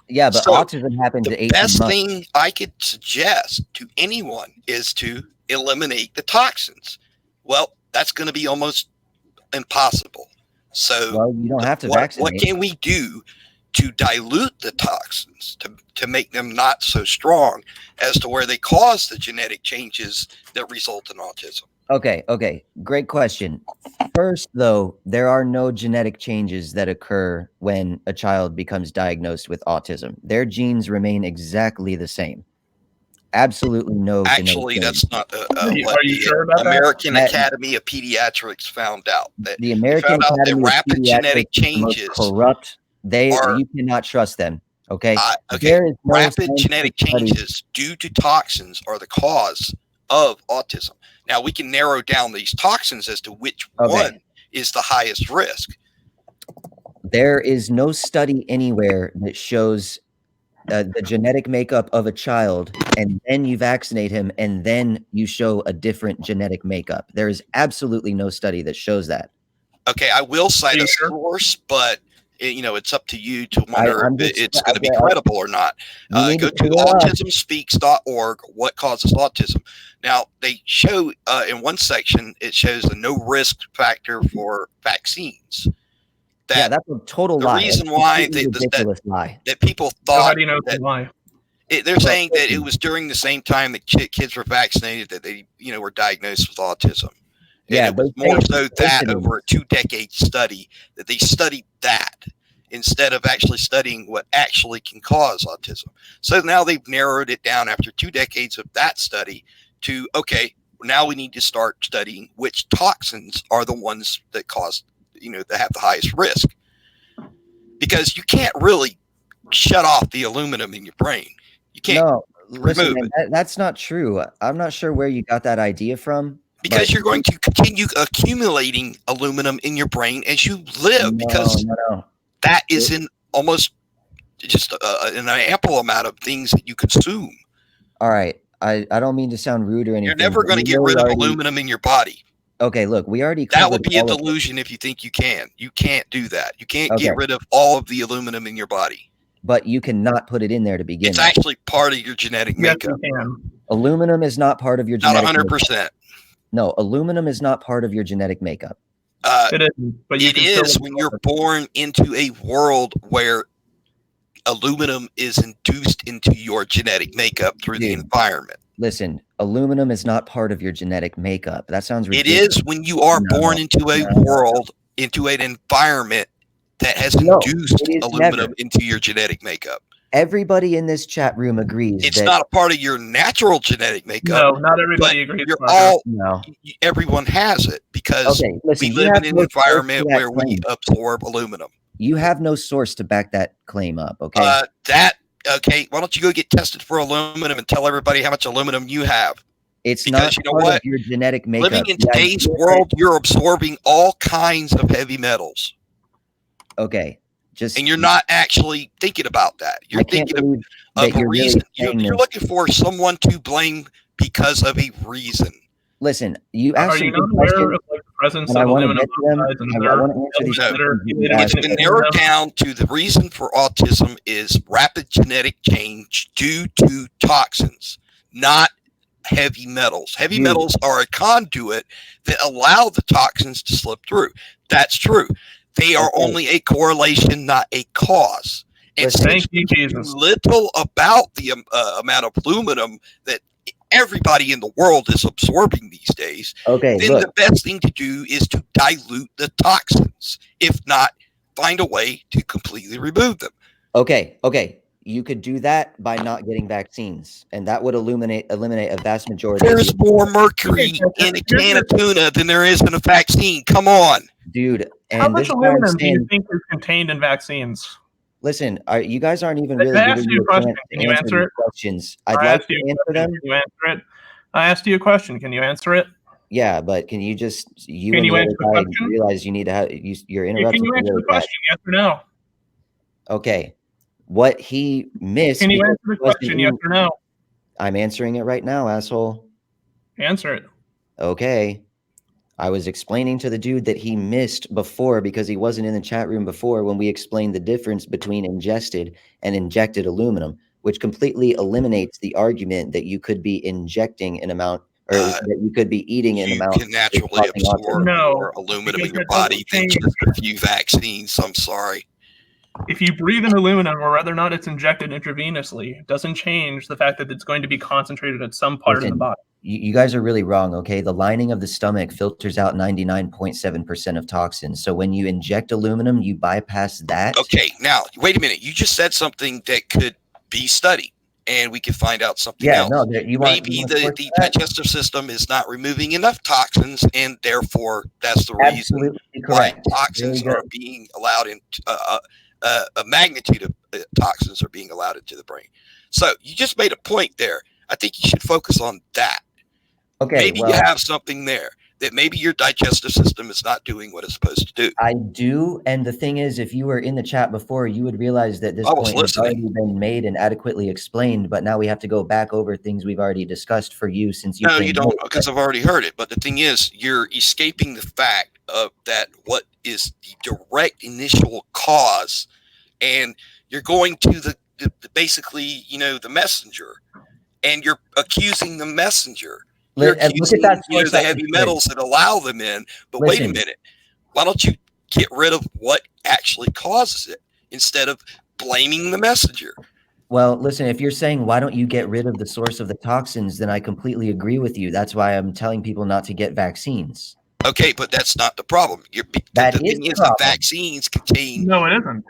Yeah, but autism happens at 18 months. The best thing I could suggest to anyone is to eliminate the toxins. Well, that's going to be almost impossible. So you don't have to vaccinate. What can we do to dilute the toxins, to make them not so strong as to where they cause the genetic changes that result in autism? Okay. Great question. First, though, there are no genetic changes that occur when a child becomes diagnosed with autism. Their genes remain exactly the same. Absolutely no. Actually, that's not are you sure about American Academy of Pediatrics found out. That the American Academy of rapid Pediatrics genetic changes corrupt. You cannot trust them. Okay. Rapid genetic changes due to toxins are the cause of autism. Now we can narrow down these toxins as to which one is the highest risk. There is no study anywhere that shows the genetic makeup of a child, and then you vaccinate him, and then you show a different genetic makeup. There is absolutely no study that shows that. Okay, I will cite a source, but it's up to you to wonder if it's going to be credible or not. Go to autismspeaks.org, what causes autism. Now, they show in one section, it shows a no risk factor for vaccines. That's a total lie. The reason why that people thought. So how do you know it's a lie? They're saying that it was during the same time that kids were vaccinated that they, were diagnosed with autism. And it was more so that over a 2-decade study that they studied that instead of actually studying what actually can cause autism. So now they've narrowed it down after 2 decades of that study to, now we need to start studying which toxins are the ones that cause, that have the highest risk. Because you can't really shut off the aluminum in your brain. You can't remove it. That's not true. I'm not sure where you got that idea from. Because you're going to continue accumulating aluminum in your brain as you live, because that is in almost just an ample amount of things that you consume. All right. I don't mean to sound rude or anything. You're never going to get rid of aluminum in your body. Okay, look, we already that would be a delusion if you think you can. You can't do that. You can't get rid of all of the aluminum in your body. But you cannot put it in there to begin with. It's actually part of your genetic makeup. Aluminum is not part of your genetic makeup. Not 100%. No, aluminum is not part of your genetic makeup. It is when you're born into a world where aluminum is induced into your genetic makeup through the environment. Listen, aluminum is not part of your genetic makeup. That sounds ridiculous. It is when you are born into a world, into an environment that has induced aluminum into your genetic makeup. Everybody in this chat room agrees. It's not a part of your natural genetic makeup. No, not everybody agrees. Everyone has it because we live in an environment where we absorb aluminum. You have no source to back that claim up, okay? Why don't you go get tested for aluminum and tell everybody how much aluminum you have? It's not part of your genetic makeup. Living in today's world, you're absorbing all kinds of heavy metals. Okay. and you're not actually thinking about that. You're thinking of a reason. You're looking for someone to blame because of a reason. Listen, you asked Are you me not aware of like, the presence of aluminum oxides in It's been narrowed down to the reason for autism is rapid genetic change due to toxins, not heavy metals. Heavy metals are a conduit that allow the toxins to slip through. That's true. They are only a correlation, not a cause. And thank you, Jesus. Little about the amount of aluminum that everybody in the world is absorbing these days. Okay, then the best thing to do is to dilute the toxins. If not, find a way to completely remove them. Okay. You could do that by not getting vaccines, and that would eliminate a vast majority. There's more mercury in a can of tuna than there is in a vaccine. Come on, dude. And how much aluminum do you think is contained in vaccines? Listen, you guys aren't even really giving me a question. Can you answer it? Questions. I'd like to answer them. Can you answer it? I asked you a question. Can you answer it? Yeah, but can you just can you answer the question? Realize you need to have you're interrupting. Can you answer the question? Yes or no? Okay. What he missed. Can you answer the question? Yes or no? I'm answering it right now, asshole. Answer it. Okay. I was explaining to the dude that he missed before because he wasn't in the chat room before when we explained the difference between ingested and injected aluminum, which completely eliminates the argument that you could be injecting an amount or that you could be eating an amount. You can naturally absorb more aluminum in your body than just a few vaccines. I'm sorry. If you breathe in aluminum, or whether or not it's injected intravenously, it doesn't change the fact that it's going to be concentrated at some part of the body. You guys are really wrong, okay? The lining of the stomach filters out 99.7% of toxins. So when you inject aluminum, you bypass that. Okay, now, wait a minute. You just said something that could be studied, and we can find out something else. No, maybe the digestive system is not removing enough toxins, and therefore that's the reason why toxins are being allowed in. A magnitude of toxins are being allowed into the brain. So you just made a point there. I think you should focus on that. Okay. Maybe you have something there that maybe your digestive system is not doing what it's supposed to do. I do. And the thing is, if you were in the chat before, you would realize that this point has already been made and adequately explained, but now we have to go back over things we've already discussed for you since you. No, you don't, because I've already heard it. But the thing is, you're escaping the fact of that what is the direct initial cause, and you're going to the basically, the messenger, and you're accusing the messenger. You're accusing the heavy metals that allow them in. But wait a minute, why don't you get rid of what actually causes it instead of blaming the messenger? Well, listen, if you're saying, why don't you get rid of the source of the toxins, then I completely agree with you. That's why I'm telling people not to get vaccines. Okay, but that's not the problem. The vaccines contain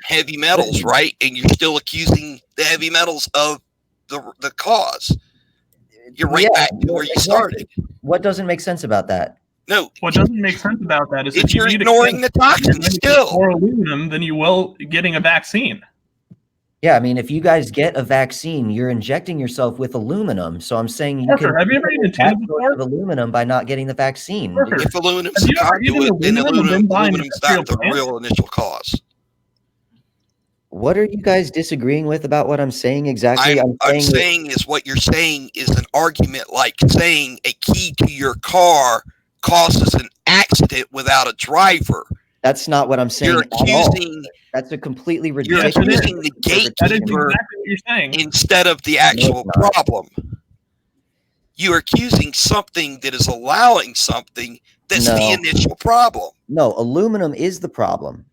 heavy metals, right? And you're still accusing the heavy metals of the cause. You're right back to where you started. What doesn't make sense about that? No. What doesn't make sense about that is if you're ignoring the toxins still. More aluminum than you will getting a vaccine. Yeah, I mean, if you guys get a vaccine, you're injecting yourself with aluminum. So I'm saying you can have you ever eaten tuna before? Of aluminum by not getting the vaccine. If aluminum's a conduit, then aluminum's not the real initial cause. What are you guys disagreeing with about what I'm saying exactly? I'm saying is what you're saying is an argument like saying a key to your car causes an accident without a driver. That's not what I'm saying. You're accusing. That's a completely ridiculous. You're accusing the gatekeeper instead of the actual problem. You are accusing something that is allowing something that's the initial problem. No, aluminum is the problem.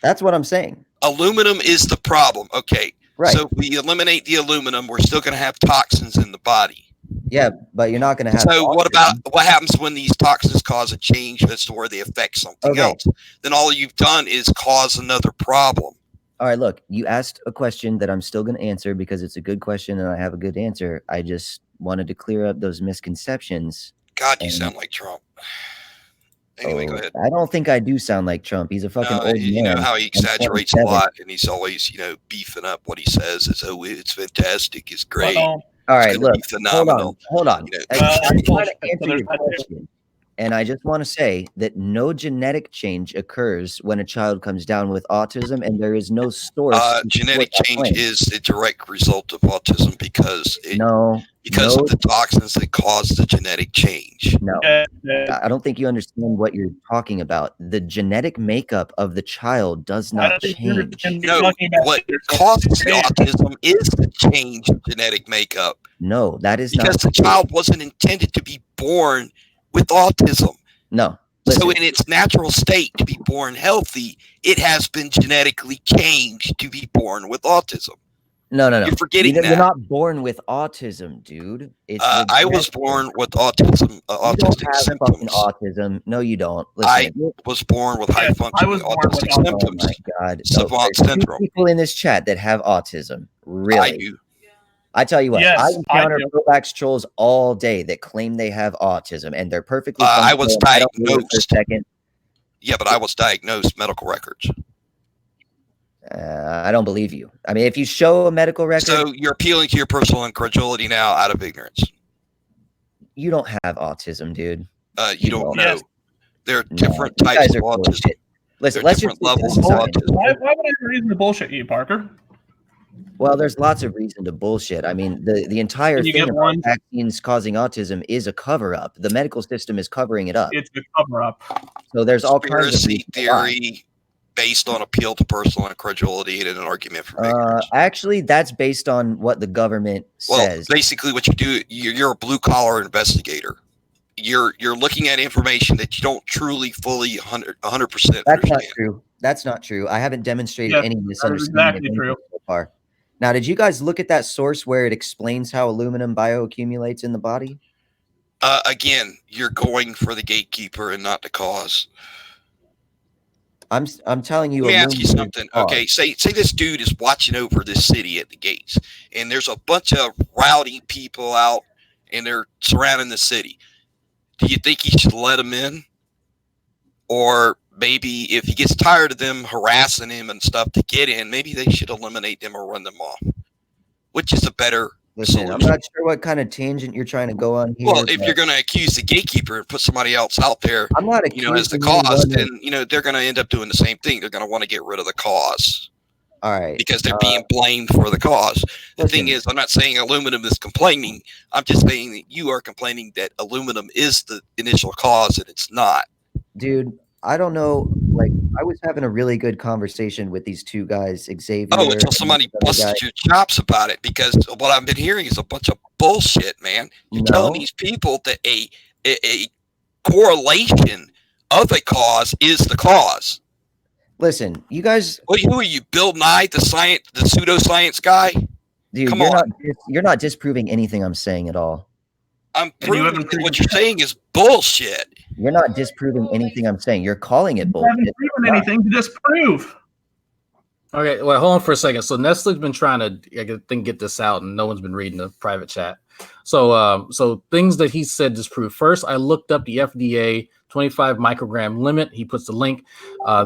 That's what I'm saying. Aluminum is the problem. Okay. Right. So if we eliminate the aluminum, we're still going to have toxins in the body. Yeah, but you're not going to have. So what happens when these toxins cause a change as to where they affect something else? Then all you've done is cause another problem. All right, look, you asked a question that I'm still going to answer because it's a good question and I have a good answer. I just wanted to clear up those misconceptions. God, you sound like Trump. Anyway, go ahead. I don't think I do sound like Trump. He's a fucking old man. You know how he exaggerates a lot, and he's always, beefing up what he says. It's fantastic. It's great. All right, look, phenomenal. Hold on. I'm trying to answer your question, And I just want to say that no genetic change occurs when a child comes down with autism, and there is no source. Genetic change is a direct result of autism because no, of the toxins that cause the genetic change. No, I don't think you understand what you're talking about. The genetic makeup of the child does not change. No, what causes the autism is the change in genetic makeup. No, that is because the child wasn't intended to be born with autism. No. Listen. So in its natural state to be born healthy, it has been genetically changed to be born with autism. No. You're forgetting that. You're not born with autism, dude. I was born with autism, autistic symptoms. Fucking autism. No, you don't. Listen, I was born with high functioning autistic symptoms. Oh my God. Savant syndrome. People in this chat that have autism. Really? I do. I tell you what, I encounter pro-vax trolls all day that claim they have autism, and they're perfectly. I was diagnosed. Yeah, but I was diagnosed. Medical records. I don't believe you. I mean, if you show a medical record, so you're appealing to your personal incredulity now out of ignorance. You don't have autism, dude. You don't know. There are different types of autism. Bullshit. Listen, let's different levels of autism. Why would I have reason to bullshit you, Parker? Well, there's lots of reason to bullshit. I mean, the entire thing about vaccines causing autism is a cover-up. The medical system is covering it up. It's a cover-up. So there's all kinds of theory based on appeal to personal incredulity and an argument for ignorance. Actually, that's based on what the government says. Well, basically, what you do, you're a blue-collar investigator. You're looking at information that you don't truly, fully, 100% understand. That's not true. That's not true. I haven't demonstrated any misunderstanding so far. Now, did you guys look at that source where it explains how aluminum bioaccumulates in the body? Again, you're going for the gatekeeper and not the cause. I'm telling you. Let me ask you something. Okay, say this dude is watching over this city at the gates, and there's a bunch of rowdy people out, and they're surrounding the city. Do you think he should let them in? Or maybe if he gets tired of them harassing him and stuff to get in, maybe they should eliminate them or run them off. Which is a better solution? I'm not sure what kind of tangent you're trying to go on here. Well, if you're going to accuse the gatekeeper and put somebody else out there, I'm not as the cause, then they're going to end up doing the same thing. They're going to want to get rid of the cause. All right. Because they're being blamed for the cause. The thing is, I'm not saying aluminum is complaining. I'm just saying that you are complaining that aluminum is the initial cause and it's not. Dude, I don't know. Like, I was having a really good conversation with these two guys, Xavier. Oh, until somebody busted your chops about it, because what I've been hearing is a bunch of bullshit, man. You're telling these people that a correlation of a cause is the cause. Listen, you guys. Who are you, Bill Nye, the pseudoscience guy? Dude, come on. You're not disproving anything I'm saying at all. I'm proving that what you're saying is bullshit. You're not disproving anything I'm saying. You're calling it bullshit. You haven't proven anything to disprove. Okay, well, hold on for a second. So Nestle's been trying to, get this out, and no one's been reading the private chat. So things that he said disprove. First, I looked up the FDA 25 microgram limit. He puts the link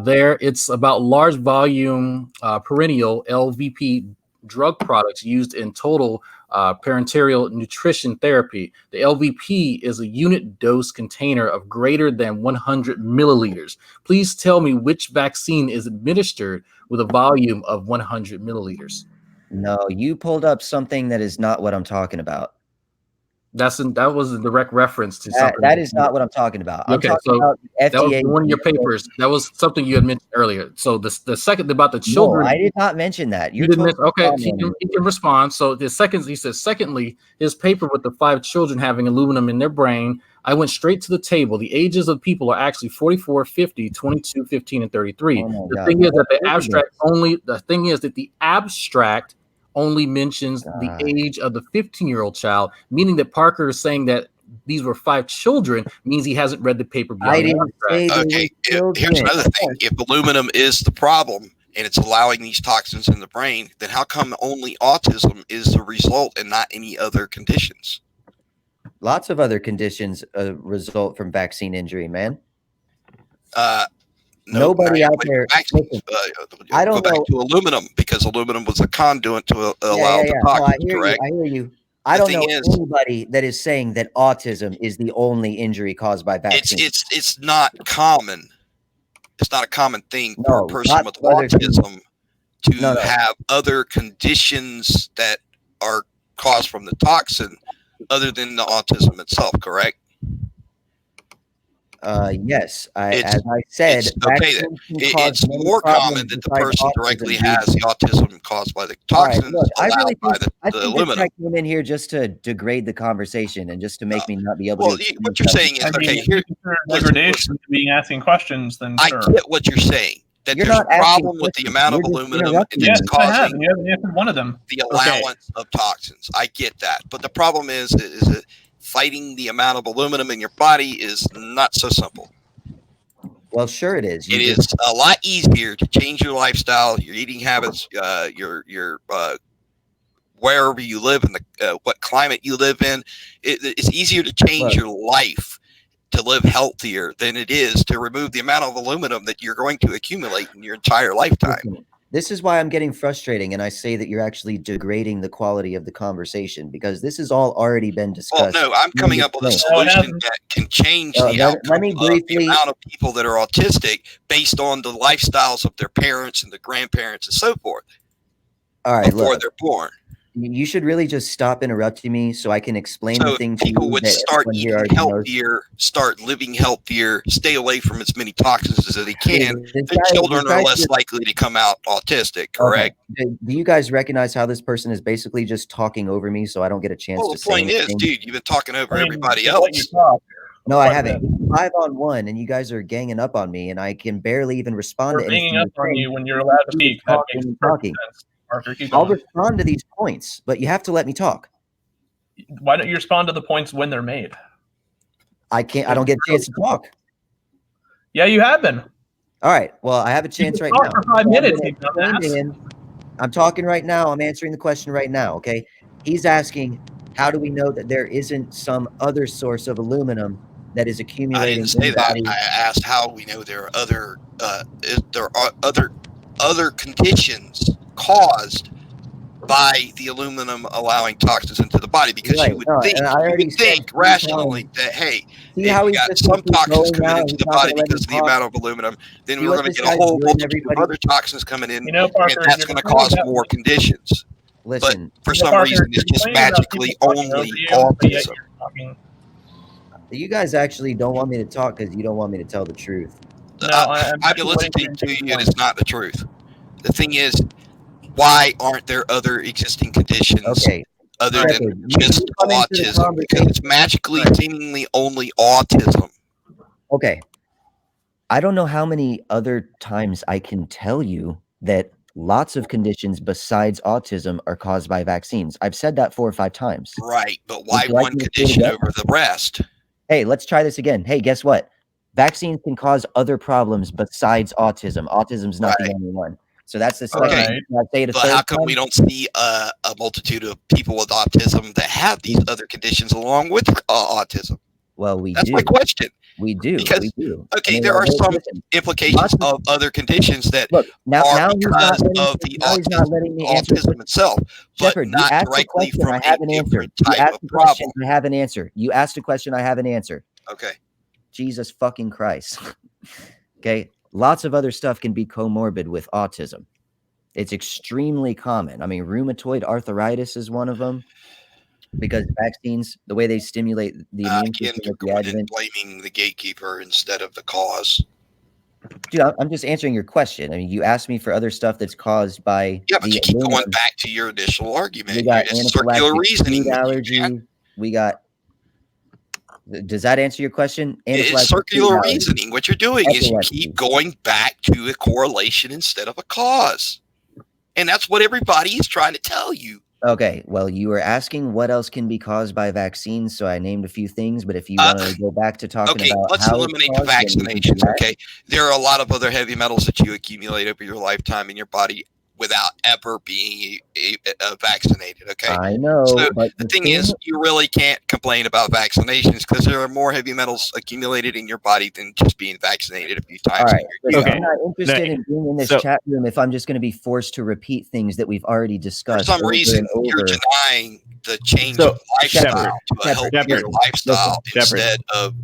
there. It's about large volume perennial LVP drug products used in total parenteral nutrition therapy. The LVP is a unit dose container of greater than 100 milliliters. Please tell me which vaccine is administered with a volume of 100 milliliters. No, you pulled up something that is not what I'm talking about. That was a direct reference to something. That is not what I'm talking about. Okay, so about FDA. That was one of your papers. That was something you had mentioned earlier. So the second about the children. No, I did not mention that. You didn't mention. Okay, he can respond. So the second, he says, secondly, his paper with the 5 children having aluminum in their brain. I went straight to the table. The ages of people are actually 44, 50, 22, 15, and 33. The thing is that the abstract only mentions the age of the 15-year-old child, meaning that Parker is saying that these were 5 children means he hasn't read the paper. Okay, here's another thing. If aluminum is the problem and it's allowing these toxins in the brain, then how come only autism is the result and not any other conditions? Lots of other conditions result from vaccine injury, man. Nobody out there. I don't go back to aluminum, because aluminum was a conduit to allow the toxins. I hear you. I don't know anybody that is saying that autism is the only injury caused by vaccines. It's not common. It's not a common thing for a person with autism to have other conditions that are caused from the toxin other than the autism itself, correct? Yes, as I said, it's more common that the person directly has the autism caused by the toxins. I think this guy came in here just to degrade the conversation and just to make me not be able to. What you're saying is, here degradation to being asking questions. Then I get what you're saying. That there's a problem with the amount of aluminum it's causing you haven't answered one of them. The allowance of toxins. I get that, but the problem is that fighting the amount of aluminum in your body is not so simple. Well, sure it is. It is a lot easier to change your lifestyle, your eating habits, your wherever you live in the what climate you live in. It's easier to change your life to live healthier than it is to remove the amount of aluminum that you're going to accumulate in your entire lifetime. This is why I'm getting frustrating, and I say that you're actually degrading the quality of the conversation because this has all already been discussed. Well, no, I'm coming up with a solution that can change the outcome of the amount of people that are autistic based on the lifestyles of their parents and their grandparents and so forth. All right, before they're born. You should really just stop interrupting me so I can explain the things. People would start eating healthier, start living healthier, stay away from as many toxins as they can. Their children are less likely to come out autistic, correct? Okay. Do you guys recognize how this person is basically just talking over me so I don't get a chance to say anything? The point is, dude, you've been talking over everybody else. No, I haven't. 5-on-1, and you guys are ganging up on me, and I can barely even respond to anything. Ganging up on you when you're allowed to speak. Talking. I'll respond to these points, but you have to let me talk. Why don't you respond to the points when they're made? I can't. I don't get a chance to talk. Yeah, you have been. All right. Well, I have a chance right now. For 5 minutes. I'm talking right now. I'm answering the question right now. Okay. He's asking, how do we know that there isn't some other source of aluminum that is accumulating? I didn't say that. I asked how we know there are other conditions caused by the aluminum allowing toxins into the body, because you would think rationally that, hey, if you got some toxins coming into the body because of the amount of aluminum, then we're going to get a whole multitude of other toxins coming in, and that's going to cause more conditions. Listen, but for some reason, it's just magically only autism. You guys actually don't want me to talk because you don't want me to tell the truth. No, I've been listening to you, and it's not the truth. The thing is, why aren't there other existing conditions other than just autism? Because it's magically, seemingly only autism. Okay. I don't know how many other times I can tell you that lots of conditions besides autism are caused by vaccines. I've said that 4 or 5 times. Right, but why one condition over the rest? Hey, let's try this again. Hey, guess what? Vaccines can cause other problems besides autism. Autism's not the only one. So that's the second. Okay. But how come we don't see a multitude of people with autism that have these other conditions along with autism? Well, we do. That's my question. We do. Because, we do. Okay, I mean, there are some implications of other conditions that are because of the autism itself, but Shepard, not directly from a different type of problem. I have an answer. You asked a question, I have an answer. Okay. Jesus fucking Christ. Okay. Lots of other stuff can be comorbid with autism. It's extremely common. I mean, rheumatoid arthritis is one of them because vaccines, the way they stimulate the immune system, you're going and blaming the gatekeeper instead of the cause. Dude, I'm just answering your question. I mean, you asked me for other stuff that's caused by but you keep going back to your initial argument. We got circular reasoning. Allergy. We got. Does that answer your question? It's circular reasoning. What you're doing is you keep going back to a correlation instead of a cause. And that's what everybody is trying to tell you. Okay. Well, you were asking what else can be caused by vaccines, so I named a few things. But if you want to go back to talking about let's eliminate the vaccinations. Okay. There are a lot of other heavy metals that you accumulate over your lifetime in your body without ever being vaccinated. Okay. I know. So but the thing is, you really can't complain about vaccinations because there are more heavy metals accumulated in your body than just being vaccinated a few times. All right. I'm not interested in being in this chat room if I'm just going to be forced to repeat things that we've already discussed. For some reason, you're denying the change of lifestyle to a healthier lifestyle instead of,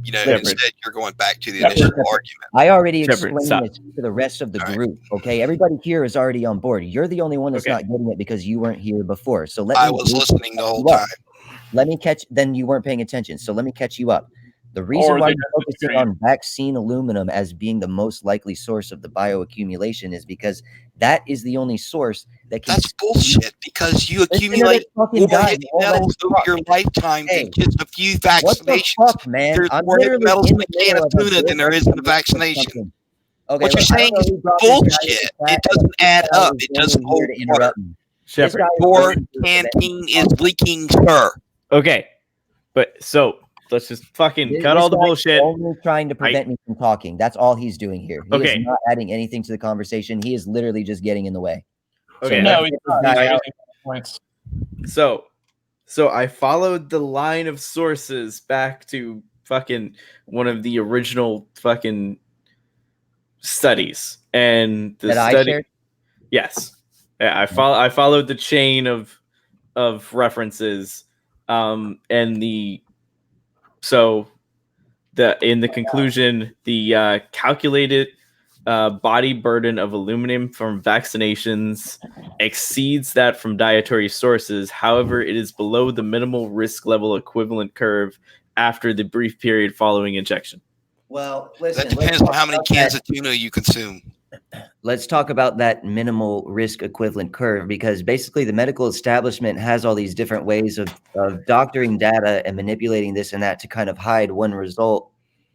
instead you're going back to the initial argument. I already explained this to the rest of the group. Okay, everybody here is already on board. You're the only one that's not getting it because you weren't here before. So I was listening the whole time. Let me catch. Then you weren't paying attention. So let me catch you up. The reason why you're focusing on vaccine aluminum as being the most likely source of the bioaccumulation is because that is the only source that can. That's bullshit, because you accumulate more metals over your lifetime than just a few vaccinations. Man? There's more metals in a can of tuna than there is in a vaccination. Okay, what you're saying is bullshit. It doesn't add up. It doesn't hold water. Shepard, your canteen is leaking, sir. Okay, but so let's just fucking cut all the bullshit. Only trying to prevent me from talking. That's all he's doing here. He is not adding anything to the conversation. He is literally just getting in the way. Okay, so I followed the line of sources back to fucking one of the original fucking studies, and the study. Yes, I followed the chain of references, and in the conclusion, the calculated body burden of aluminum from vaccinations exceeds that from dietary sources. However, it is below the minimal risk level equivalent curve after the brief period following injection. Well, listen, that depends on how many cans of tuna you consume. Let's talk about that minimal risk equivalent curve, because basically the medical establishment has all these different ways of doctoring data and manipulating this and that to kind of hide one result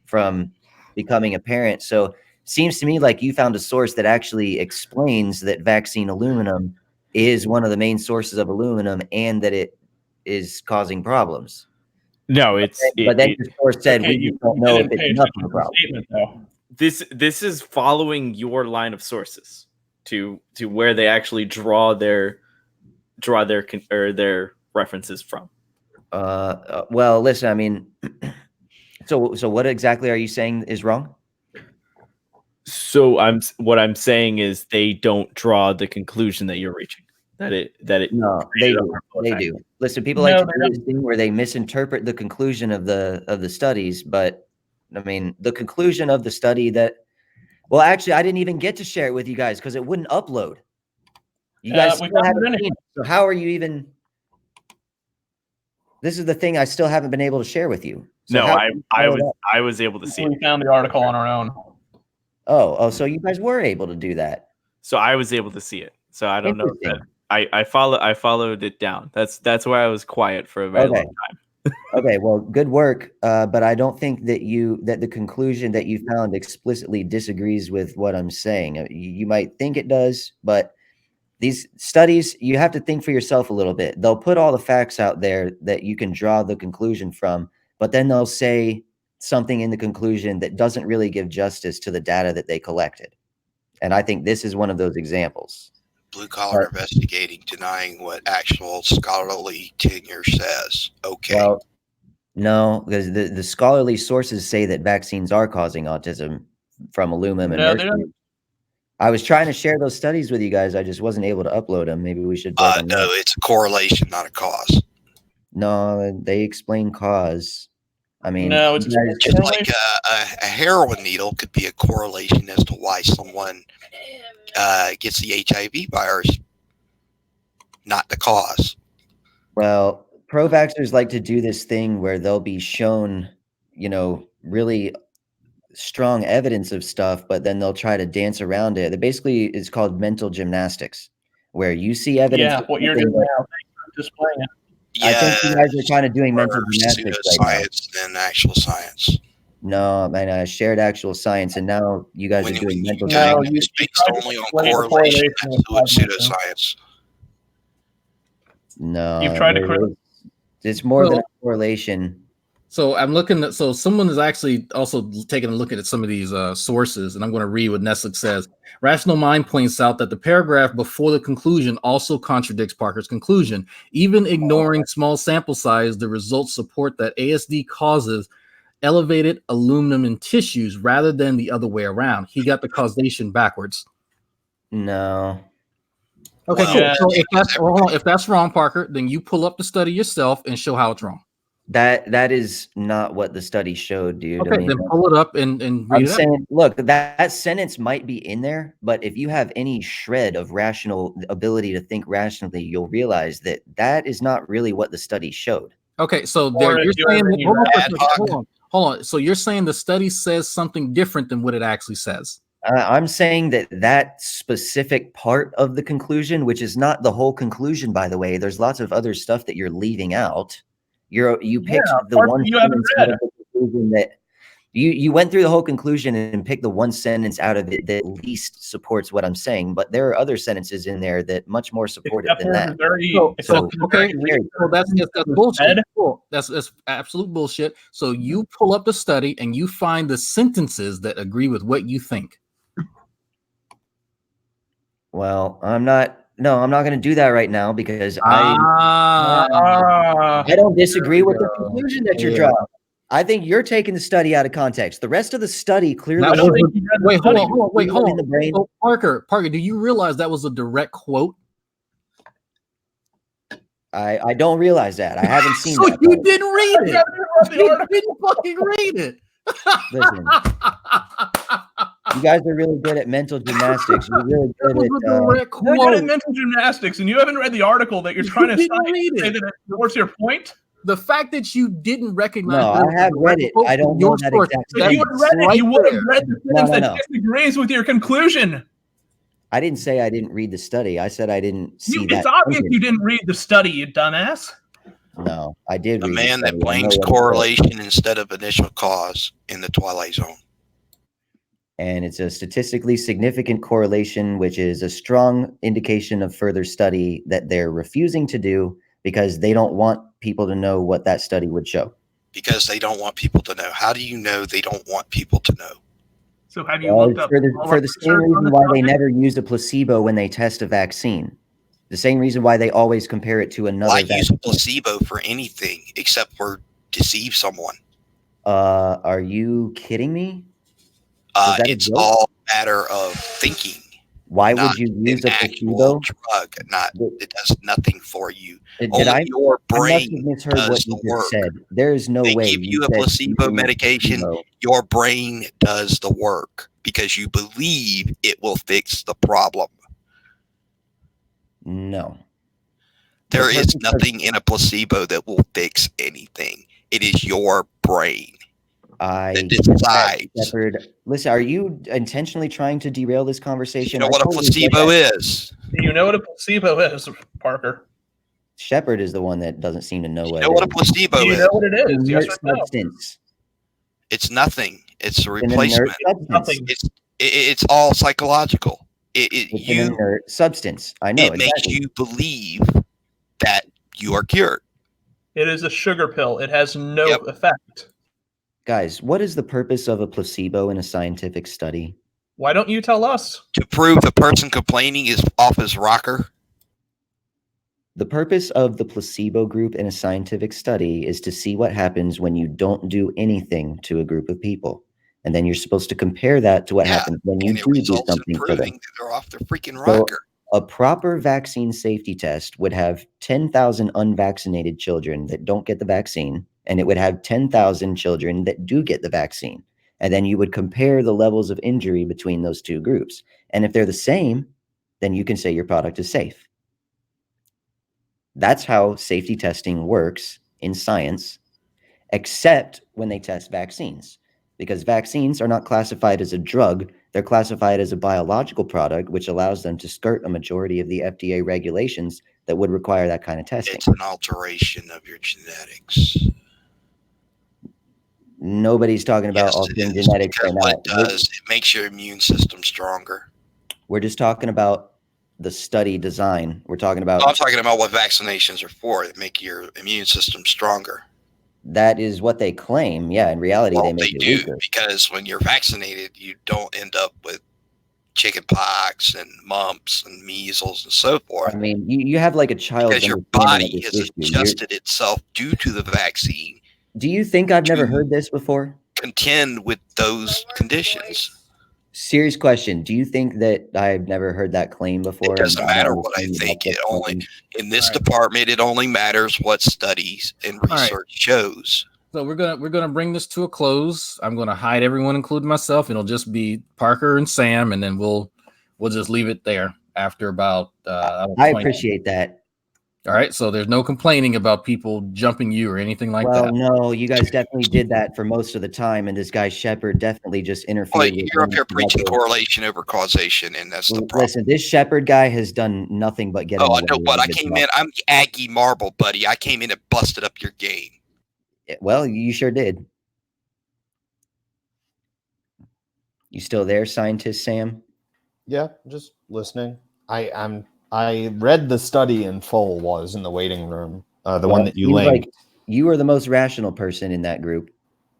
from becoming apparent. So seems to me like you found a source that actually explains that vaccine aluminum is one of the main sources of aluminum and that it is causing problems. No, but then your source said we don't know if it's enough of a problem. This is following your line of sources to where they actually draw their references from. Well, listen, I mean, so what exactly are you saying is wrong? So what I'm saying is they don't draw the conclusion that you're reaching. No, they do. Listen, people like to do this thing where they misinterpret the conclusion of the studies, but I mean, the conclusion of the study well, actually, I didn't even get to share it with you guys because it wouldn't upload. You guys still haven't seen it. So how are you even? This is the thing I still haven't been able to share with you. So no, I was able to see it. We found the article on our own. Oh, so you guys were able to do that. So I was able to see it. So I don't know that I followed it down. That's why I was quiet for a very long time. Okay, well, good work. But I don't think that the conclusion that you found explicitly disagrees with what I'm saying. You might think it does, but these studies, you have to think for yourself a little bit. They'll put all the facts out there that you can draw the conclusion from, but then they'll say something in the conclusion that doesn't really give justice to the data that they collected. And I think this is one of those examples. Blue collar investigating, denying what actual scholarly tenure says. Okay. Well, no, because the scholarly sources say that vaccines are causing autism from aluminum and mercury. I was trying to share those studies with you guys. I just wasn't able to upload them. Maybe we should. No, it's a correlation, not a cause. No, they explain cause. I mean, no, it's just like a heroin needle could be a correlation as to why someone gets the HIV virus, not the cause. Well, pro-vaxxers like to do this thing where they'll be shown, really strong evidence of stuff, but then they'll try to dance around it. It basically is called mental gymnastics, where you see evidence. Yeah, what you're doing now, displaying it. Yeah, I think you guys are kind of doing mental gymnastics right now. Than actual science. No, man, I shared actual science, and now you guys are doing mental gymnastics. It's based only on correlation and pseudoscience. No, you've tried to. It's more than a correlation. So I'm looking at, so someone is actually also taking a look at some of these sources, and I'm going to read what Neslick says. Rational Mind points out that the paragraph before the conclusion also contradicts Parker's conclusion. Even ignoring small sample size, the results support that ASD causes elevated aluminum in tissues rather than the other way around. He got the causation backwards. No. Okay, Well, cool. Yeah. So if that's wrong, Parker, then you pull up the study yourself and show how it's wrong. That is not what the study showed, dude. Okay, I mean, then pull it up and read I'm it out. saying, look, that sentence might be in there, but if you have any shred of rational ability to think rationally, you'll realize that that is not really what the study showed. Okay, so Or you're if you saying ever need hold on. So you're saying the study says something different than what it actually says. I'm saying that specific part of the conclusion, which is not the whole conclusion, by the way, there's lots of other stuff that you're leaving out. You picked the parts one that you haven't sentence out of the conclusion that you went through the whole conclusion and picked the one sentence out of it that least supports what I'm saying, but there are other sentences in there that much more support it than that. So that's bullshit. Cool. That's absolute bullshit. So you pull up the study and you find the sentences that agree with what you think. Well, I'm not going to do that right now because I don't disagree with the conclusion that you're drawing. I think you're taking the study out of context. The rest of the study clearly. Wait, hold on. So Parker, do you realize that was a direct quote? I don't realize that. I haven't seen so that. You didn't read it. You didn't fucking read it. Listen, you guys are really good at mental gymnastics. You're really good You're good at mental gymnastics, and you haven't read the article that you're trying to say that it supports your point. The fact that you didn't recognize. No, I have read it. I don't know that exact. If you had read it, you would have read the sentence that disagrees with your conclusion. I didn't say I didn't read the study. I said I didn't see that. It's obvious you didn't read the study, you dumbass. No, I did. The man that blames correlation instead of initial cause in the Twilight Zone. And it's a statistically significant correlation, which is a strong indication of further study that they're refusing to do because they don't want people to know what that study would show. Because they don't want people to know. How do you know they don't want people to know? So have you looked up for the same reason why they never use a placebo when they test a vaccine? The same reason why they always compare it to another. Why use a placebo for anything except for deceive someone? Are you kidding me? It's all a matter of thinking. Why would you use a placebo drug? It does nothing for you. Your brain misheard what you just said. There is no way. They give you a placebo medication. Your brain does the work because you believe it will fix the problem. No. There is nothing in a placebo that will fix anything. It is your brain. Shepard, listen, are you intentionally trying to derail this conversation? You know what a placebo is? Do you know what a placebo is, Parker? Shepard is the one that doesn't seem to know what. You know what a placebo is? Do you know what it is? Yes or no? Substance. It's nothing. It's a replacement. It's all psychological. It's an inert substance. I know. It makes you believe that you are cured. It is a sugar pill. It has no effect. Guys, what is the purpose of a placebo in a scientific study? Why don't you tell us? To prove the person complaining is off his rocker. The purpose of the placebo group in a scientific study is to see what happens when you don't do anything to a group of people. And then you're supposed to compare that to what happens when you do something for them. They're off their freaking rocker. So a proper vaccine safety test would have 10,000 unvaccinated children that don't get the vaccine, and it would have 10,000 children that do get the vaccine. And then you would compare the levels of injury between those two groups. And if they're the same, then you can say your product is safe. That's how safety testing works in science, except when they test vaccines. Because vaccines are not classified as a drug, they're classified as a biological product, which allows them to skirt a majority of the FDA regulations that would require that kind of testing. It's an alteration of your genetics. Nobody's talking about altering genetics right now. What it does, it makes your immune system stronger. We're just talking about the study design. We're talking about... I'm talking about what vaccinations are for. They make your immune system stronger. That is what they claim. Yeah, in reality, they make it weaker. Because when you're vaccinated, you don't end up with chicken pox and mumps and measles and so forth. I mean, you have like a child. Because your body has adjusted itself due to the vaccine. Do you think I've never heard this before? Contend with those conditions. Serious question. Do you think that I've never heard that claim before? It doesn't matter what I think. It only in this department, it only matters what studies and research shows. So we're gonna bring this to a close. I'm gonna hide everyone, including myself. It'll just be Parker and Sam, and then we'll just leave it there after about. I appreciate that. All right, so there's no complaining about people jumping you or anything like that. Well, no, you guys definitely did that for most of the time, and this guy Shepard definitely just interfered. Well, you're up here preaching correlation over causation, and that's the problem. Listen, this Shepard guy has done nothing but get. Oh, I know what I came in. I'm the Aggie Marble, buddy. I came in and busted up your game. Well, you sure did. You still there, scientist Sam? Yeah, just listening. I read the study in full while I was in the waiting room. The one that you linked. Like you are the most rational person in that group.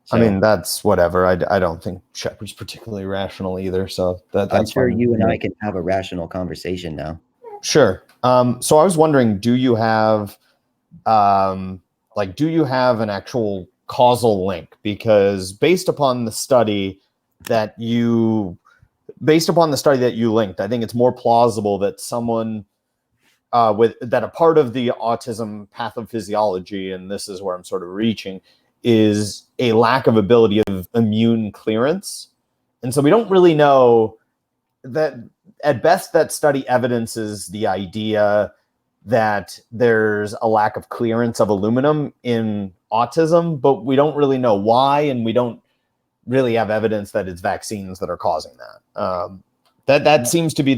So. I mean, that's whatever. I don't think Shepard's particularly rational either. So that's I'm sure you and I can have a rational conversation now. Sure. So I was wondering, do you have an actual causal link? Because based upon the study that you linked, I think it's more plausible that someone that a part of the autism pathophysiology, and this is where I'm sort of reaching, is a lack of ability of immune clearance. And so we don't really know that. At best, that study evidences the idea that there's a lack of clearance of aluminum in autism, but we don't really know why, and we don't really have evidence that it's vaccines that are causing that. That seems to be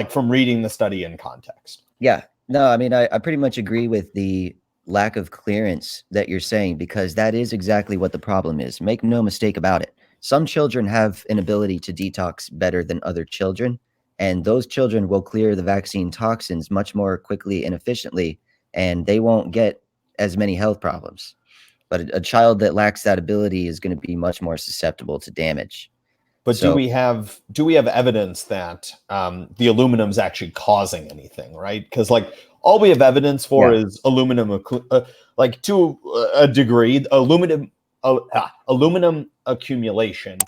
from reading the study in context. Yeah, no, I mean, I pretty much agree with the lack of clearance that you're saying, because that is exactly what the problem is. Make no mistake about it. Some children have an ability to detox better than other children, and those children will clear the vaccine toxins much more quickly and efficiently, and they won't get as many health problems. But a child that lacks that ability is going to be much more susceptible to damage. But do we have evidence that the aluminum is actually causing anything, right? Because all we have evidence for is aluminum, to a degree, aluminum accumulation.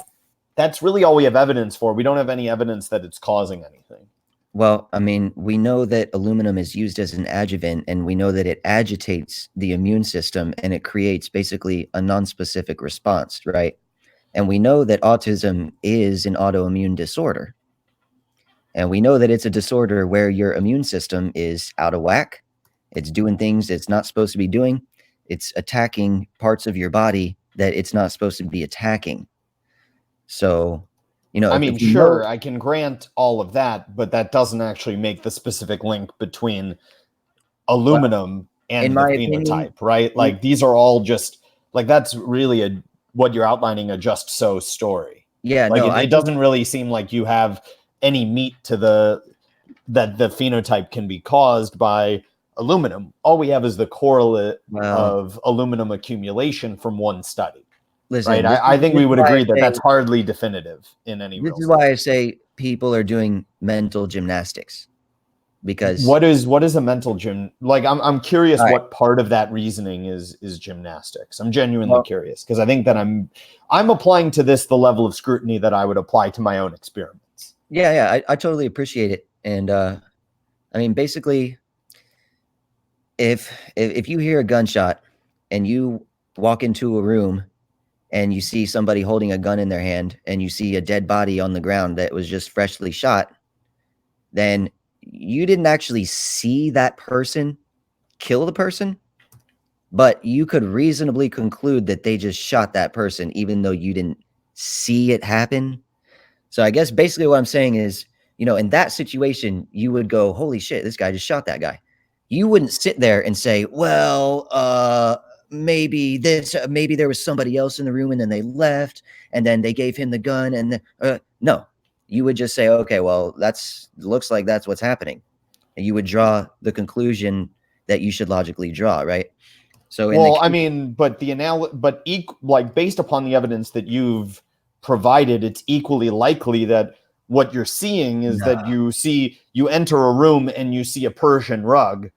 That's really all we have evidence for. We don't have any evidence that it's causing anything. Well, I mean, we know that aluminum is used as an adjuvant, and we know that it agitates the immune system, and it creates basically a non-specific response, right? And we know that autism is an autoimmune disorder. And we know that it's a disorder where your immune system is out of whack. It's doing things it's not supposed to be doing. It's attacking parts of your body that it's not supposed to be attacking. So, I can grant all of that, but that doesn't actually make the specific link between aluminum and the phenotype, right? These are all just that's really what you're outlining, a just so story. Yeah, it doesn't really seem like you have any meat to that the phenotype can be caused by aluminum. All we have is the correlate of aluminum accumulation from one study. Listen, right? I think we would agree that that's hardly definitive in any way. This is why I say people are doing mental gymnastics. Because what is a mental gym? I'm curious what part of that reasoning is gymnastics. I'm genuinely curious, because I think that I'm applying to this the level of scrutiny that I would apply to my own experiments. Yeah, I totally appreciate it. And I mean, basically, if you hear a gunshot and you walk into a room and you see somebody holding a gun in their hand and you see a dead body on the ground that was just freshly shot, then you didn't actually see that person kill the person, but you could reasonably conclude that they just shot that person, even though you didn't see it happen. So I guess basically what I'm saying is, in that situation, you would go, holy shit, this guy just shot that guy. You wouldn't sit there and say, well, maybe there was somebody else in the room and then they left and then they gave him the gun. And no, you would just say, okay, well, looks like that's what's happening. And you would draw the conclusion that you should logically draw, right? So, based upon the evidence that you've provided, it's equally likely that what you're seeing is that you enter a room and you see a Persian rug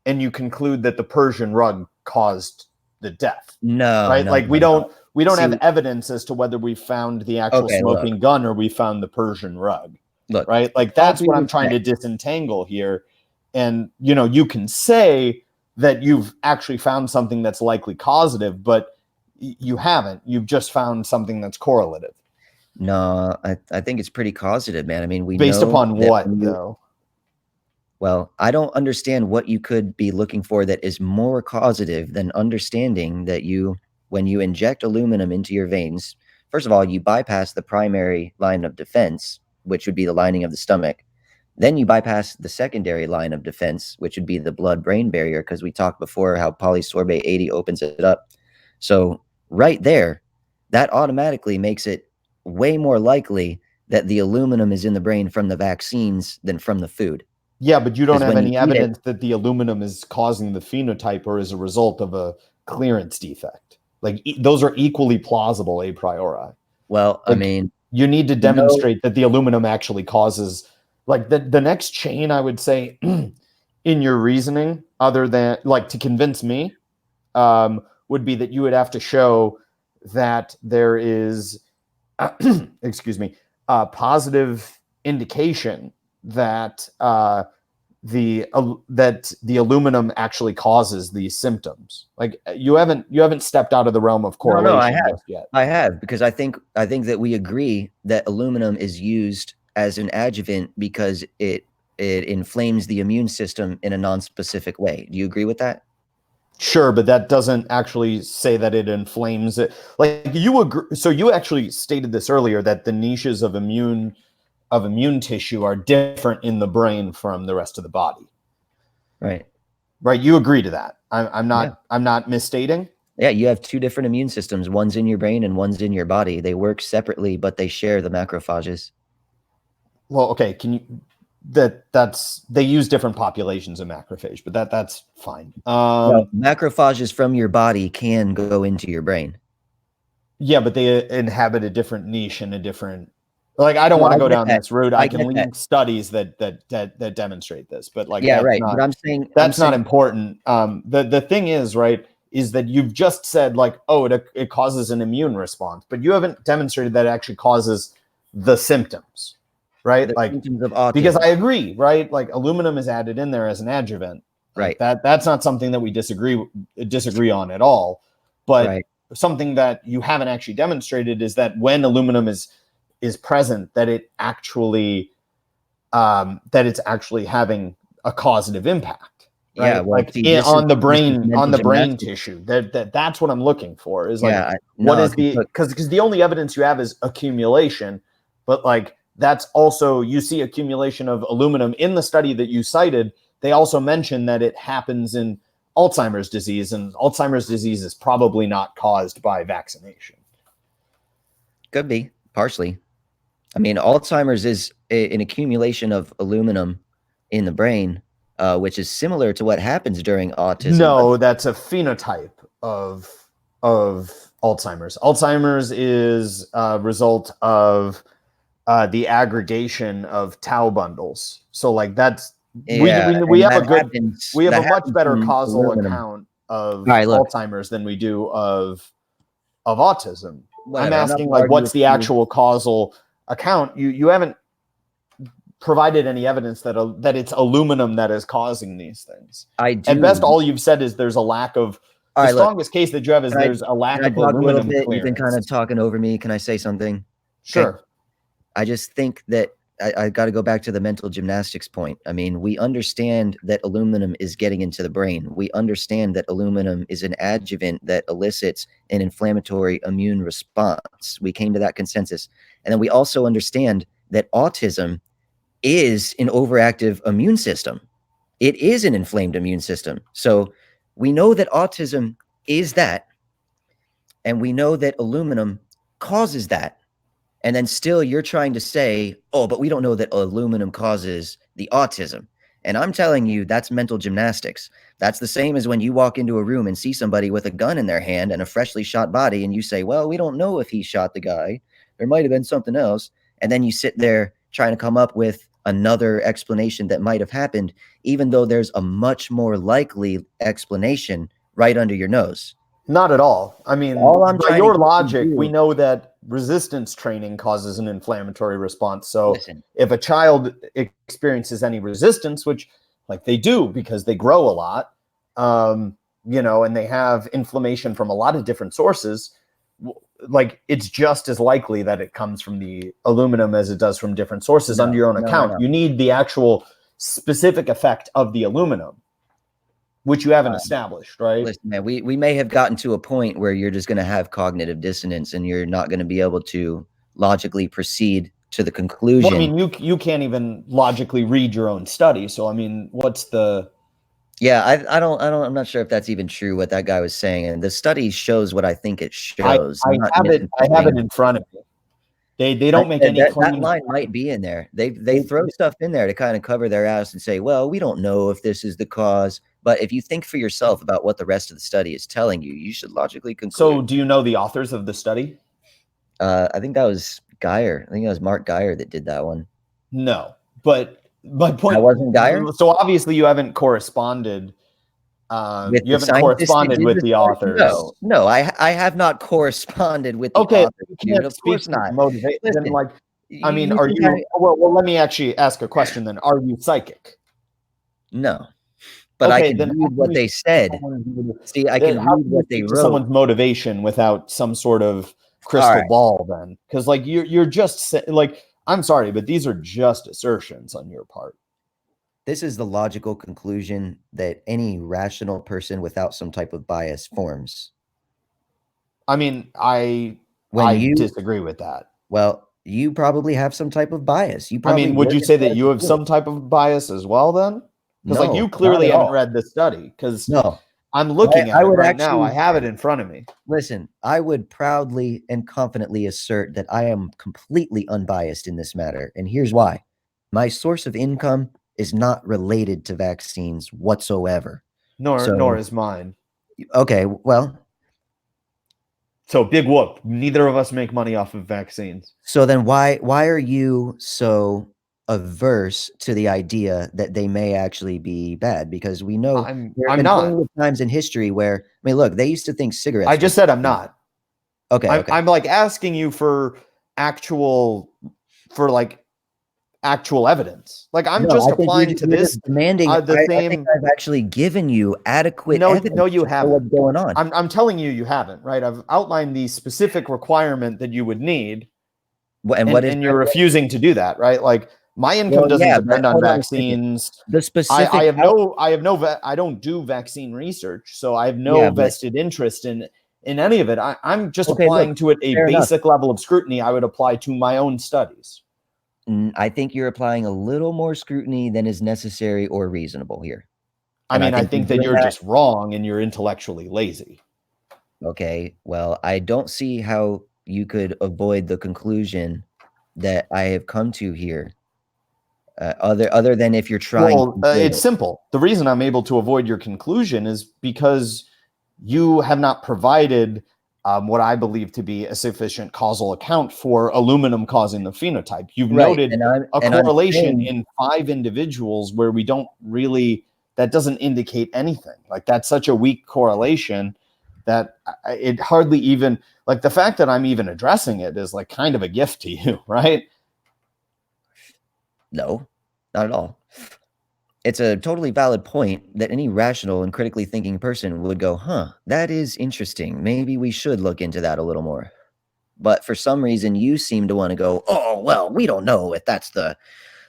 and you conclude that the Persian rug caused the death. No, right? No, we don't we don't have evidence as to whether we found the actual smoking gun or we found the Persian rug. Look, right? Like that's what I'm trying to disentangle here. And, you know, you can say that you've actually found something that's likely causative, but you haven't. You've just found something that's correlative. No, I think it's pretty causative, man. I mean, we based know upon what, though? Well, I don't understand what you could be looking for that is more causative than understanding that when you inject aluminum into your veins, first of all, you bypass the primary line of defense, which would be the lining of the stomach. Then you bypass the secondary line of defense, which would be the blood-brain barrier, because we talked before how polysorbate 80 opens it up. So right there, that automatically makes it way more likely that the aluminum is in the brain from the vaccines than from the food. Yeah, but you don't have any evidence that the aluminum is causing the phenotype or is a result of a clearance defect. Like those are equally plausible a priori. Well, like, I mean, you need to demonstrate that the aluminum actually causes, like the next chain, I would say, in your reasoning, other than like to convince me, would be that you would have to show that there is, excuse me, a positive indication that the aluminum actually causes these symptoms. Like you haven't stepped out of the realm of correlation. No, I have. Just yet. I have, because I think that we agree that aluminum is used as an adjuvant because it inflames the immune system in a non-specific way. Do you agree with that? Sure, but that doesn't actually say that it inflames it. Like you agree. So you actually stated this earlier, that the niches of immune tissue are different in the brain from the rest of the body. Right. You agree to that. I'm not misstating. Yeah, you have two different immune systems. One's in your brain and one's in your body. They work separately, but they share the macrophages. Well, okay. Can you? They use different populations of macrophage, but that's fine. Well, macrophages from your body can go into your brain. Yeah, but they inhabit a different niche and a different. Like I don't want to go down this route. I can leave studies that demonstrate this, but like yeah, right. But I'm saying that's not important. The thing is, right, is that you've just said like, oh, it causes an immune response, but you haven't demonstrated that it actually causes the symptoms. Right, like because I agree, right? Like aluminum is added in there as an adjuvant, right? That's not something that we disagree on at all. But something that you haven't actually demonstrated is that when aluminum is present, that it's actually having a causative impact. Right? Yeah, well, like on the brain tissue. That's what I'm looking for. Is like what is the because the only evidence you have is accumulation, but like. That's also, you see accumulation of aluminum in the study that you cited. They also mention that it happens in Alzheimer's disease, and Alzheimer's disease is probably not caused by vaccination. Could be, partially. I mean, Alzheimer's is an accumulation of aluminum in the brain, which is similar to what happens during autism. No, that's a phenotype of Alzheimer's. Alzheimer's is a result of the aggregation of tau bundles. So like that's we have a much better causal account of Alzheimer's than we do of autism. I'm asking like what's the actual causal account? You haven't provided any evidence that it's aluminum that is causing these things. I do. At best, all you've said is there's a lack of the strongest case that you have is there's a lack of aluminum clearance. You've been kind of talking over me. Can I say something? Sure. Okay. I just think that I got to go back to the mental gymnastics point. I mean, we understand that aluminum is getting into the brain. We understand that aluminum is an adjuvant that elicits an inflammatory immune response. We came to that consensus. And then we also understand that autism is an overactive immune system. It is an inflamed immune system. So we know that autism is that, and we know that aluminum causes that. And then still you're trying to say, oh, but we don't know that aluminum causes the autism. And I'm telling you, that's mental gymnastics. That's the same as when you walk into a room and see somebody with a gun in their hand and a freshly shot body, and you say, well, we don't know if he shot the guy. There might have been something else. And then you sit there trying to come up with another explanation that might have happened, even though there's a much more likely explanation right under your nose. Not at all. I mean, by your logic, we know that resistance training causes an inflammatory response. So if a child experiences any resistance, which like they do because they grow a lot, you know, and they have inflammation from a lot of different sources, like it's just as likely that it comes from the aluminum as it does from different sources under your own account. You need the actual specific effect of the aluminum, which you haven't established, right? Listen, man, we may have gotten to a point where you're just going to have cognitive dissonance and you're not going to be able to logically proceed to the conclusion. Well, I mean, you can't even logically read your own study. So, I mean, what's the... Yeah, I'm not sure if that's even true what that guy was saying. And the study shows what I think it shows. I have it in front of me. They don't make any claims. That line might be in there. They throw stuff in there to kind of cover their ass and say, well, we don't know if this is the cause. But if you think for yourself about what the rest of the study is telling you, you should logically conclude. So do you know the authors of the study? I think that was Geyer. I think it was Mark Geyer that did that one. No, but my point... That wasn't Geyer? So obviously you haven't corresponded... you haven't corresponded with the authors. No, I have not corresponded with the authors. Dude, of course not. Listen, like, I mean, are you... Well, let me actually ask a question then. Are you psychic? No. But I can read what they said. See, I can read what they wrote. Someone's motivation without some sort of crystal ball then. Because, like, you're just... Like, I'm sorry, but these are just assertions on your part. This is the logical conclusion that any rational person without some type of bias forms. I mean, I disagree with that. Well, you probably have some type of bias. Would you say that you have some type of bias as well then? Because like you clearly haven't read the study. Because I'm looking at it right now. I have it in front of me. Listen, I would proudly and confidently assert that I am completely unbiased in this matter. And here's why. My source of income is not related to vaccines whatsoever. Nor is mine. Okay, well. So big whoop. Neither of us make money off of vaccines. So then why are you so averse to the idea that they may actually be bad? Because we know I'm not. Times in history where, I mean, look, they used to think cigarettes. I just said I'm not. Okay. I'm like asking you for actual evidence. Like I'm just applying to this. Demanding. I think I've actually given you adequate evidence. No, you haven't. What's going on? I'm telling you haven't. Right. I've outlined the specific requirement that you would need, and you're refusing to do that. Right. Like my income doesn't depend on vaccines. The specific. I don't do vaccine research, so I have no vested interest in any of it. I'm just applying to it a basic level of scrutiny I would apply to my own studies. I think you're applying a little more scrutiny than is necessary or reasonable here. I think that you're just wrong and you're intellectually lazy. Okay, well, I don't see how you could avoid the conclusion that I have come to here. Other than if you're trying. Well, it's simple. The reason I'm able to avoid your conclusion is because you have not provided what I believe to be a sufficient causal account for aluminum causing the phenotype. You've noted a correlation in 5 individuals where we don't really, that doesn't indicate anything. Like that's such a weak correlation that it hardly even, like the fact that I'm even addressing it is like kind of a gift to you, right? No, not at all. It's a totally valid point that any rational and critically thinking person would go, that is interesting. Maybe we should look into that a little more. But for some reason, you seem to want to go, oh, well, we don't know if that's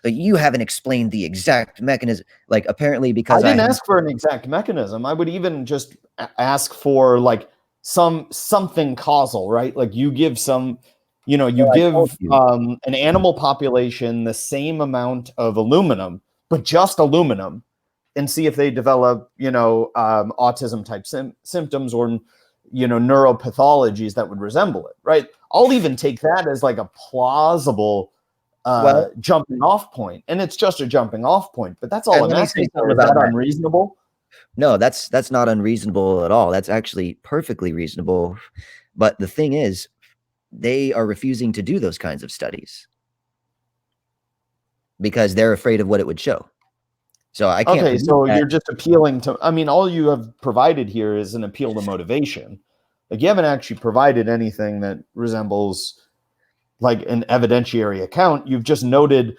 you haven't explained the exact mechanism. Like apparently because I didn't ask for an exact mechanism. I would even just ask for like something causal, right? Like you give some, an animal population the same amount of aluminum, but just aluminum, and see if they develop, autism type symptoms or, neuropathologies that would resemble it, right? I'll even take that as like a plausible jumping off point. And it's just a jumping off point, but that's all I'm asking for. Is that unreasonable? No, that's not unreasonable at all. That's actually perfectly reasonable. But the thing is, they are refusing to do those kinds of studies because they're afraid of what it would show. So I can't. Okay, so you're just appealing to, all you have provided here is an appeal to motivation. Like, you haven't actually provided anything that resembles like an evidentiary account. You've just noted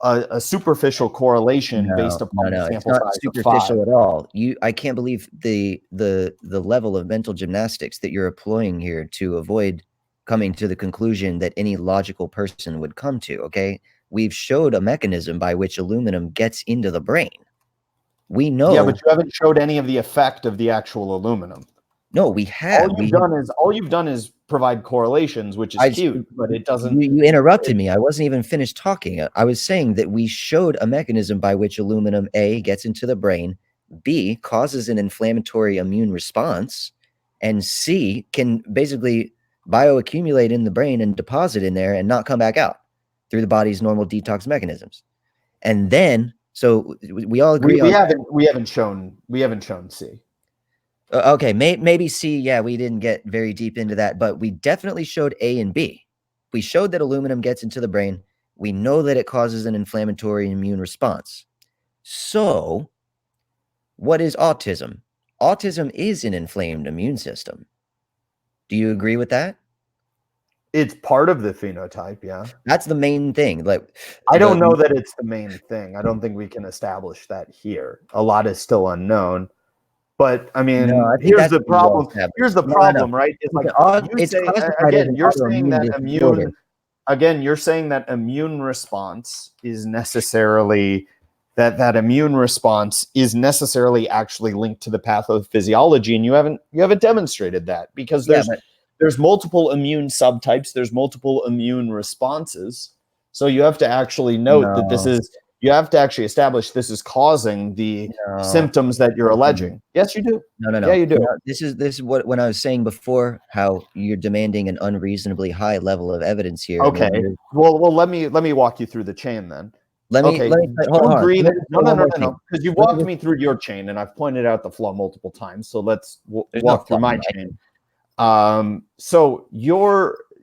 a superficial correlation based upon the sample it's not size superficial of 5. at all. I can't believe the level of mental gymnastics that you're employing here to avoid coming to the conclusion that any logical person would come to. Okay, we've showed a mechanism by which aluminum gets into the brain. We know. Yeah, but you haven't showed any of the effect of the actual aluminum. No, we have. All you've done is provide correlations, which is cute, but it doesn't. You interrupted me. I wasn't even finished talking. I was saying that we showed a mechanism by which aluminum A gets into the brain, B causes an inflammatory immune response, and C can basically bioaccumulate in the brain and deposit in there and not come back out through the body's normal detox mechanisms. And then, so we all agree we haven't shown C. Okay, maybe C. Yeah, we didn't get very deep into that, but we definitely showed A and B. We showed that aluminum gets into the brain. We know that it causes an inflammatory immune response. So, what is autism? Autism is an inflamed immune system. Do you agree with that? It's part of the phenotype, yeah. That's the main thing. Like, I don't know that it's the main thing. I don't think we can establish that here. A lot is still unknown. But I mean, here's the problem. Here's the problem, right? It's like you're saying that immune response is necessarily that immune response is necessarily actually linked to the pathophysiology, and you haven't demonstrated that, because there's multiple immune subtypes, there's multiple immune responses. So you have to actually note that this is. You have to actually establish this is causing the symptoms that you're alleging. Yes, you do. No. Yeah, you do. This is what, when I was saying before, how you're demanding an unreasonably high level of evidence here. Okay. Well, let me walk you through the chain then. Let me agree that no, because you walked me through your chain, and I've pointed out the flaw multiple times. So let's walk through my chain. So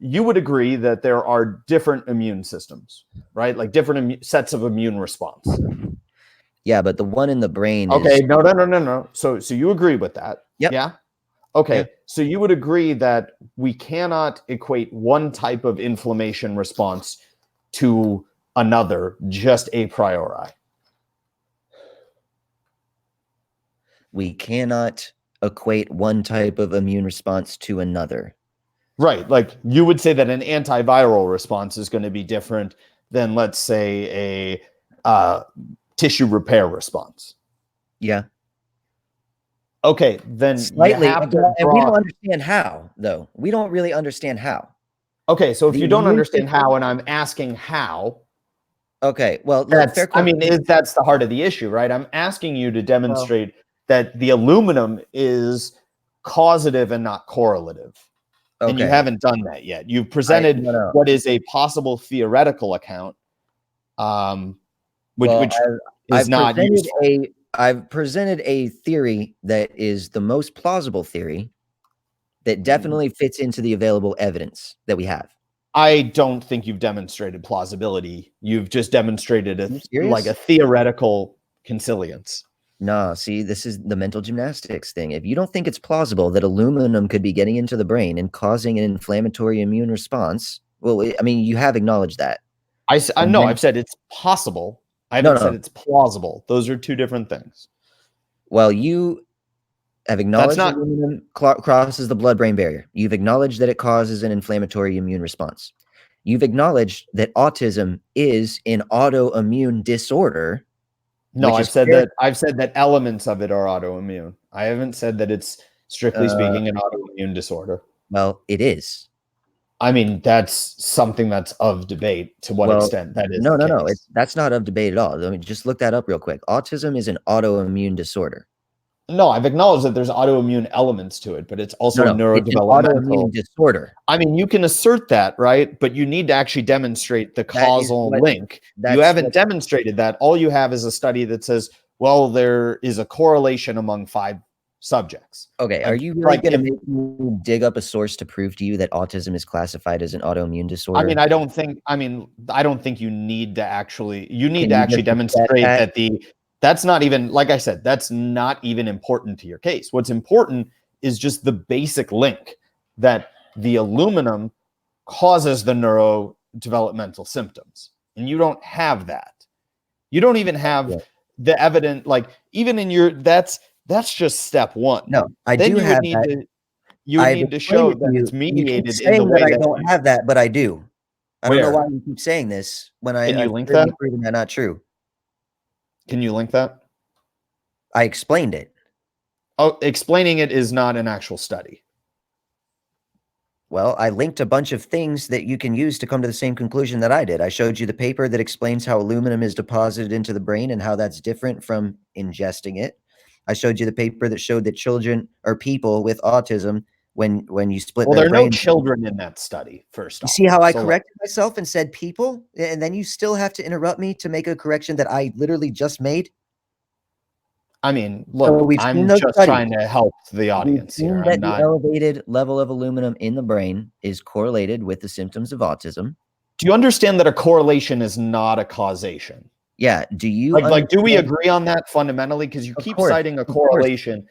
you would agree that there are different immune systems, right? Like different sets of immune response. Yeah, but the one in the brain. Okay, no. So you agree with that? Yep. Yeah. Okay. Yep. So you would agree that we cannot equate one type of inflammation response to another just a priori. We cannot equate one type of immune response to another. Right. Like, you would say that an antiviral response is going to be different than, let's say, a tissue repair response. Yeah. Okay. Then slightly. And we don't understand how, though. We don't really understand how. Okay. So if you don't understand how, and I'm asking how. Okay. Well, that's the heart of the issue, right? I'm asking you to demonstrate that the aluminum is causative and not correlative. Okay. And you haven't done that yet. You've presented what is a possible theoretical account, which is not useful. I've presented a theory that is the most plausible theory that definitely fits into the available evidence that we have. I don't think you've demonstrated plausibility. You've just demonstrated a theoretical consilience. No, see, this is the mental gymnastics thing. If you don't think it's plausible that aluminum could be getting into the brain and causing an inflammatory immune response, well, I mean, you have acknowledged that. I know. I've said it's possible. I haven't said it's plausible. Those are two different things. Well, you have acknowledged that aluminum crosses the blood-brain barrier. You've acknowledged that it causes an inflammatory immune response. You've acknowledged that autism is an autoimmune disorder. No, I've said that elements of it are autoimmune. I haven't said that it's strictly speaking an autoimmune disorder. Well, it is. I mean, that's something that's of debate to what extent that is. No. That's not of debate at all. Let me just look that up real quick. Autism is an autoimmune disorder. No, I've acknowledged that there's autoimmune elements to it, but it's also neurodevelopmental. It's an autoimmune disorder. I mean, you can assert that, right? But you need to actually demonstrate the causal link. You haven't demonstrated that. All you have is a study that says, well, there is a correlation among 5 subjects. Okay, are you really going to make me dig up a source to prove to you that autism is classified as an autoimmune disorder? I mean, I don't think you need to actually. You need to actually demonstrate that that's not even, like I said, that's not even important to your case. What's important is just the basic link that the aluminum causes the neurodevelopmental symptoms, and you don't have that. You don't even have the evidence, like even in your that's just step one. No, I then do you have would need that. to you would need to show that it's mediated in the way that I that don't have that, but I do. I don't know why you keep saying this when Can you I'm link that? proving that not true. Can you link that? I explained it. Oh, explaining it is not an actual study. Well, I linked a bunch of things that you can use to come to the same conclusion that I did. I showed you the paper that explains how aluminum is deposited into the brain and how that's different from ingesting it. I showed you the paper that showed that children or people with autism, when you split Well, their there are brain, no children in that study, first off. You see how I corrected myself and said people? And then you still have to interrupt me to make a correction that I literally just made? I mean, look, I'm just trying to help the audience here. That the elevated level of aluminum in the brain is correlated with the symptoms of autism. Do you understand that a correlation is not a causation? Yeah. Do you do we agree on that fundamentally? Because you keep citing a correlation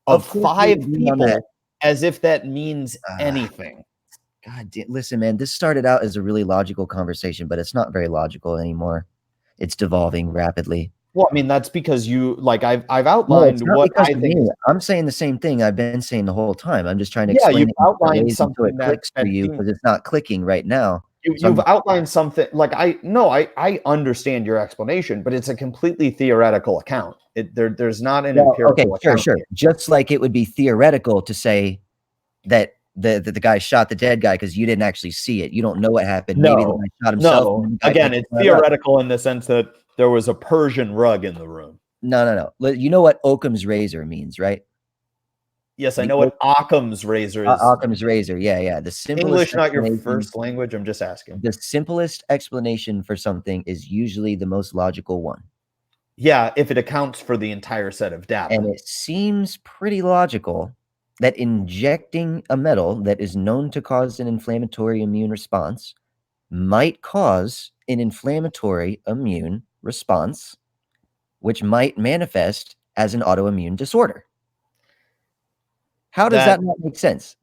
of 5 people as if that means anything. God damn, listen, man, this started out as a really logical conversation, but it's not very logical anymore. It's devolving rapidly. Well, I mean, that's because you I've outlined what I think. I'm saying the same thing I've been saying the whole time. I'm just trying to explain you've outlined something that clicks for you because it's not clicking right now. You've outlined something I understand your explanation, but it's a completely theoretical account. There's not an empirical account. Sure. Just like it would be theoretical to say that the guy shot the dead guy because you didn't actually see it. You don't know what happened. No, maybe the guy shot himself. No, again, it's theoretical in the sense that there was a Persian rug in the room. No. You know what Occam's razor means, right? Yes, I know what Occam's razor is. Occam's razor, yeah. The simplest English, not your first language. I'm just asking. The simplest explanation for something is usually the most logical one. Yeah, if it accounts for the entire set of data. And it seems pretty logical that injecting a metal that is known to cause an inflammatory immune response might cause an inflammatory immune response, which might manifest as an autoimmune disorder. How does that not make sense?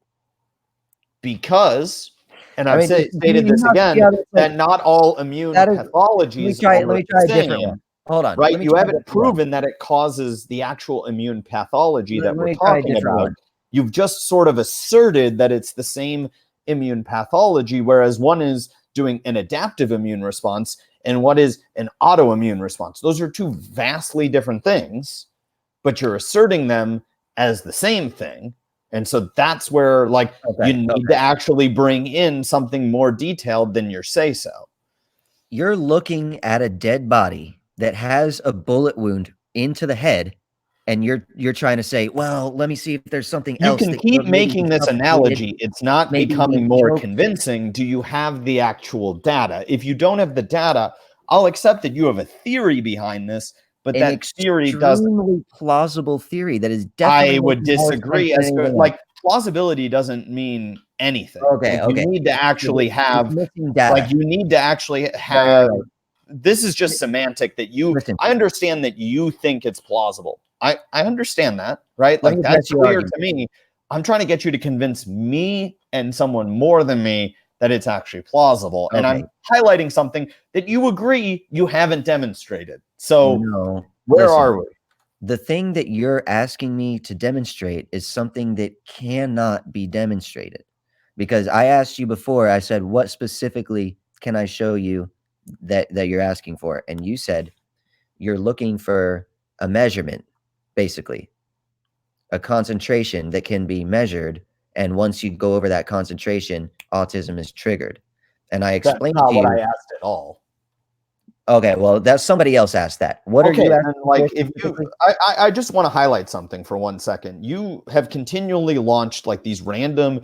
Because, and I've stated this again, that not all immune pathologies let me try a different one. Hold on. Right? You haven't proven that it causes the actual immune pathology that we're talking about. You've just sort of asserted that it's the same immune pathology, whereas one is doing an adaptive immune response and what is an autoimmune response. Those are two vastly different things, but you're asserting them as the same thing. And so that's where you need to actually bring in something more detailed than your say-so. You're looking at a dead body that has a bullet wound into the head, and you're trying to say, well, let me see if there's something else. You can keep making this analogy. It's not becoming more convincing. Do you have the actual data? If you don't have the data, I'll accept that you have a theory behind this, but that theory doesn't plausible theory that is definitely. I would disagree. Plausibility doesn't mean anything. Okay. You need to actually have this is just semantic that you I understand that you think it's plausible. I understand that, right? That's clear to me. I'm trying to get you to convince me and someone more than me that it's actually plausible. And I'm highlighting something that you agree you haven't demonstrated. So where are we? The thing that you're asking me to demonstrate is something that cannot be demonstrated. Because I asked you before, I said, what specifically can I show you that you're asking for? And you said you're looking for a measurement, basically. A concentration that can be measured. And once you go over that concentration, autism is triggered. And I explained to you. That's not what I asked at all. Okay, well, that's somebody else asked that. What are you asking? I just want to highlight something for 1 second. You have continually launched these random,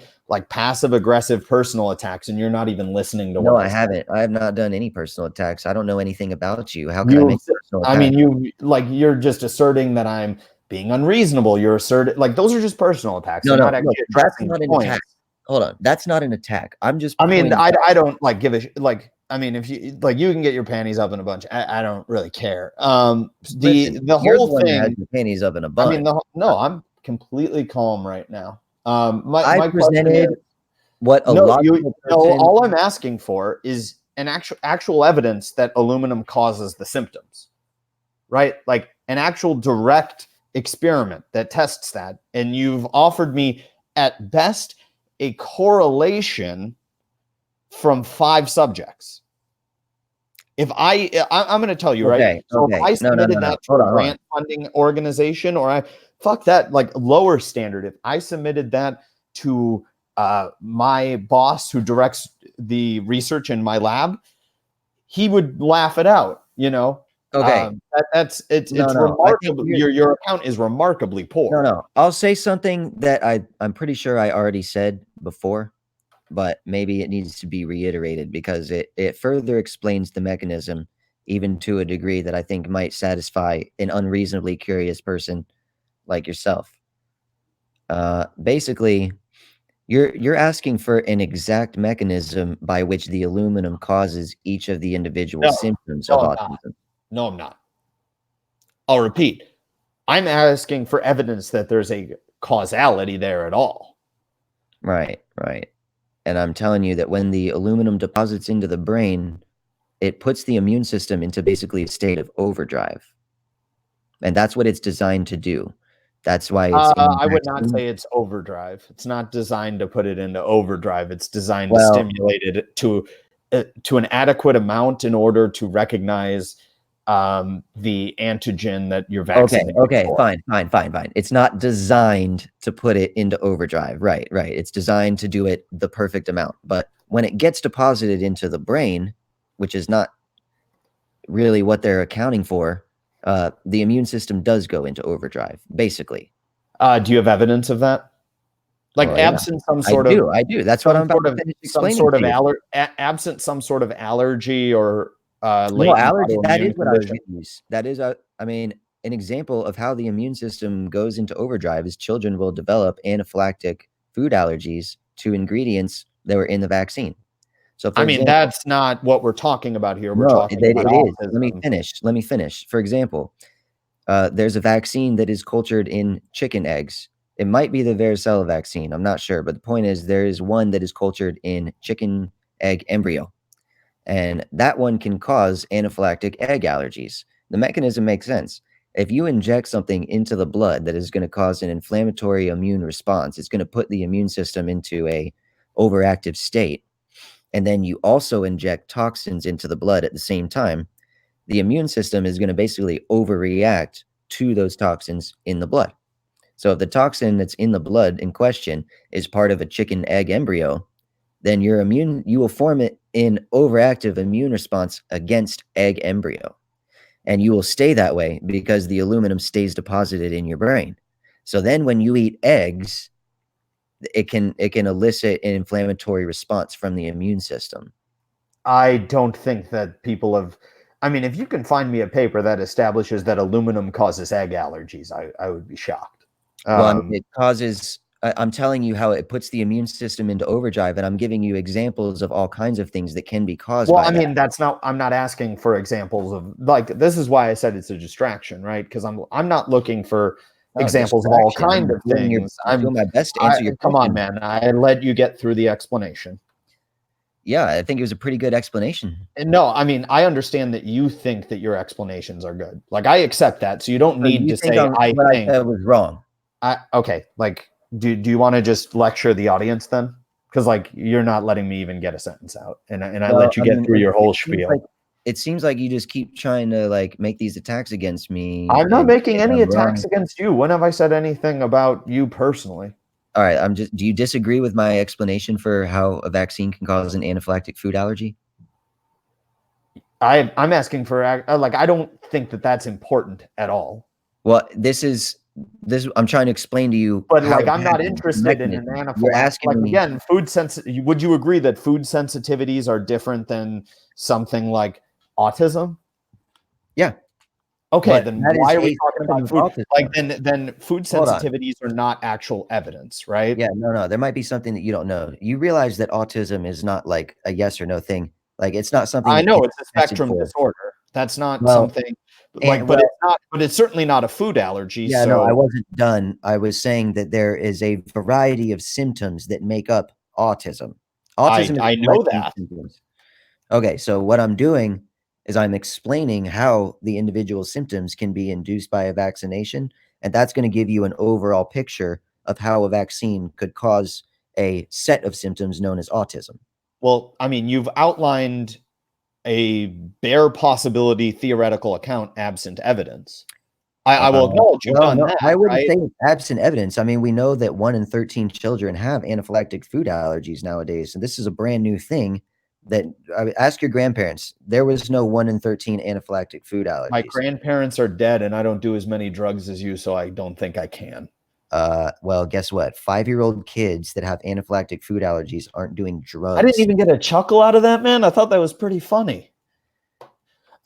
passive aggressive personal attacks, and you're not even listening to what I haven't. I have not done any personal attacks. I don't know anything about you. How can I make personal attacks? I mean, you're just asserting that I'm being unreasonable. You're asserting those are just personal attacks. No, that's not an attack. Hold on, that's not an attack. I'm just. I mean, I don't give a I mean, if you you can get your panties up in a bunch. I don't really care. The whole thing has your panties up in a bunch. I mean, I'm completely calm right now. I what a logical person... all I'm asking for is an actual evidence that aluminum causes the symptoms, right? Like an actual direct experiment that tests that. And you've offered me at best a correlation from 5 subjects. If I'm going to tell you, right? So if I submitted that to a grant funding organization, or fuck that, like lower standard, if I submitted that to my boss who directs the research in my lab, he would laugh it out, you know? Okay. It's remarkable. Your account is remarkably poor. No. I'll say something that I'm pretty sure I already said before, but maybe it needs to be reiterated because it further explains the mechanism, even to a degree that I think might satisfy an unreasonably curious person like yourself. Basically, you're asking for an exact mechanism by which the aluminum causes each of the individual symptoms of autism. No, I'm not. I'll repeat. I'm asking for evidence that there's a causality there at all. Right. And I'm telling you that when the aluminum deposits into the brain, it puts the immune system into basically a state of overdrive. And that's what it's designed to do. That's why it's I would not say it's overdrive. It's not designed to put it into overdrive. It's designed to stimulate it to an adequate amount in order to recognize the antigen that you're vaccinating. Okay, fine. It's not designed to put it into overdrive. Right. It's designed to do it the perfect amount. But when it gets deposited into the brain, which is not really what they're accounting for, the immune system does go into overdrive, basically. Do you have evidence of that? Like absent some sort of... I do. That's what I'm about to explain. Absent some sort of allergy or... allergy. That is what I was use. That is, I mean, an example of how the immune system goes into overdrive is children will develop anaphylactic food allergies to ingredients that were in the vaccine. So, I mean, that's not what we're talking about here. We're talking about autism. Let me finish. For example, there's a vaccine that is cultured in chicken eggs. It might be the varicella vaccine. I'm not sure, but the point is there is one that is cultured in chicken egg embryo. And that one can cause anaphylactic egg allergies. The mechanism makes sense. If you inject something into the blood that is going to cause an inflammatory immune response, it's going to put the immune system into a overactive state. And then you also inject toxins into the blood at the same time, the immune system is going to basically overreact to those toxins in the blood. So if the toxin that's in the blood in question is part of a chicken egg embryo, then you will form it in overactive immune response against egg embryo. And you will stay that way because the aluminum stays deposited in your brain. So then when you eat eggs, it can elicit an inflammatory response from the immune system. I don't think that people have... I mean, if you can find me a paper that establishes that aluminum causes egg allergies, I would be shocked. It causes... I'm telling you how it puts the immune system into overdrive, and I'm giving you examples of all kinds of things that can be caused by that. That's not... I'm not asking for examples of... Like, this is why I said it's a distraction, right? Because I'm not looking for... examples of all kinds of things. I'm doing my best to answer your question. Come on, man. I let you get through the explanation. Yeah, I think it was a pretty good explanation. And no, I mean, I understand that you think that your explanations are good. Like, I accept that. So you don't need to say I think I was wrong. Okay. Like, do you want to just lecture the audience then? Because like you're not letting me even get a sentence out, and I let you get through your whole spiel. It seems like you just keep trying to like make these attacks against me. I'm not making any attacks against you. When have I said anything about you personally? All right. Do you disagree with my explanation for how a vaccine can cause an anaphylactic food allergy? I'm asking for, like, I don't think that that's important at all. Well, I'm trying to explain to you. But like, I'm not interested in an anaphylactic. You're asking me again, would you agree that food sensitivities are different than something like autism? Yeah. Okay, but then why are we talking about food? Autism. Like then food sensitivities are not actual evidence, right? Yeah, no. There might be something that you don't know. You realize that autism is not like a yes or no thing. Like it's not something. I know it's a spectrum disorder. That's not something like, but it's not. But it's certainly not a food allergy. Yeah, no, I wasn't done. I was saying that there is a variety of symptoms that make up autism. Autism I know that. symptoms. Okay, so what I'm doing is I'm explaining how the individual symptoms can be induced by a vaccination, and that's going to give you an overall picture of how a vaccine could cause a set of symptoms known as autism. Well, I mean, you've outlined a bare possibility theoretical account absent evidence. I will acknowledge you've done that. I wouldn't say it's absent evidence. I mean, we know that 1 in 13 children have anaphylactic food allergies nowadays, and this is a brand new thing. That ask your grandparents. There was no 1 in 13 anaphylactic food allergies. My grandparents are dead, and I don't do as many drugs as you, so I don't think I can. Well, guess what? 5-year-old kids that have anaphylactic food allergies aren't doing drugs. I didn't even get a chuckle out of that, man. I thought that was pretty funny.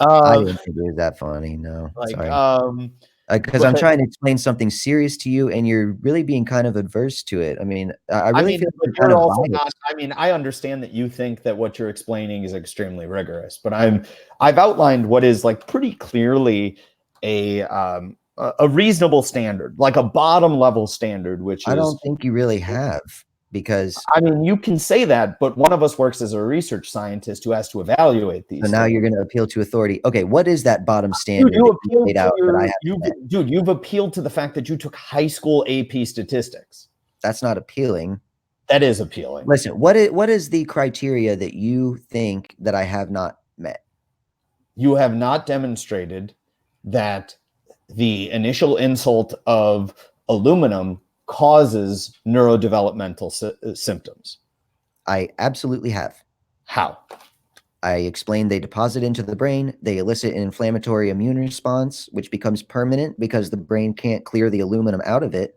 I didn't think it was that funny. No, sorry. Because I'm trying to explain something serious to you, and you're really being kind of adverse to it. I mean, I really feel like you're also not. I mean, I understand that you think that what you're explaining is extremely rigorous, but I've outlined what is like pretty clearly a reasonable standard, like a bottom level standard, which I don't think you really have. Because I mean, you can say that, but one of us works as a research scientist who has to evaluate these. So now you're going to appeal to authority. Okay, what is that bottom standard? Dude, you've appealed to the fact that you took high school AP statistics. That's not appealing. That is appealing. Listen, what is the criteria that you think that I have not met? You have not demonstrated that the initial insult of aluminum causes neurodevelopmental symptoms. I absolutely have. How? I explained they deposit into the brain, they elicit an inflammatory immune response, which becomes permanent because the brain can't clear the aluminum out of it.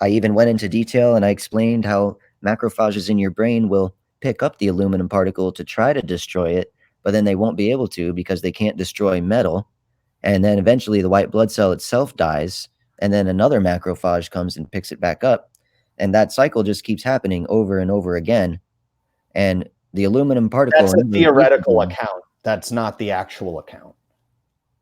I even went into detail and I explained how macrophages in your brain will pick up the aluminum particle to try to destroy it, but then they won't be able to because they can't destroy metal. And then eventually the white blood cell itself dies. And then another macrophage comes and picks it back up. And that cycle just keeps happening over and over again. And the aluminum particle... That's a theoretical account. That's not the actual account.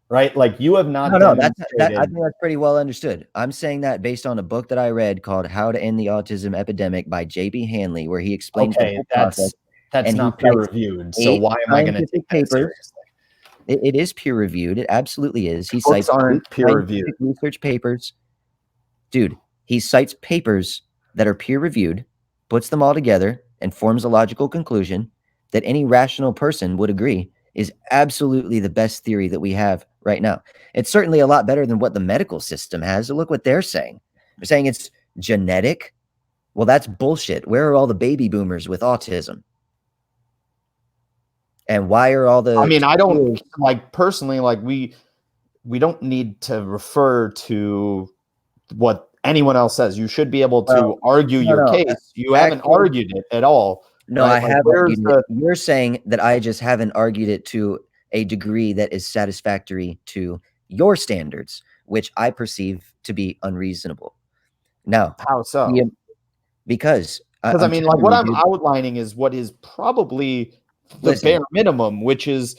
Right? Like you have not... No, I think that's pretty well understood. I'm saying that based on a book that I read called How to End the Autism Epidemic by J.B. Hanley, where he explains the whole process. That's not peer-reviewed. So why am I going to take that seriously? It is peer reviewed. It absolutely is. He cites peer reviewed research papers. Dude, he cites papers that are peer reviewed, puts them all together, and forms a logical conclusion that any rational person would agree is absolutely the best theory that we have right now. It's certainly a lot better than what the medical system has. Look what they're saying. They're saying it's genetic. Well, that's bullshit. Where are all the baby boomers with autism? And why are all the... I mean, I don't like personally, like we don't need to refer to what anyone else says. You should be able to argue your case. You haven't argued it at all. No, I have argued it. You're saying that I just haven't argued it to a degree that is satisfactory to your standards, which I perceive to be unreasonable. Now, how so? Because I mean, like what I'm outlining is what is probably the bare minimum, which is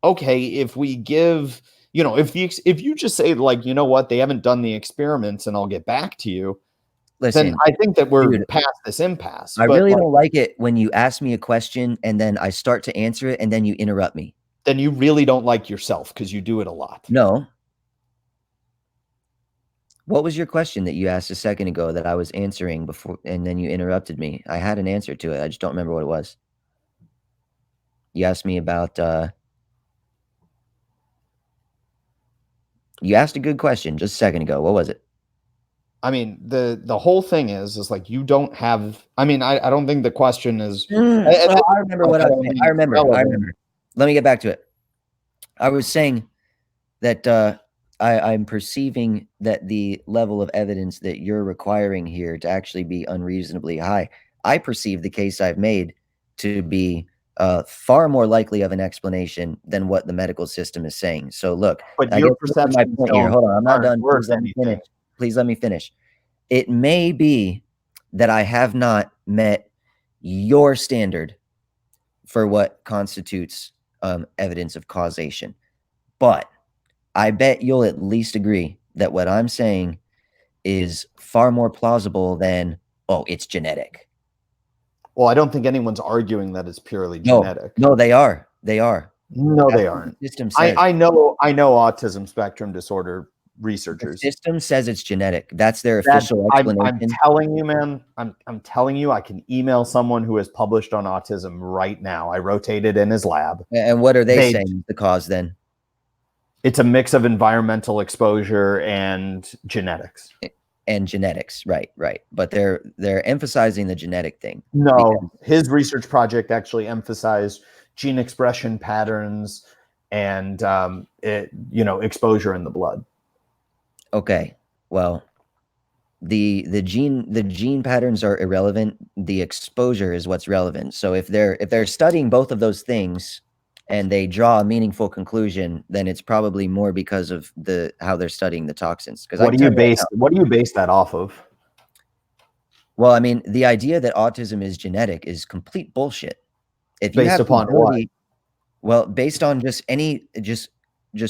okay. If we give, you know, if you just say like, you know what, they haven't done the experiments and I'll get back to you. Then I think that we're past this impasse. I really don't like it when you ask me a question and then I start to answer it and then you interrupt me. Then you really don't like yourself because you do it a lot. No. What was your question that you asked a second ago that I was answering before and then you interrupted me? I had an answer to it. I just don't remember what it was. You asked me about you asked a good question just a second ago. What was it? I mean, the whole thing is like you don't have. I mean, I don't think the question is. I remember what I was saying. I remember. Let me get back to it. I was saying that I'm perceiving that the level of evidence that you're requiring here to actually be unreasonably high. I perceive the case I've made to be far more likely of an explanation than what the medical system is saying. So look, but your perception. My point here. Hold on, I'm not done. Please let me finish. It may be that I have not met your standard for what constitutes evidence of causation, but I bet you'll at least agree that what I'm saying is far more plausible than, oh, it's genetic. Well, I don't think anyone's arguing that it's purely genetic. No, they are. They are. No, That's they what aren't. the system says. I know autism spectrum disorder researchers. The system says it's genetic. That's their official explanation. I'm telling you, man. I'm telling you, I can email someone who has published on autism right now. I rotated in his lab. And what are they saying is the cause then? It's a mix of environmental exposure and genetics. And genetics, right. But they're emphasizing the genetic thing. No, his research project actually emphasized gene expression patterns and exposure in the blood. Okay, well, the gene patterns are irrelevant. The exposure is what's relevant. So if they're studying both of those things and they draw a meaningful conclusion, then it's probably more because of how they're studying the toxins. Because what do you base that off of? Well, I mean, the idea that autism is genetic is complete bullshit. If you based upon what? Well, based on just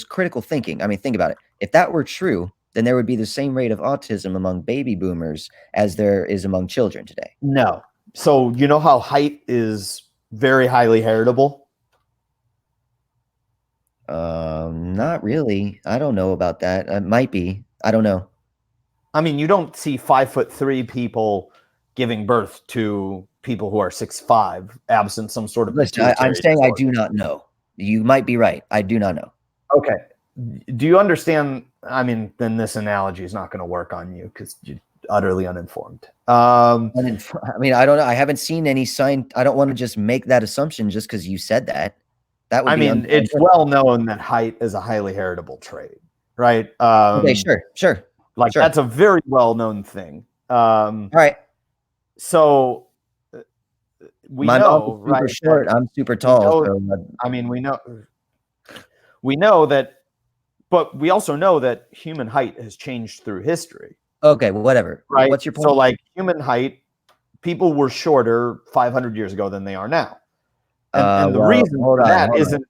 critical thinking. I mean, think about it. If that were true, then there would be the same rate of autism among baby boomers as there is among children today. No. So you know how height is very highly heritable? Not really. I don't know about that. It might be. I don't know. I mean, you don't see 5'3" people giving birth to people who are 6'5", absent some sort of. Listen, I'm saying disorder. I do not know. You might be right. I do not know. Okay. Do you understand? I mean, then this analogy is not going to work on you because you're utterly uninformed. I mean, I don't know. I haven't seen any sign. I don't want to just make that assumption just because you said that. That would be it's well known that height is a highly heritable trait, right? Okay, sure. That's a very well-known thing. All right. So we know, right? Short. I'm super tall. I mean, we know that, but we also know that human height has changed through history. Okay, well, whatever. Right. What's your point? So, like human height, people were shorter 500 years ago than they are now. And the reason for that isn't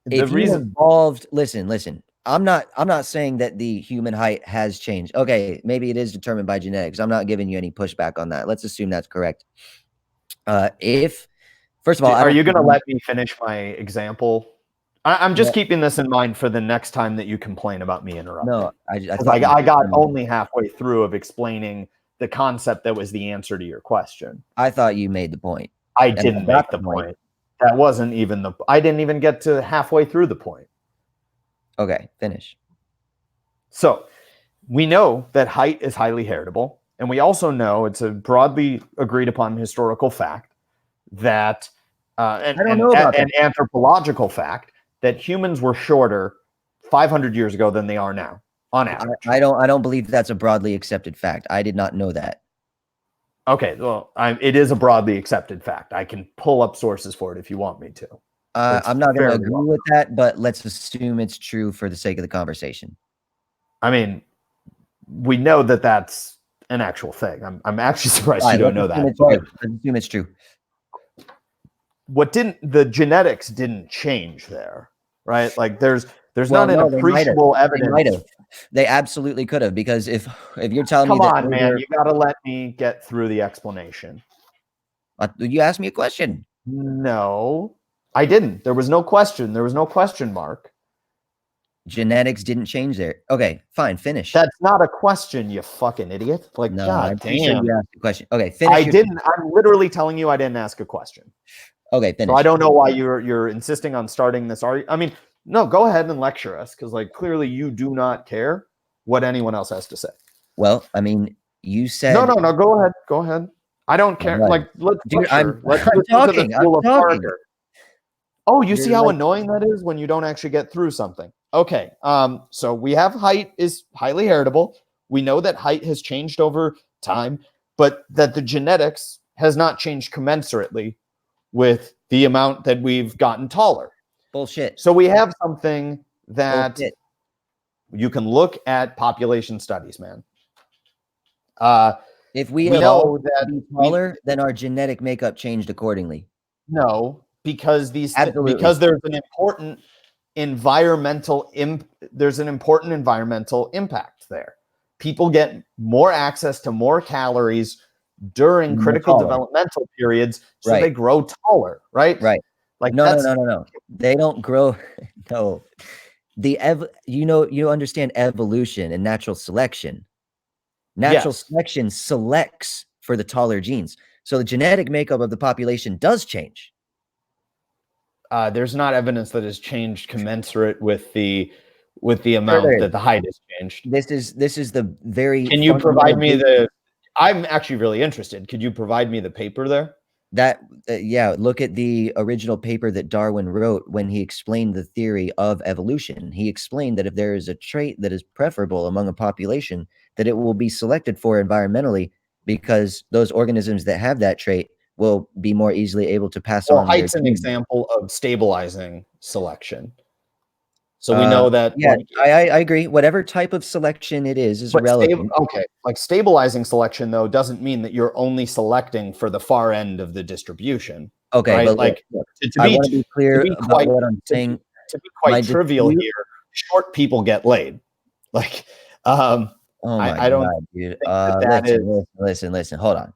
the reason evolved. Listen. I'm not saying that the human height has changed. Okay, maybe it is determined by genetics. I'm not giving you any pushback on that. Let's assume that's correct. First of all, are you going to let me finish my example? I'm just keeping this in mind for the next time that you complain about me interrupting. No, I got only halfway through of explaining the concept that was the answer to your question. I thought you made the point. I didn't make the point. That wasn't even I didn't even get to halfway through the point. Okay, finish. So we know that height is highly heritable. And we also know it's a broadly agreed upon historical fact that an anthropological fact that humans were shorter 500 years ago than they are now on average. I don't believe that's a broadly accepted fact. I did not know that. Okay, well, it is a broadly accepted fact. I can pull up sources for it if you want me to. I'm not going to agree with that, but let's assume it's true for the sake of the conversation. I mean, we know that that's an actual thing. I'm actually surprised you don't know that. Let's assume it's true. The genetics didn't change there, right? Like there's not an appreciable evidence. They absolutely could have, because if you're telling me that, come on, man, you got to let me get through the explanation. You asked me a question. No, I didn't. There was no question. There was no question mark. Genetics didn't change there. Okay, fine. Finish. That's not a question, you fucking idiot. Like, no, God damn. Sure you asked a question. Okay, finish. I didn't. I'm literally telling you I didn't ask a question. Okay, finish. So I don't know why you're insisting on starting this argument. I mean, no, go ahead and lecture us, because like clearly you do not care what anyone else has to say. Well, I mean, you said no. Go ahead. I don't care. Right. Like, let's I'm talking. talking. Oh, you see how annoying that is when you don't actually get through something. Okay. So we have height is highly heritable. We know that height has changed over time, but that the genetics has not changed commensurately with the amount that we've gotten taller. Bullshit. So we have something that you can look at population studies, man. If we know that taller, then our genetic makeup changed accordingly. No, because there's an important environmental impact there. People get more access to more calories during critical developmental periods, so they grow taller, right? Right. Like no. They don't grow. No, you understand evolution and natural selection. Natural selection selects for the taller genes, so the genetic makeup of the population does change. There's not evidence that has changed commensurate with the amount that the height has changed. This is the very. Can you provide me the? I'm actually really interested. Could you provide me the paper there? Yeah, look at the original paper that Darwin wrote when he explained the theory of evolution. He explained that if there is a trait that is preferable among a population, that it will be selected for environmentally because those organisms that have that trait will be more easily able to pass on. Height's an example of stabilizing selection. So we know that. Yeah, I agree. Whatever type of selection it is relevant. Okay, like stabilizing selection though doesn't mean that you're only selecting for the far end of the distribution. Okay, right? But like I want to be clear about what I'm saying. To be quite trivial here, short people get laid. Like, oh my I don't God, dude. Listen. Hold on.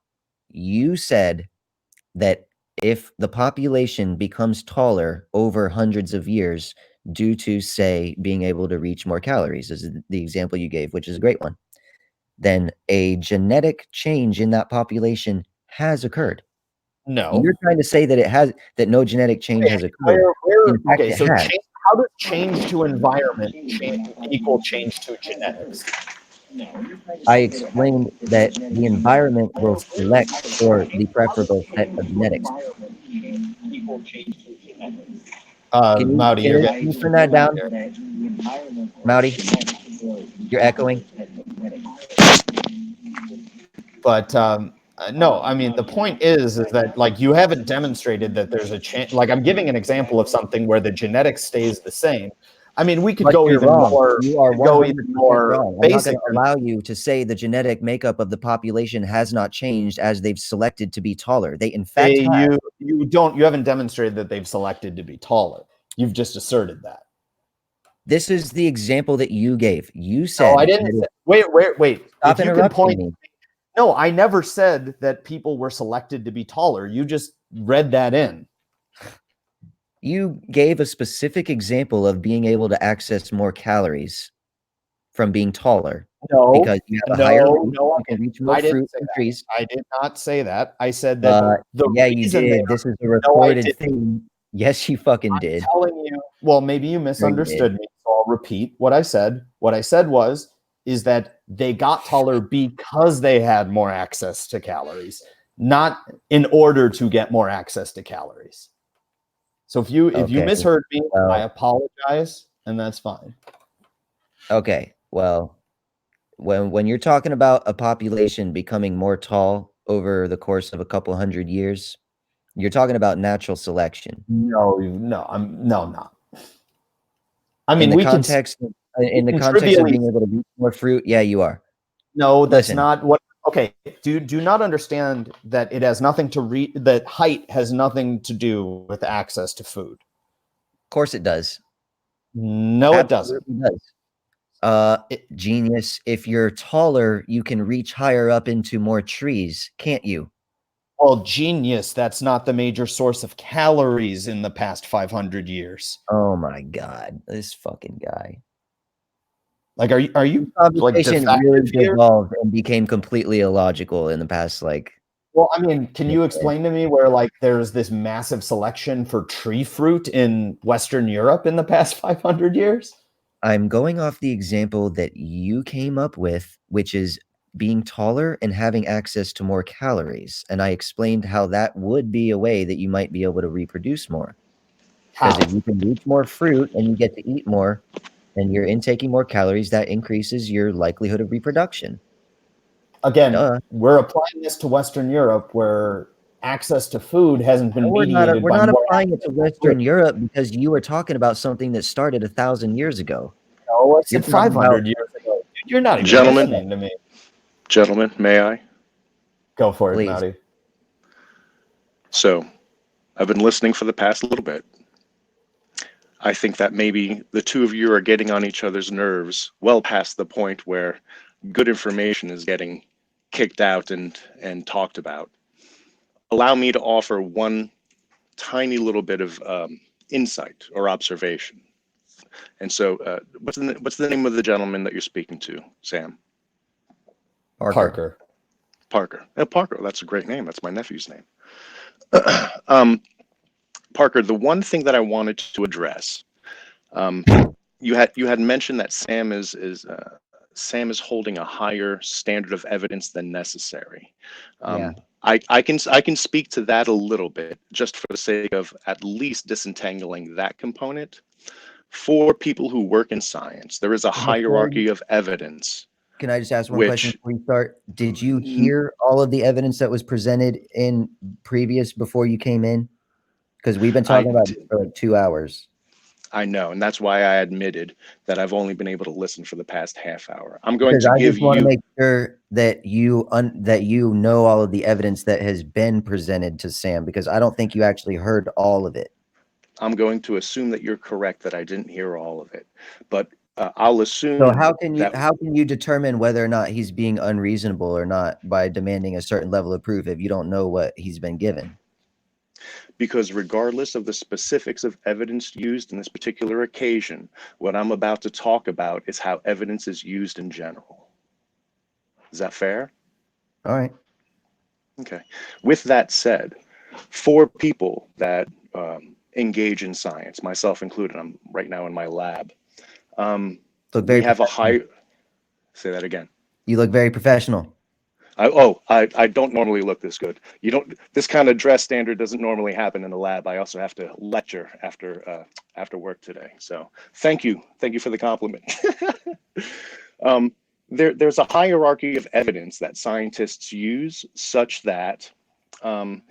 You said that if the population becomes taller over hundreds of years due to, say, being able to reach more calories, is the example you gave, which is a great one, then a genetic change in that population has occurred. No. You're trying to say that no genetic change has occurred. How does change to environment equal change to genetics? I explained that the environment will select for the preferable set of genetics. Mowdy, can you turn that down? Mowdy, you're echoing. But no, I mean, the point is that like you haven't demonstrated that there's a chance. Like I'm giving an example of something where the genetics stays the same. I mean, we could go even more. You are go even more wrong. I'm not going to allow you to say the genetic makeup of the population has not changed as they've selected to be taller. They in fact you haven't demonstrated that they've selected to be taller. You've just asserted that. This is the example that you gave. You said. No, I didn't. Wait. Stop interrupting me. No, I never said that people were selected to be taller. You just read that in. You gave a specific example of being able to access more calories from being taller. No, because you have a higher you can reach more fruit and trees. I did not say that. I said that you did. This is a recorded thing. Yes, you fucking did. I'm telling you. Well, maybe you misunderstood me. So I'll repeat what I said. What I said is that they got taller because they had more access to calories, not in order to get more access to calories. So if you misheard me, I apologize, and that's fine. Okay. Well, when you're talking about a population becoming more tall over the course of a couple hundred years, you're talking about natural selection. No, I'm not. I mean, in the context of being able to eat more fruit, yeah, you are. No, that's not what. Okay, do not understand that it has nothing to that height has nothing to do with access to food. Of course it does. No, Absolutely it doesn't. Genius. If you're taller, you can reach higher up into more trees, can't you? Well, genius, that's not the major source of calories in the past 500 years. Oh my God, this fucking guy. Like, are you conversation really evolved and became completely illogical in the past, like? Well, I mean, can you explain to me where like there's this massive selection for tree fruit in Western Europe in the past 500 years? I'm going off the example that you came up with, which is being taller and having access to more calories. And I explained how that would be a way that you might be able to reproduce more. Because if you can reach more fruit and you get to eat more, and you're intaking more calories, that increases your likelihood of reproduction. Again, we're applying this to Western Europe where access to food hasn't been mediated. We're not applying it to Western Europe because you were talking about something that started 1,000 years ago. No, I said 500 years ago. You're not even listening to me. Gentlemen, may I? Go for it, Maddie. So, I've been listening for the past little bit. I think that maybe the two of you are getting on each other's nerves well past the point where good information is getting kicked out and talked about, allow me to offer one tiny little bit of insight or observation. And so, what's the name of the gentleman that you're speaking to, Sam? Parker. Parker. Parker. That's a great name. That's my nephew's name. Parker, the one thing that I wanted to address, you had mentioned that Sam is holding a higher standard of evidence than necessary. Yeah. I can speak to that a little bit, just for the sake of at least disentangling that component. For people who work in science, there is a hierarchy of evidence. Can I just ask one question before we start? Did you hear all of the evidence that was presented in previous before you came in? Because we've been talking about it for like 2 hours. I know, and that's why I admitted that I've only been able to listen for the past half hour. I'm going to give you. I just want to make sure that you know all of the evidence that has been presented to Sam, because I don't think you actually heard all of it. I'm going to assume that you're correct, that I didn't hear all of it, but I'll assume. So how can you determine whether or not he's being unreasonable or not by demanding a certain level of proof if you don't know what he's been given? Because regardless of the specifics of evidence used in this particular occasion, what I'm about to talk about is how evidence is used in general. Is that fair? All right. Okay. With that said, for people that engage in science, myself included, I'm right now in my lab. We have a high. Say that again. You look very professional. I don't normally look this good. This kind of dress standard doesn't normally happen in the lab. I also have to lecture after work today. So thank you for the compliment. There's a hierarchy of evidence that scientists use, such that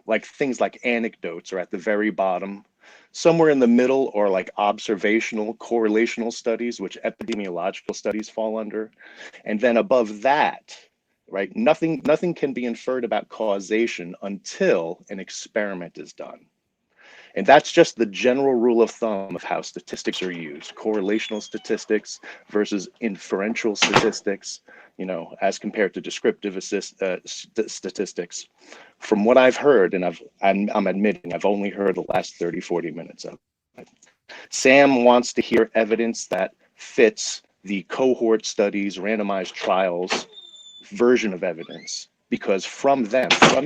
like things like anecdotes are at the very bottom. Somewhere in the middle or like observational correlational studies, which epidemiological studies fall under. And then above that, right, nothing can be inferred about causation until an experiment is done. And that's just the general rule of thumb of how statistics are used. Correlational statistics versus inferential statistics, as compared to descriptive statistics. From what I've heard, and I'm admitting I've only heard the last 30, 40 minutes of it. Sam wants to hear evidence that fits the cohort studies, randomized trials version of evidence, because from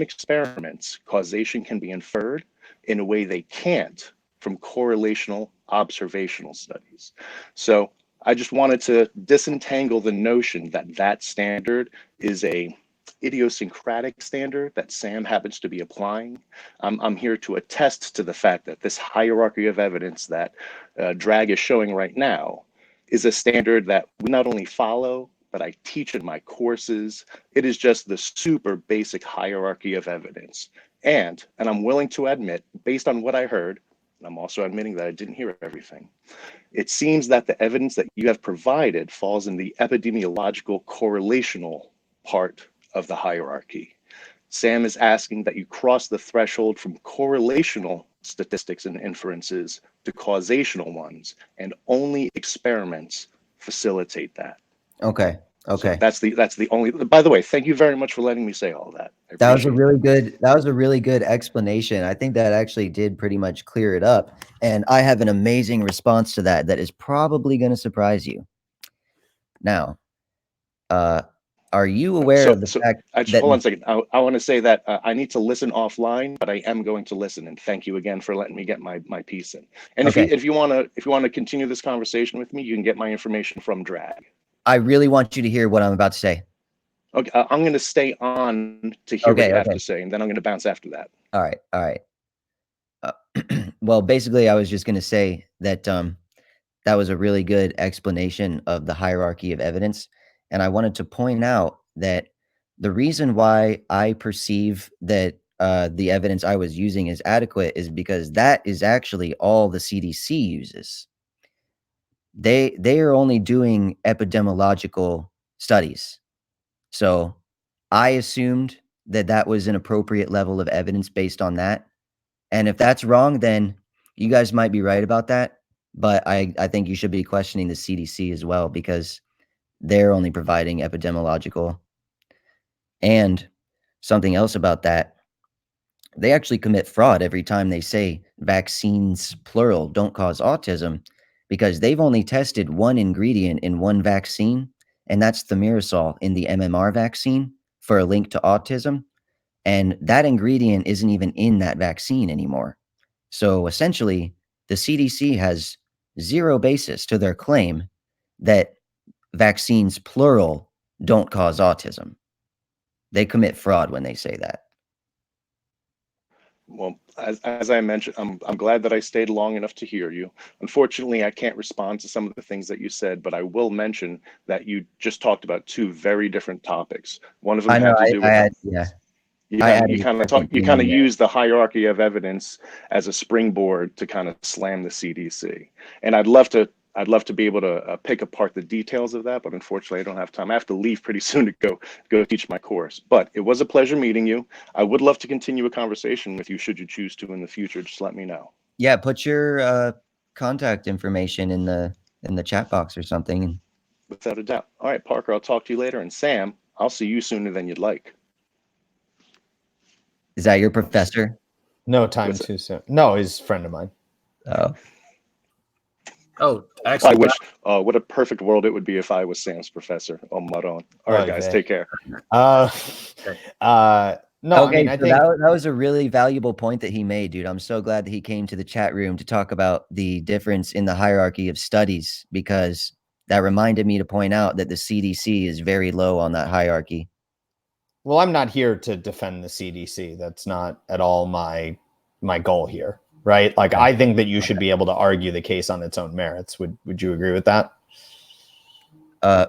experiments, causation can be inferred in a way they can't from correlational observational studies. So I just wanted to disentangle the notion that that standard is a idiosyncratic standard that Sam happens to be applying. I'm here to attest to the fact that this hierarchy of evidence that Drag is showing right now is a standard that we not only follow, but I teach in my courses. It is just the super basic hierarchy of evidence. And I'm willing to admit, based on what I heard, and I'm also admitting that I didn't hear everything, it seems that the evidence that you have provided falls in the epidemiological correlational part of the hierarchy. Sam is asking that you cross the threshold from correlational statistics and inferences to causational ones, and only experiments facilitate that. Okay. So that's the only. By the way, thank you very much for letting me say all that. That was a really good explanation. I think that actually did pretty much clear it up. And I have an amazing response to that is probably going to surprise you. Now, are you aware of the fact that... Hold on a second. I want to say that I need to listen offline, but I am going to listen. And thank you again for letting me get my piece in. And okay. if you want to continue this conversation with me, you can get my information from Drag. I really want you to hear what I'm about to say. Okay, I'm going to stay on to hear what you have to say, and then I'm going to bounce after that. All right. Well, basically, I was just going to say that that was a really good explanation of the hierarchy of evidence. And I wanted to point out that the reason why I perceive that the evidence I was using is adequate is because that is actually all the CDC uses. They are only doing epidemiological studies. So I assumed that was an appropriate level of evidence based on that. And if that's wrong, then you guys might be right about that. But I think you should be questioning the CDC as well, because they're only providing epidemiological. And something else about that, they actually commit fraud every time they say vaccines, plural, don't cause autism, because they've only tested one ingredient in one vaccine, and that's thimerosal in the MMR vaccine for a link to autism. And that ingredient isn't even in that vaccine anymore. So essentially, the CDC has zero basis to their claim that vaccines, plural, don't cause autism. They commit fraud when they say that. Well, as I mentioned, I'm glad that I stayed long enough to hear you. Unfortunately, I can't respond to some of the things that you said, but I will mention that you just talked about two very different topics. One of them had to do with you kind of use the hierarchy of evidence as a springboard to kind of slam the CDC. And I'd love to be able to pick apart the details of that, but unfortunately I don't have time. I have to leave pretty soon to go teach my course. But it was a pleasure meeting you. I would love to continue a conversation with you should you choose to in the future. Just let me know. Yeah, put your contact information in the chat box or something. Without a doubt. All right, Parker, I'll talk to you later. And Sam, I'll see you sooner than you'd like. Is that your professor? No time too soon. No, he's a friend of mine. Oh, actually, I wish. What a perfect world it would be if I was Sam's professor. Oh, Maron. All right, guys, take care. No, okay, I mean, I think that was a really valuable point that he made, dude. I'm so glad that he came to the chat room to talk about the difference in the hierarchy of studies, because that reminded me to point out that the CDC is very low on that hierarchy. Well, I'm not here to defend the CDC. That's not at all my goal here, right? Like, I think that you should be able to argue the case on its own merits. Would you agree with that?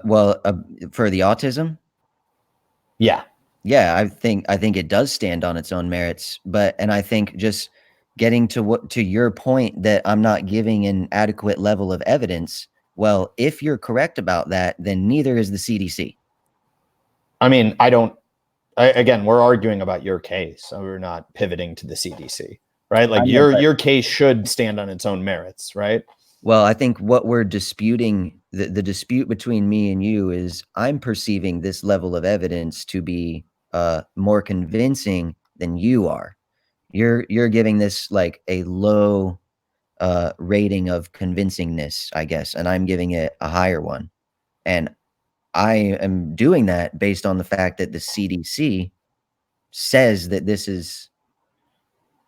Well, for the autism? Yeah. Yeah, I think it does stand on its own merits, and I think just getting to your point that I'm not giving an adequate level of evidence. Well, if you're correct about that, then neither is the CDC. I mean, again, we're arguing about your case, so we're not pivoting to the CDC, right? Like your case should stand on its own merits, right? Well, I think what we're disputing, the dispute between me and you, is I'm perceiving this level of evidence to be more convincing than you are. You're giving this like a low rating of convincingness, I guess, and I'm giving it a higher one. And I am doing that based on the fact that the CDC says that this is,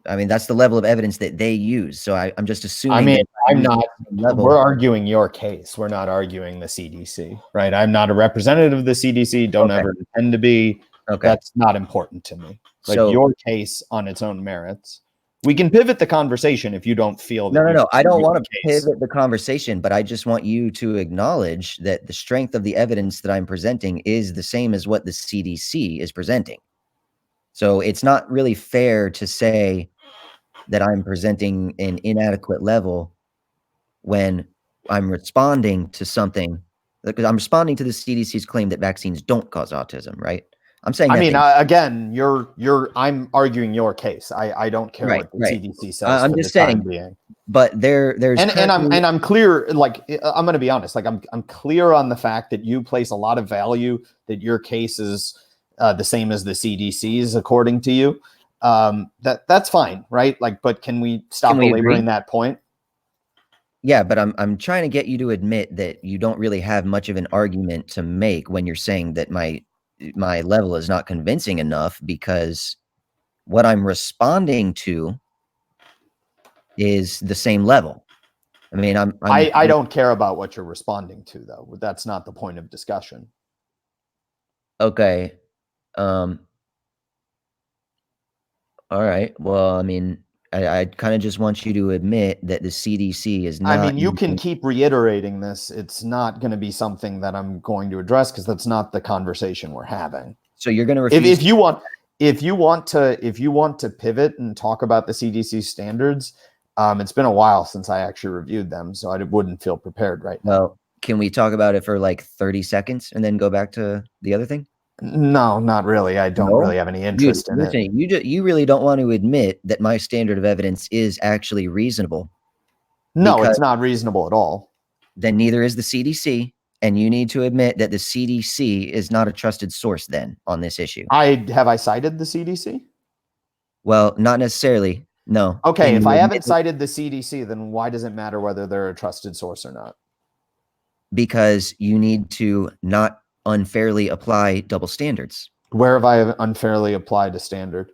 I mean, that's the level of evidence that they use. So I'm just assuming. I mean, we're arguing your case. We're not arguing the CDC, right? I'm not a representative of the CDC. Don't ever intend to be. Okay. That's not important to me. Like, so, your case on its own merits. We can pivot the conversation if you don't feel that. No. I don't want to pivot the conversation, but I just want you to acknowledge that the strength of the evidence that I'm presenting is the same as what the CDC is presenting. So it's not really fair to say that I'm presenting an inadequate level when I'm responding to something, because I'm responding to the CDC's claim that vaccines don't cause autism, right? I'm saying. I mean, again, I'm arguing your case. I don't care what the CDC says. I'm just saying. But there's and I'm clear. Like, I'm going to be honest. Like, I'm clear on the fact that you place a lot of value that your case is the same as the CDC's, according to you. That's fine, right? Like, but can we stop belaboring that point? Yeah, but I'm trying to get you to admit that you don't really have much of an argument to make when you're saying that my level is not convincing enough, because what I'm responding to is the same level. I mean, I don't care about what you're responding to, though. That's not the point of discussion. Okay. All right. Well, I mean, I kind of just want you to admit that the CDC is not. I mean, you can keep reiterating this. It's not going to be something that I'm going to address, because that's not the conversation we're having. So you're going to refuse. If you want to pivot and talk about the CDC standards, it's been a while since I actually reviewed them, so I wouldn't feel prepared right now. Well, can we talk about it for like 30 seconds and then go back to the other thing? No, not really. I don't really have any interest in it. You really don't want to admit that my standard of evidence is actually reasonable. No, it's not reasonable at all. Then neither is the CDC, And you need to admit that the CDC is not a trusted source then on this issue. Have I cited the CDC? Well, not necessarily. No. Okay, if I haven't cited the CDC, then why does it matter whether they're a trusted source or not? Because you need to not unfairly apply double standards. Where have I unfairly applied a standard?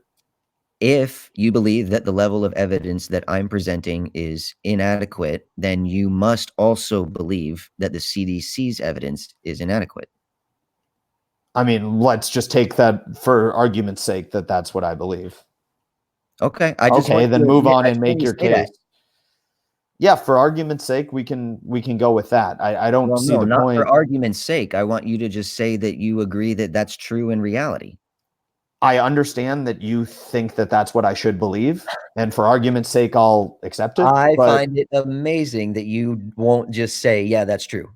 If you believe that the level of evidence that I'm presenting is inadequate, then you must also believe that the CDC's evidence is inadequate. I mean, let's just take that for argument's sake that that's what I believe. Okay. Then move on and make your case. Yeah, for argument's sake, we can go with that. I don't see the point. For argument's sake. I want you to just say that you agree that that's true in reality. I understand that you think that that's what I should believe, and for argument's sake, I'll accept it. I find it amazing that you won't just say, yeah, that's true.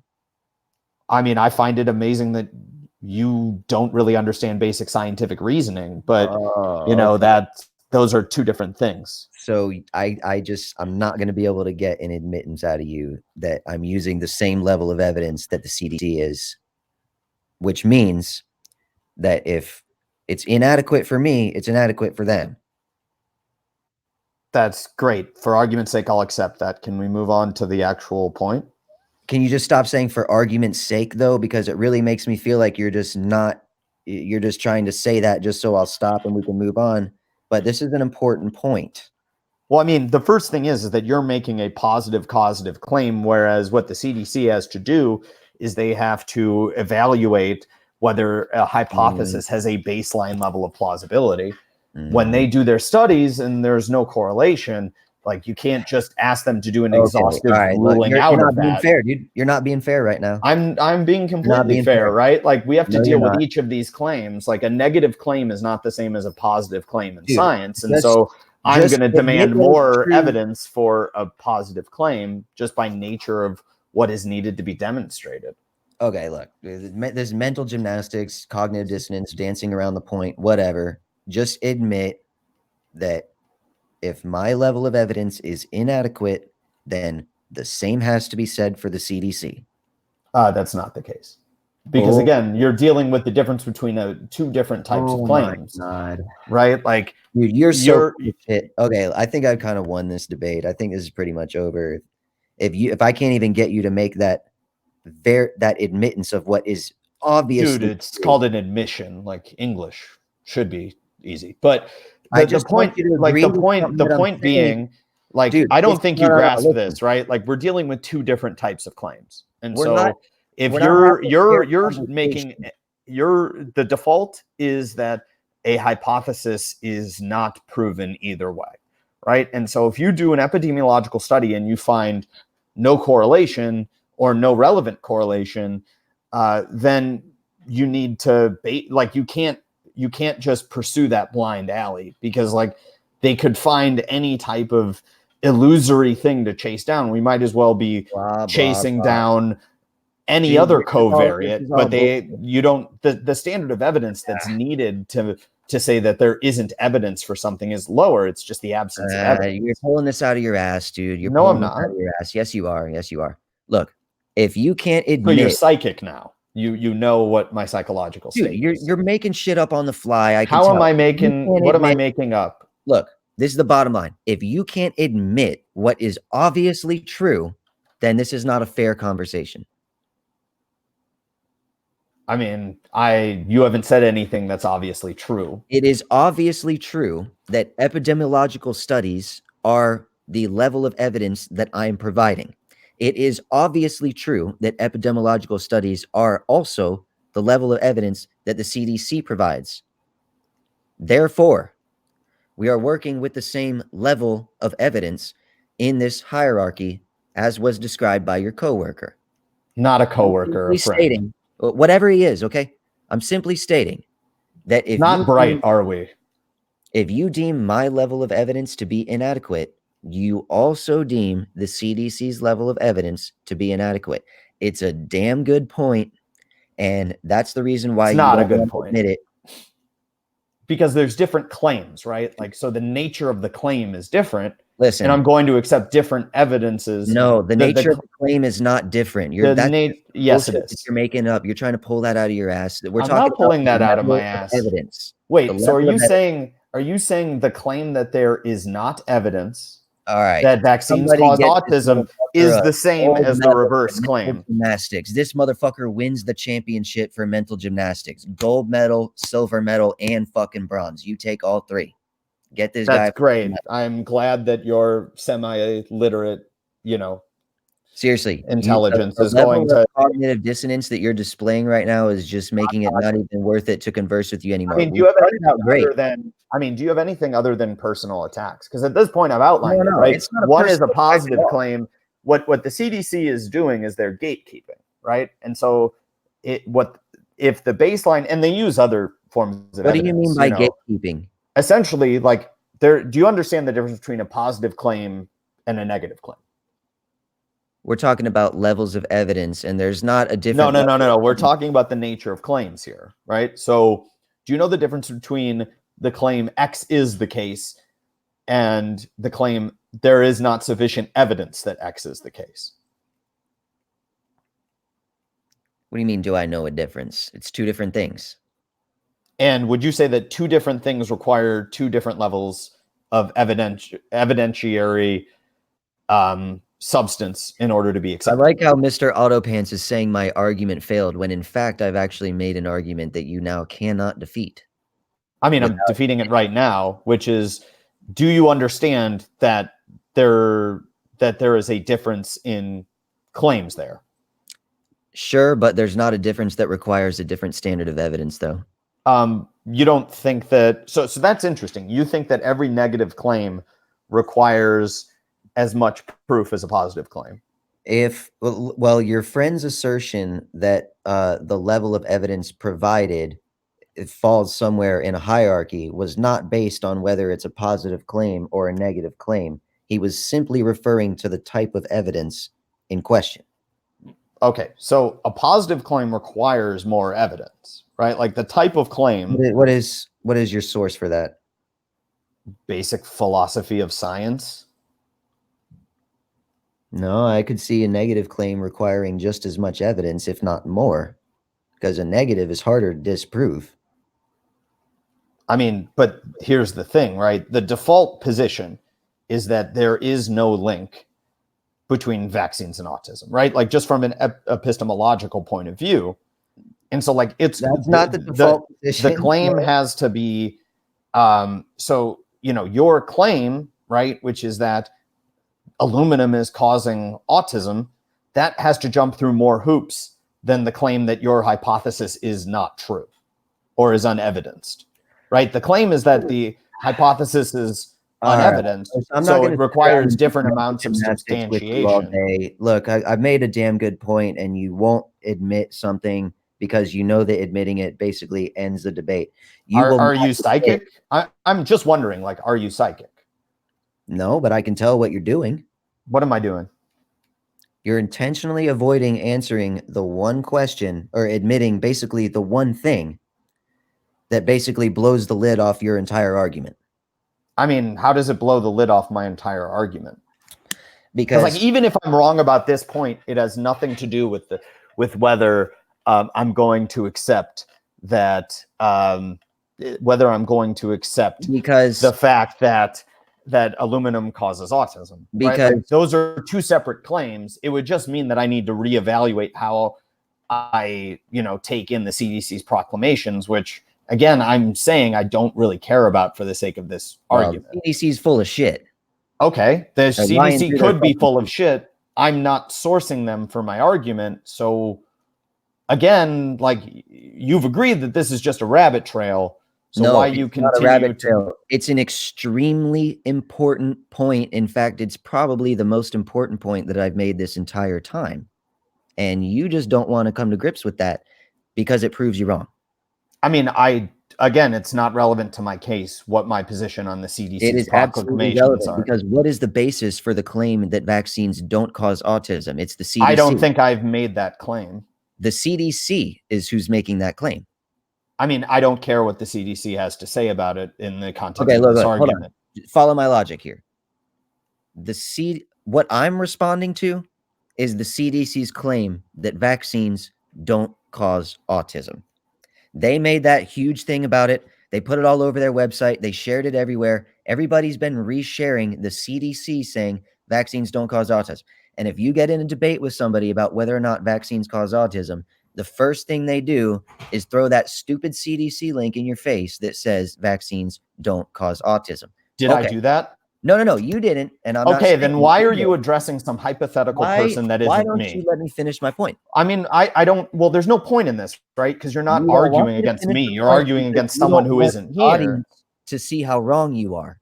I mean, I find it amazing that you don't really understand basic scientific reasoning, but those are two different things. So I'm not going to be able to get an admittance out of you that I'm using the same level of evidence that the CDC is, which means that if it's inadequate for me, it's inadequate for them. That's great. For argument's sake, I'll accept that. Can we move on to the actual point? Can you just stop saying for argument's sake, though? Because it really makes me feel like you're just trying to say that just so I'll stop and we can move on. But this is an important point. Well, I mean, the first thing is that you're making a positive causative claim, whereas what the CDC has to do is they have to evaluate whether a hypothesis has a baseline level of plausibility. When they do their studies and there's no correlation, like you can't just ask them to do an exhaustive ruling out of that. You're not being fair, dude. You're not being fair right now. I'm being completely fair, right? Like we have to deal with each of these claims. Like a negative claim is not the same as a positive claim in science. And so I'm going to demand more evidence for a positive claim just by nature of what is needed to be demonstrated. Okay, look, there's mental gymnastics, cognitive dissonance, dancing around the point, whatever. Just admit that if my level of evidence is inadequate, then the same has to be said for the CDC. That's not the case. Because again, you're dealing with the difference between two different types of claims. Right? Like, dude, you're so shit. Okay, I think I've kind of won this debate. I think this is pretty much over. If I can't even get you to make that admittance of what is obvious, dude, it's called an admission. Like English should be easy, but the point being, like, dude, I don't think you grasp this, right? Like, we're dealing with two different types of claims, and if you're making the default is that a hypothesis is not proven either way, right? And so if you do an epidemiological study and you find no correlation or no relevant correlation, then you need to you can't just pursue that blind alley, because like they could find any type of illusory thing to chase down. We might as well be chasing down any other covariate, but the standard of evidence that's needed to say that there isn't evidence for something is lower. It's just the absence of evidence. You're pulling this out of your ass, dude. No, I'm not. Yes, you are. Yes, you are. Look, if you can't admit, so you're psychic now. You know what my psychological state is. You're making shit up on the fly. What am I making up? Look, this is the bottom line. If you can't admit what is obviously true, then this is not a fair conversation. I mean, you haven't said anything that's obviously true. It is obviously true that epidemiological studies are the level of evidence that I'm providing. It is obviously true that epidemiological studies are also the level of evidence that the CDC provides. Therefore, we are working with the same level of evidence in this hierarchy as was described by your coworker. Not a coworker, a friend. Whatever he is, okay? I'm simply stating that if not bright, are we? If you deem my level of evidence to be inadequate, you also deem the CDC's level of evidence to be inadequate. It's a damn good point, and that's the reason why it's not a good point. Admit it. Because there's different claims, right? Like, so the nature of the claim is different, Listen, and I'm going to accept different evidences. No, the nature of the claim is not different. Yes, it is. You're making up. You're trying to pull that out of your ass. I'm not pulling that out of my ass. Evidence. Wait, so are you saying the claim that there is not evidence that vaccines cause autism is the same as the reverse claim? Gymnastics. This motherfucker wins the championship for mental gymnastics. Gold medal, silver medal, and fucking bronze. You take all three. Get this guy. That's great. I'm glad that you're semi-literate, seriously, intelligence is going to cognitive dissonance that you're displaying right now is just making it not even worth it to converse with you anymore. I mean, do you have anything other than personal attacks? Because at this point I've outlined it, right? One is a positive claim. What the CDC is doing is they're gatekeeping, right? And so if the baseline, and they use other forms of evidence. What do you mean by gatekeeping? Essentially, do you understand the difference between a positive claim and a negative claim? We're talking about levels of evidence, and there's not a different. No. We're talking about the nature of claims here, right? So, do you know the difference between the claim X is the case and the claim there is not sufficient evidence that X is the case? What do you mean, do I know a difference? It's two different things. And would you say that two different things require two different levels of evidentiary substance in order to be accepted? I like how Mr. Autopants is saying my argument failed, when in fact I've actually made an argument that you now cannot defeat. I mean, I'm defeating it right now, which is, do you understand that there is a difference in claims there? Sure, but there's not a difference that requires a different standard of evidence, though. You don't think that, so that's interesting. You think that every negative claim requires as much proof as a positive claim? Well, your friend's assertion that the level of evidence provided, it falls somewhere in a hierarchy, was not based on whether it's a positive claim or a negative claim. He was simply referring to the type of evidence in question. Okay, so a positive claim requires more evidence, right? Like the type of claim. What is your source for that? Basic philosophy of science. No, I could see a negative claim requiring just as much evidence, if not more, because a negative is harder to disprove. I mean, but here's the thing, right? The default position is that there is no link between vaccines and autism, right? Like just from an epistemological point of view. And so that's not the default position. The claim has to be, so, your claim, right, which is that aluminum is causing autism, that has to jump through more hoops than the claim that your hypothesis is not true or is unevidenced, right? The claim is that the hypothesis is unevidenced, so it requires different amounts of substantiation. Look, I've made a damn good point, and you won't admit something because you know that admitting it basically ends the debate. Are you psychic? I'm just wondering, are you psychic? No, but I can tell what you're doing. What am I doing? You're intentionally avoiding answering the one question, or admitting basically the one thing that basically blows the lid off your entire argument. I mean, how does it blow the lid off my entire argument? Because even if I'm wrong about this point, it has nothing to do with whether I'm going to accept that, whether I'm going to accept the fact that aluminum causes autism. Because those are two separate claims. It would just mean that I need to reevaluate how I, take in the CDC's proclamations, which, again, I'm saying I don't really care about for the sake of this argument. CDC's full of shit. Okay, the CDC could be full of shit. I'm not sourcing them for my argument. So, again, you've agreed that this is just a rabbit trail. So why you continue to? It's an extremely important point. In fact, it's probably the most important point that I've made this entire time. And you just don't want to come to grips with that because it proves you wrong. I mean, again, it's not relevant to my case what my position on the CDC's proclamations are. Because what is the basis for the claim that vaccines don't cause autism? It's the CDC. I don't think I've made that claim. The CDC is who's making that claim. I mean, I don't care what the CDC has to say about it in the context of this argument. Follow my logic here. what I'm responding to is the CDC's claim that vaccines don't cause autism. They made that huge thing about it. They put it all over their website. They shared it everywhere. Everybody's been resharing the CDC saying vaccines don't cause autism. And if you get in a debate with somebody about whether or not vaccines cause autism, the first thing they do is throw that stupid CDC link in your face that says vaccines don't cause autism. Did I do that? No, you didn't. And I'm okay. Then why are you addressing some hypothetical person that isn't me? Why don't you let me finish my point? I mean, I don't. Well, there's no point in this, right? Because you're not arguing against me. You're arguing against someone who isn't here. To see how wrong you are.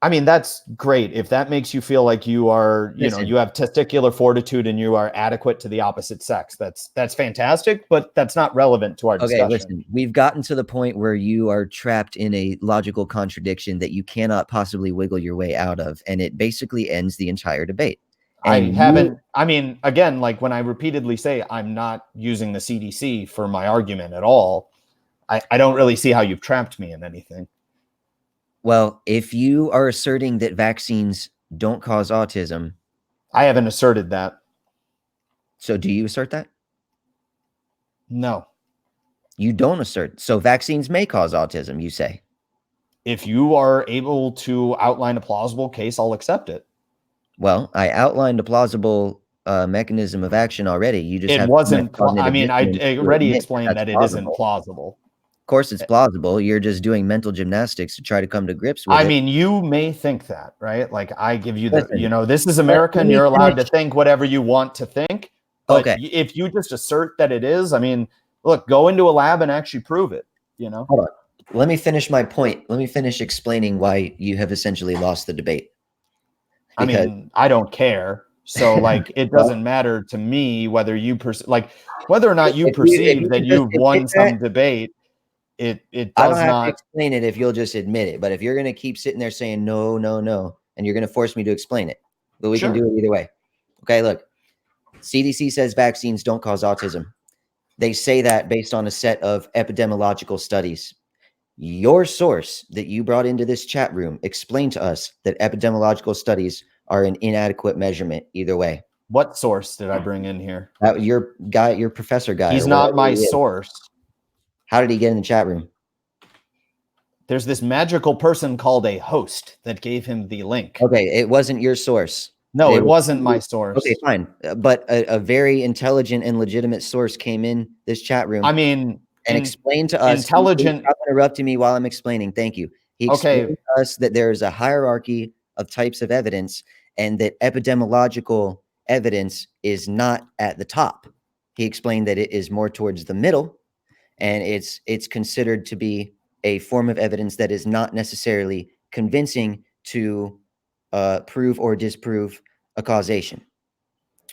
I mean, that's great. If that makes you feel like you are, you know, you have testicular fortitude and you are adequate to the opposite sex, that's fantastic, but that's not relevant to our discussion. Listen, we've gotten to the point where you are trapped in a logical contradiction that you cannot possibly wiggle your way out of, and it basically ends the entire debate. And I mean, again, like when I repeatedly say I'm not using the CDC for my argument at all, I don't really see how you've trapped me in anything. Well, if you are asserting that vaccines don't cause autism, I haven't asserted that. So do you assert that? No. You don't assert. So vaccines may cause autism, you say. If you are able to outline a plausible case, I'll accept it. Well, I outlined a plausible mechanism of action already. You just it wasn't. I mean, I already explained that it isn't plausible. Of course, it's plausible. You're just doing mental gymnastics to try to come to grips with it. I mean, you may think that, right? Like I give you the, you know, this is America and you're allowed to think whatever you want to think. But if you just assert that it is, I mean, look, go into a lab and actually prove it, you know? Hold on. Let me finish my point. Let me finish explaining why you have essentially lost the debate. Because, I mean, I don't care. So like, it doesn't matter to me whether you whether or not you perceive that you've won some debate. It does I don't have not to explain it if you'll just admit it. But if you're going to keep sitting there saying no, and you're going to force me to explain it, but we can do it either way. Okay, look, CDC says vaccines don't cause autism. They say that based on a set of epidemiological studies. Your source that you brought into this chat room explained to us that epidemiological studies are an inadequate measurement either way. What source did I bring in here? Your professor guy. He's not my source. How did he get in the chat room? There's this magical person called a host that gave him the link. Okay, it wasn't your source. No, it wasn't my source. Okay, fine. But a very intelligent and legitimate source came in this chat room. I mean, and explained to us. Intelligent. Stop interrupting me while I'm explaining. Thank you. He explained to us that there is a hierarchy of types of evidence and that epidemiological evidence is not at the top. He explained that it is more towards the middle. And it's considered to be a form of evidence that is not necessarily convincing to prove or disprove a causation.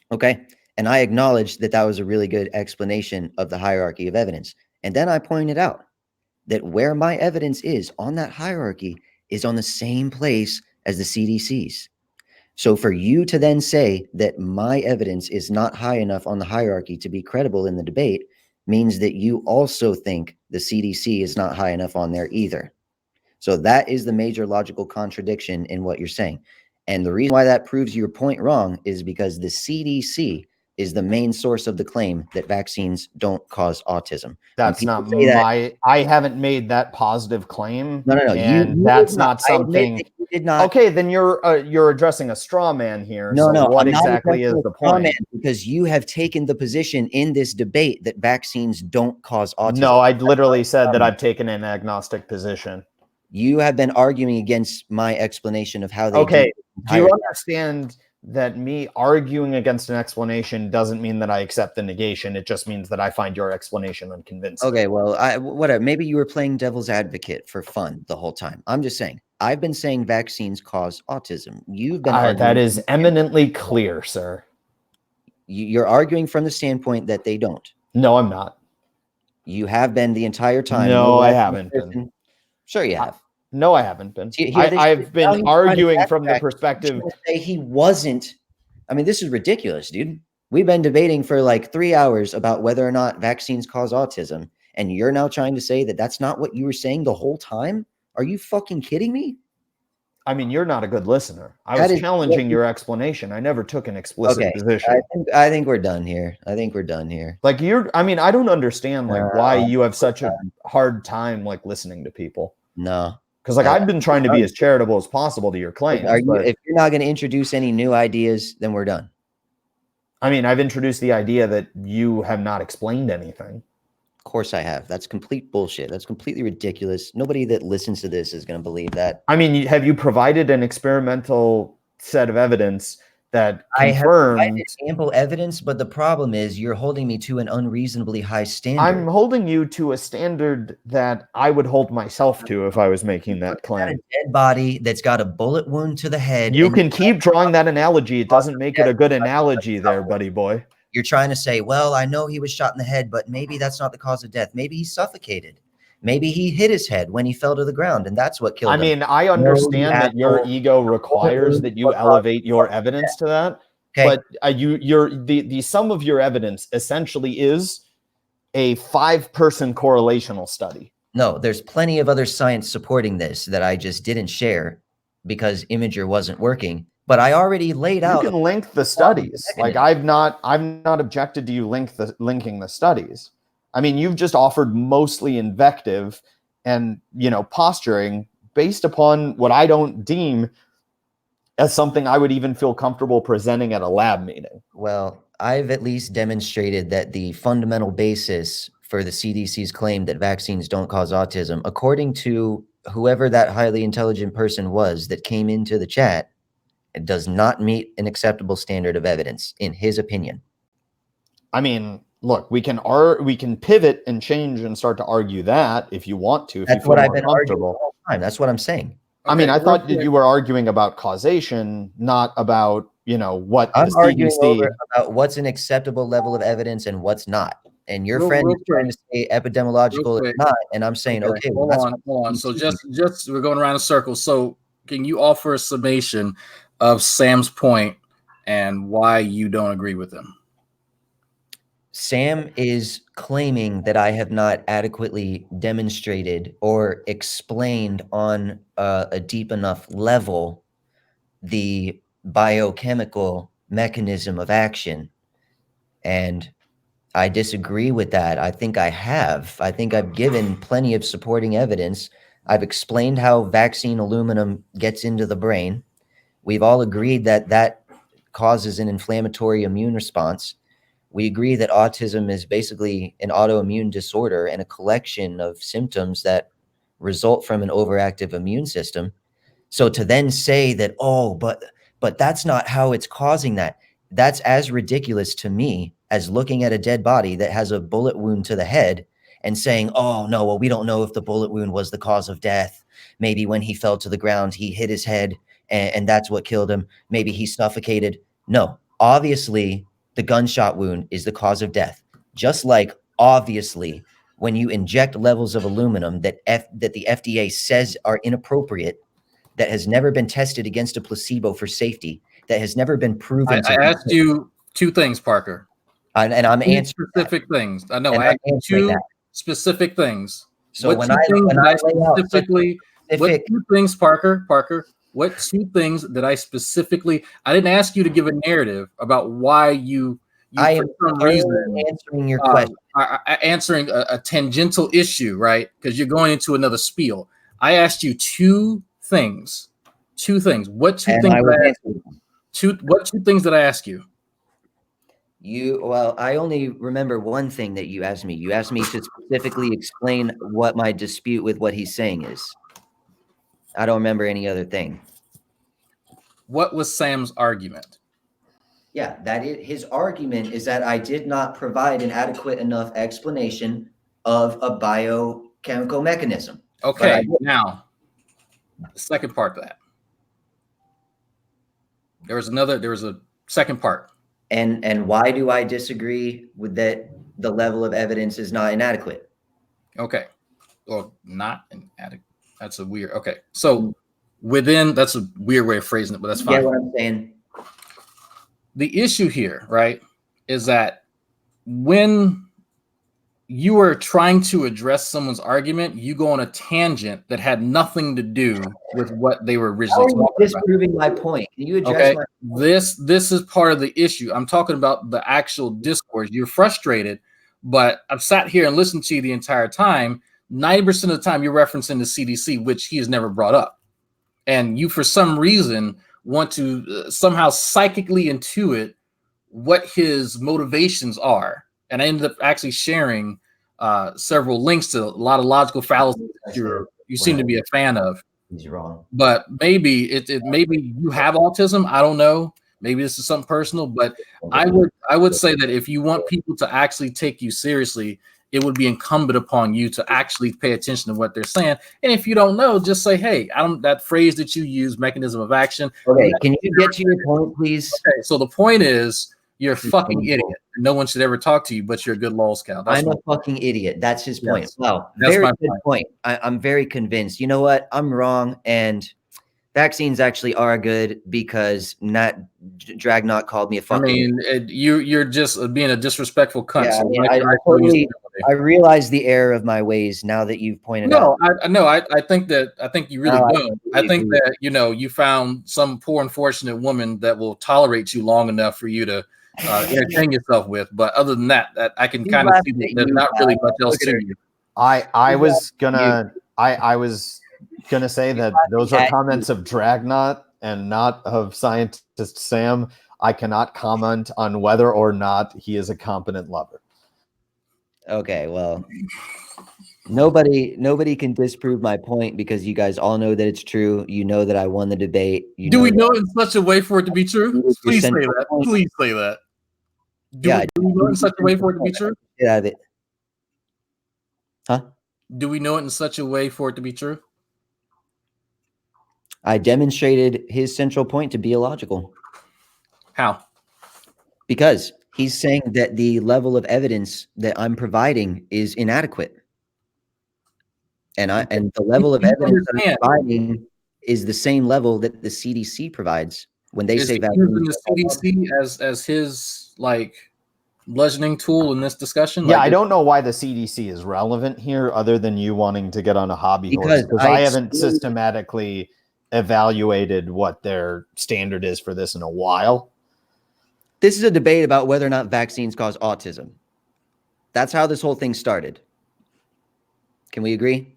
Okay. And I acknowledged that that was a really good explanation of the hierarchy of evidence. And then I pointed out that where my evidence is on that hierarchy is on the same place as the CDC's. So for you to then say that my evidence is not high enough on the hierarchy to be credible in the debate means that you also think the CDC is not high enough on there either. So that is the major logical contradiction in what you're saying. And the reason why that proves your point wrong is because the CDC is the main source of the claim that vaccines don't cause autism. That's not my, I haven't made that positive claim. No. And that's not something. You did not. Okay, then you're addressing a straw man here. No, what exactly is the point? Because you have taken the position in this debate that vaccines don't cause autism. No, I literally said that I've taken an agnostic position. You have been arguing against my explanation of how they do you understand that me arguing against an explanation doesn't mean that I accept the negation? It just means that I find your explanation unconvincing. Okay, well, whatever. Maybe you were playing devil's advocate for fun the whole time. I'm just saying. I've been saying vaccines cause autism. You've been arguing. That is eminently clear, sir. You're arguing from the standpoint that they don't. No, I'm not. You have been the entire time. No, I haven't been. Sure, you have. No, I haven't been. I've been arguing from the perspective. He wasn't. I mean, this is ridiculous, dude. We've been debating for like 3 hours about whether or not vaccines cause autism. And you're now trying to say that that's not what you were saying the whole time? Are you fucking kidding me? I mean, you're not a good listener. I was challenging your explanation. I never took an explicit position. I think we're done here. I think we're done here. Like I mean, I don't understand like why you have such a hard time like listening to people. No. Because like I've been trying to be as charitable as possible to your claims. If you're not going to introduce any new ideas, then we're done. I mean, I've introduced the idea that you have not explained anything. Of course I have. That's complete bullshit. That's completely ridiculous. Nobody that listens to this is going to believe that. I mean, have you provided an experimental set of evidence that confirms? I have ample evidence, but the problem is you're holding me to an unreasonably high standard. I'm holding you to a standard that I would hold myself to if I was making that claim. A dead body that's got a bullet wound to the head. You can keep drawing that analogy. It doesn't make it a good analogy there, buddy boy. You're trying to say, well, I know he was shot in the head, but maybe that's not the cause of death. Maybe he suffocated. Maybe he hit his head when he fell to the ground, and that's what killed him. I mean, I understand that your ego requires that you elevate your evidence to that, but the sum of your evidence essentially is a 5-person correlational study. No, there's plenty of other science supporting this that I just didn't share because Imager wasn't working. But I already laid out. You can link the studies. Like I've not objected to you linking the studies. I mean, you've just offered mostly invective and, posturing based upon what I don't deem as something I would even feel comfortable presenting at a lab meeting. Well, I've at least demonstrated that the fundamental basis for the CDC's claim that vaccines don't cause autism, according to whoever that highly intelligent person was that came into the chat, it does not meet an acceptable standard of evidence, in his opinion. I mean, look, we can pivot and change and start to argue that if you want to. That's what I've been arguing the whole time. That's what I'm saying. Okay, I mean, I thought that you were arguing about causation, not about what I'm arguing about what's an acceptable level of evidence and what's not. And your friend is trying to say epidemiological is not, and I'm saying okay. Hold on. So just we're going around in circles. So can you offer a summation of Sam's point and why you don't agree with him? Sam is claiming that I have not adequately demonstrated or explained on a deep enough level the biochemical mechanism of action. And I disagree with that. I think I have. I think I've given plenty of supporting evidence. I've explained how vaccine aluminum gets into the brain. We've all agreed that that causes an inflammatory immune response. We agree that autism is basically an autoimmune disorder and a collection of symptoms that result from an overactive immune system. So to then say that, oh, but that's not how it's causing that, that's as ridiculous to me as looking at a dead body that has a bullet wound to the head and saying, oh, no, well, we don't know if the bullet wound was the cause of death. Maybe when he fell to the ground, he hit his head and that's what killed him. Maybe he suffocated. No, obviously, the gunshot wound is the cause of death. Just like, obviously, when you inject levels of aluminum that the FDA says are inappropriate, that has never been tested against a placebo for safety, that has never been proven. I asked you two things, Parker. And I'm answering specific things. I know. I asked you two specific things. So what two things, Parker? What two things that I specifically? I didn't ask you to give a narrative about why you I am answering your question. Answering a tangential issue, right? Because you're going into another spiel. I asked you two things. What two things? What two things did I ask you? Well, I only remember one thing that you asked me. You asked me to specifically explain what my dispute with what he's saying is. I don't remember any other thing. What was Sam's argument? Yeah, his argument is that I did not provide an adequate enough explanation of a biochemical mechanism. Okay, now the second part of that. There was a second part. And why do I disagree with that? The level of evidence is not inadequate. Okay, well, not inadequate. That's a weird. Okay, so that's a weird way of phrasing it, but that's fine. Yeah, what I'm saying. The issue here, right, is that when you were trying to address someone's argument, you go on a tangent that had nothing to do with what they were originally talking about. Disproving my point. Can you address my point? This is part of the issue. I'm talking about the actual discourse. You're frustrated, but I've sat here and listened to you the entire time. 90% of the time you're referencing the CDC, which he has never brought up. And you, for some reason, want to somehow psychically intuit what his motivations are. And I ended up actually sharing several links to a lot of logical fallacies that you seem to be a fan of. He's wrong. But maybe maybe you have autism. I don't know. Maybe this is something personal, but I would say that if you want people to actually take you seriously, it would be incumbent upon you to actually pay attention to what they're saying. And if you don't know, just say, hey, that phrase that you use, mechanism of action. Okay, can you get to your point, please? Okay, so the point is, you're a fucking idiot. No one should ever talk to you, but you're a good lol scout. I'm a fucking idiot. That's his point. Yes. Wow. That's Very my good point. I'm very convinced. You know what? I'm wrong. And vaccines actually are good because Dragnot called me a fucking. I mean, you're just being a disrespectful cunt. Yeah, so I realize the error of my ways now that you've pointed out. I think you really don't. I think that you found some poor unfortunate woman that will tolerate you long enough for you to entertain yourself with. But other than that I can kind of see that there's not really much else to you. I was gonna say that those are comments of Dragnot and not of scientist Sam. I cannot comment on whether or not he is a competent lover. Okay, well, nobody can disprove my point because you guys all know that it's true. You know that I won the debate. Do we know in such a way for it to be true? Please say that. Please say that. Do we know in such a way for it to be true? Get out of it. Huh? Do we know it in such a way for it to be true? I demonstrated his central point to be illogical. How? Because he's saying that the level of evidence that I'm providing is inadequate. And the level of evidence that I'm providing is the same level that the CDC provides when they say that. The CDC as his bludgeoning tool in this discussion. Yeah, I don't know why the CDC is relevant here, other than you wanting to get on a hobby horse, because I haven't systematically evaluated what their standard is for this in a while. This is a debate about whether or not vaccines cause autism. That's how this whole thing started. Can we agree?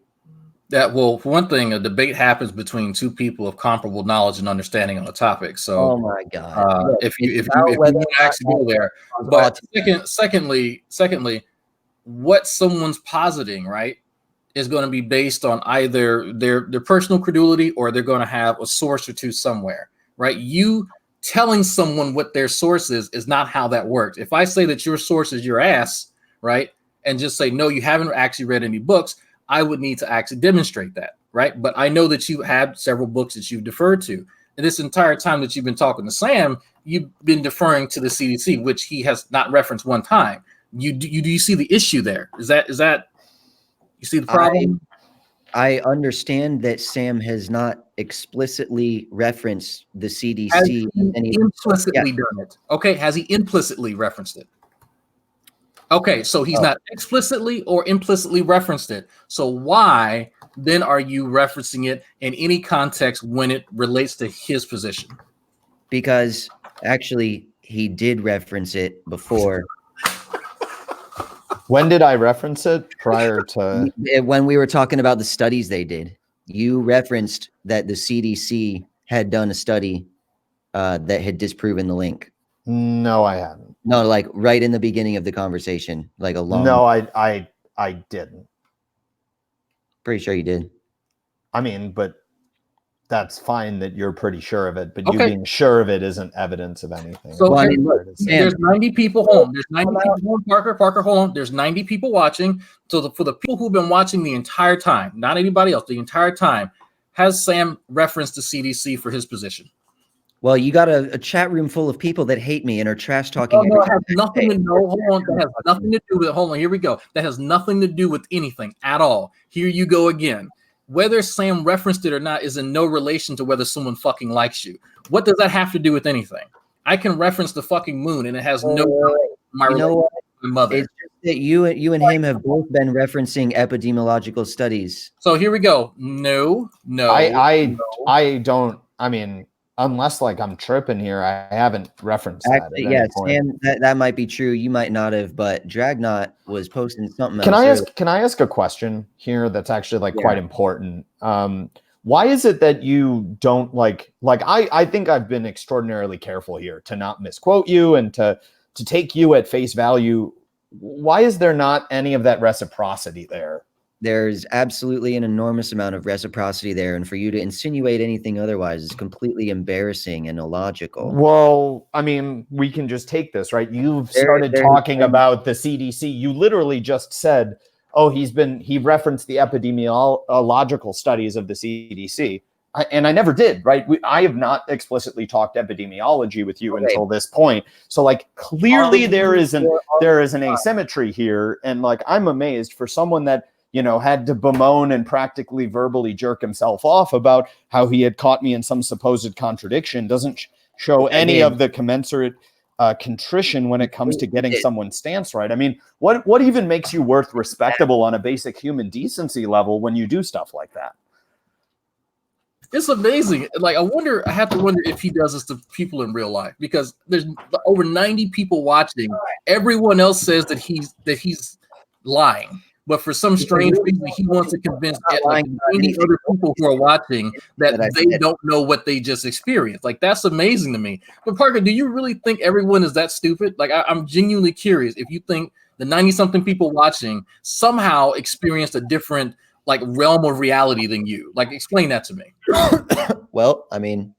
Well, for one thing, a debate happens between two people of comparable knowledge and understanding on a topic. So, oh my god, if you actually go there, but secondly, what someone's positing, right, is going to be based on either their personal credulity or they're going to have a source or two somewhere, right? You telling someone what their source is not how that works. If I say that your source is your ass, right, and just say, no, you haven't actually read any books, I would need to actually demonstrate that, right? But I know that you have several books that you've deferred to. And this entire time that you've been talking to Sam, you've been deferring to the CDC, which he has not referenced one time. Do you see the issue there? Is that you see the problem? I understand that Sam has not explicitly referenced the CDC. Has he implicitly done it? Okay, has he implicitly referenced it? Okay, so he's not explicitly or implicitly referenced it. So why then are you referencing it in any context when it relates to his position? Because actually he did reference it before. When did I reference it? Prior to when we were talking about the studies they did. You referenced that the CDC had done a study that had disproven the link. No, I haven't. No, like right in the beginning of the conversation, like a long. No, I didn't. Pretty sure you did. I mean, but that's fine that you're pretty sure of it, but you being sure of it isn't evidence of anything. So there's 90 people home. There's 90 people home. Parker, hold on. There's 90 people watching. So for the people who've been watching the entire time, not anybody else, the entire time, has Sam referenced the CDC for his position? Well, you got a chat room full of people that hate me and are trash talking. No, it has nothing to do. Hold on, that has nothing to do with. Hold on, here we go. That has nothing to do with anything at all. Here you go again. Whether Sam referenced it or not is in no relation to whether someone fucking likes you. What does that have to do with anything? I can reference the fucking moon, and it has no. mother. It's just that you and him have both been referencing epidemiological studies. So here we go. No. I don't. I mean, unless like I'm tripping here, I haven't referenced Actually, that. yeah, Sam, that might be true. You might not have, but Dragnot was posting something Can else. Can I ask a question here that's actually like quite important? Why is it that you don't like I think I've been extraordinarily careful here to not misquote you and to take you at face value. Why is there not any of that reciprocity there? There's absolutely an enormous amount of reciprocity there, and for you to insinuate anything otherwise is completely embarrassing and illogical. Well, I mean, we can just take this, right? You've started talking about the CDC. You literally just said, oh, he referenced the epidemiological studies of the CDC. And I never did, right? I have not explicitly talked epidemiology with you until this point. So like clearly there is an asymmetry here. And like, I'm amazed for someone that, you know, had to bemoan and practically verbally jerk himself off about how he had caught me in some supposed contradiction, doesn't show any of the commensurate contrition when it comes to getting someone's stance right. I mean, what even makes you worth respectable on a basic human decency level when you do stuff like that? It's amazing. Like, I have to wonder if he does this to people in real life, because there's over 90 people watching. Everyone else says that he's lying. But for some strange reason, he wants to convince like 90 other people who are watching that they don't know what they just experienced. Like, that's amazing to me. But Parker, do you really think everyone is that stupid? Like, I'm genuinely curious if you think the 90-something people watching somehow experienced a different like realm of reality than you. Like, explain that to me. Well, I mean,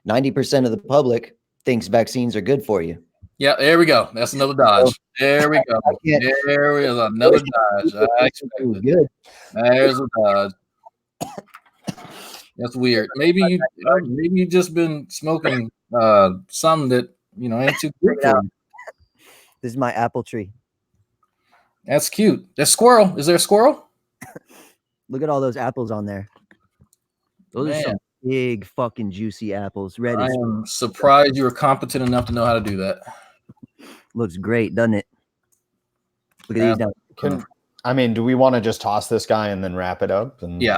90% of the public thinks vaccines are good for you. Yeah, there we go. That's another dodge. There we go. There is another dodge. I expected. Good. There's a dodge. That's weird. Maybe you just been smoking something that ain't too good for you. This is my apple tree. That's cute. There's squirrel. Is there a squirrel? Look at all those apples on there. Those are some big fucking juicy apples. Red. I am surprised you were competent enough to know how to do that. Looks great, doesn't it? Look at these down. Do we want to just toss this guy and then wrap it up? Yeah.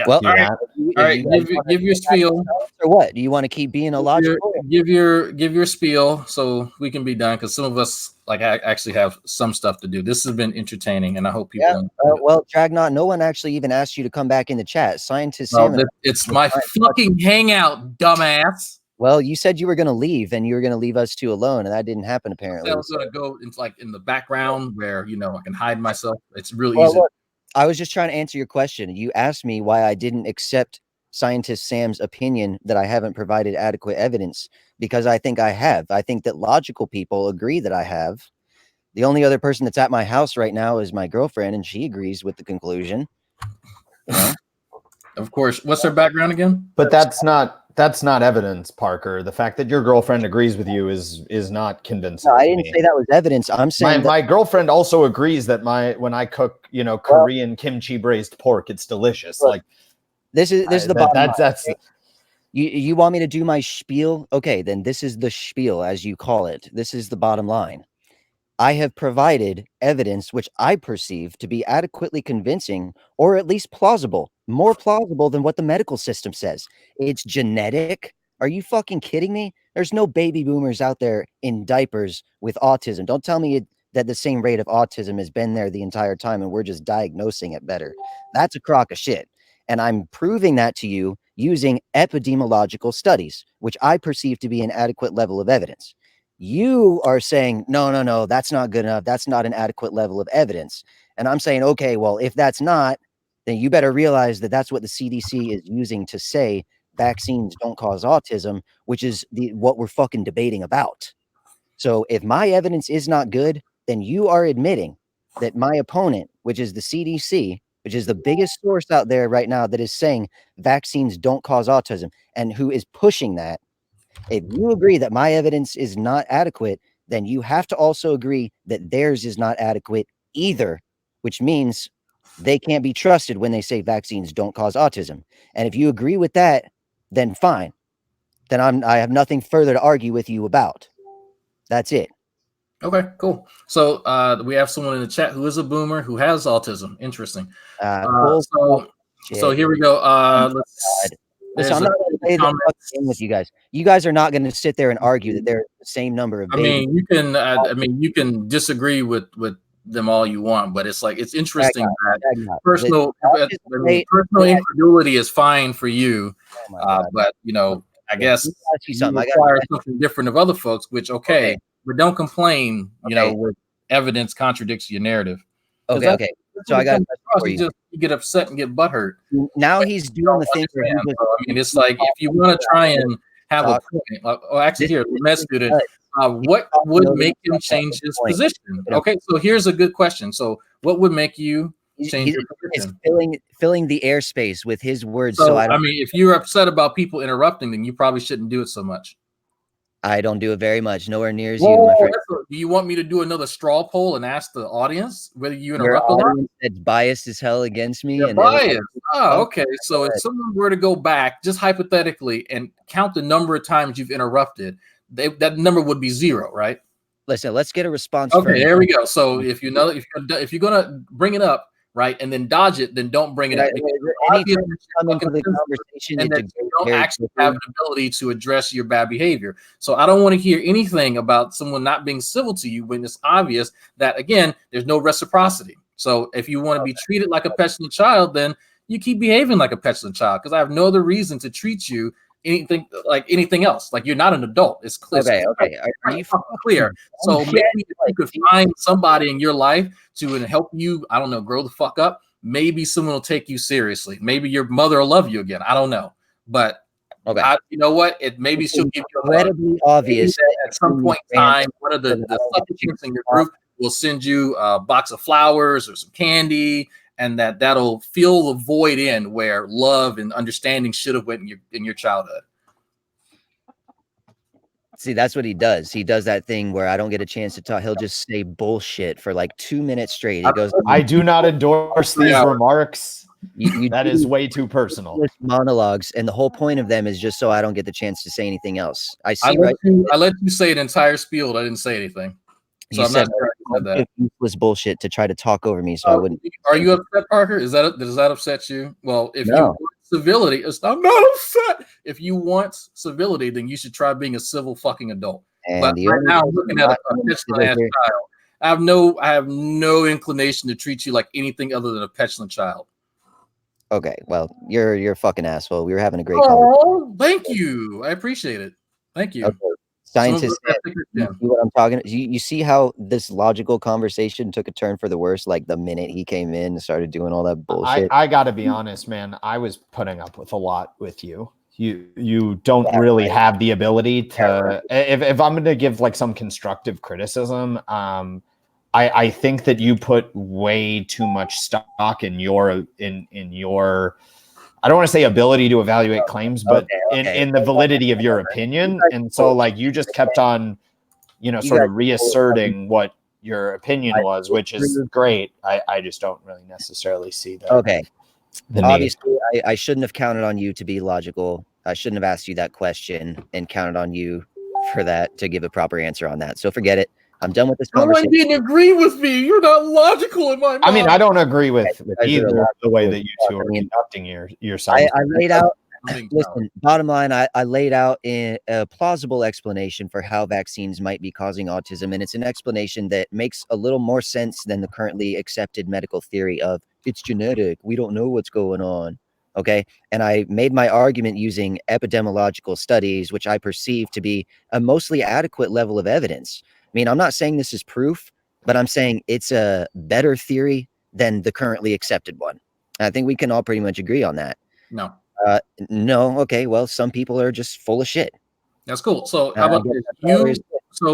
Well, all right. Give your spiel. Or what? Do you want to keep being illogical? Give your spiel so we can be done, because some of us actually have some stuff to do. This has been entertaining, and I hope people. Well, Dragnot, no one actually even asked you to come back in the chat. Scientists. It's my fucking hangout, dumbass. Well, you said you were going to leave, and you were going to leave us two alone, and that didn't happen apparently. I was going to go in the background where I can hide myself. It's really easy. Look, I was just trying to answer your question. You asked me why I didn't accept scientist Sam's opinion that I haven't provided adequate evidence, because I think I have. I think that logical people agree that I have. The only other person that's at my house right now is my girlfriend, and she agrees with the conclusion. Of course. What's her background again? But that's not evidence, Parker. The fact that your girlfriend agrees with you is not convincing. No, I didn't say that was evidence. I'm saying my girlfriend also agrees that when I cook, Korean kimchi braised pork, it's delicious. Look, this is the bottom line. That's you want me to do my spiel? Okay, then this is the spiel, as you call it. This is the bottom line. I have provided evidence which I perceive to be adequately convincing, or at least plausible, more plausible than what the medical system says. It's genetic. Are you fucking kidding me? There's no baby boomers out there in diapers with autism. Don't tell me that the same rate of autism has been there the entire time and we're just diagnosing it better. That's a crock of shit. And I'm proving that to you using epidemiological studies, which I perceive to be an adequate level of evidence. You are saying, no, that's not good enough. That's not an adequate level of evidence. And I'm saying, okay, well, if that's not, then you better realize that that's what the CDC is using to say vaccines don't cause autism, which is what we're fucking debating about. So if my evidence is not good, then you are admitting that my opponent, which is the CDC, which is the biggest source out there right now that is saying vaccines don't cause autism and who is pushing that, if you agree that my evidence is not adequate, then you have to also agree that theirs is not adequate either, which means they can't be trusted when they say vaccines don't cause autism. And if you agree with that, then fine. Then I have nothing further to argue with you about. That's it. Okay, cool. So we have someone in the chat who is a boomer who has autism. Interesting. So here we go. Listen, I'm not going to play the game with you guys. You guys are not going to sit there and argue that they're the same number of babies. You can disagree with them all you want, but it's like it's interesting that personal incredulity is fine for you, but you know, I guess you require something different of other folks. Which but don't complain. You know, when evidence contradicts your narrative. Okay. So I got you get upset and get butthurt. Now he's doing the thing. I mean, it's like if you want to try and have a point. Actually, here, the med student. What would make him change his position? Okay, so here's a good question. So, what would make you change your position? Filling the airspace with his words. So I mean, if you're upset about people interrupting, then you probably shouldn't do it so much. I don't do it very much. Nowhere near as you, my friend. Do you want me to do another straw poll and ask the audience whether you interrupt a lot? It's biased as hell against me. And biased. Okay. So if someone were to go back, just hypothetically, and count the number of times you've interrupted, that number would be 0, right? Listen, let's get a response. Okay, there we go. So if you're gonna bring it up, right, and then dodge it, then don't bring it up. You don't actually have an ability to address your bad behavior. So I don't want to hear anything about someone not being civil to you when it's obvious that, again, there's no reciprocity. So if you want to be treated like a petulant child, then you keep behaving like a petulant child, because I have no other reason to treat you anything else. Like, you're not an adult. It's clear. Okay. Are you clear? So maybe if you could find somebody in your life to help you, I don't know, grow the fuck up. Maybe someone will take you seriously. Maybe your mother will love you again. I don't know. But you know what? Maybe she'll give you incredibly obvious at some point in time. One of the substitutes in your group will send you a box of flowers or some candy, and that'll fill the void in where love and understanding should have went in your childhood. See, that's what he does. He does that thing where I don't get a chance to talk. He'll just say bullshit for like 2 minutes straight. He goes, I do not endorse these remarks. That is way too personal. Monologues, and the whole point of them is just so I don't get the chance to say anything else. I let you say an entire spiel. I didn't say anything. So you said that useless bullshit to try to talk over me, so I wouldn't. Are you upset, Parker? Does that upset you? Well, if you want civility, I'm not upset. If you want civility, then you should try being a civil fucking adult. And but right now, I'm looking at a petulant ass child. I have no inclination to treat you like anything other than a petulant child. Okay, well, you're a fucking asshole. We were having a great conversation. Thank you. I appreciate it. Thank you. Okay. Scientists, you see what I'm talking. You see how this logical conversation took a turn for the worse, like the minute he came in and started doing all that bullshit. I gotta be honest, man. I was putting up with a lot with you. You don't really have the ability to. If I'm going to give like some constructive criticism, I think that you put way too much stock in your I don't want to say ability to evaluate claims, but in the validity of your opinion. And so like you just kept on, sort of reasserting what your opinion was, which is great. I just don't really necessarily see that. Okay. Obviously, I shouldn't have counted on you to be logical. I shouldn't have asked you that question and counted on you for that to give a proper answer on that. So forget it. I'm done with this conversation. No one didn't agree with me. You're not logical in my mind. I mean, I don't agree with either the way that you two are conducting your science. I laid out. Listen, bottom line, I laid out a plausible explanation for how vaccines might be causing autism, and it's an explanation that makes a little more sense than the currently accepted medical theory of it's genetic. We don't know what's going on. Okay, and I made my argument using epidemiological studies, which I perceive to be a mostly adequate level of evidence. I mean, I'm not saying this is proof, but I'm saying it's a better theory than the currently accepted one. I think we can all pretty much agree on that. No. No. Okay. Well, some people are just full of shit. That's cool. So how about this?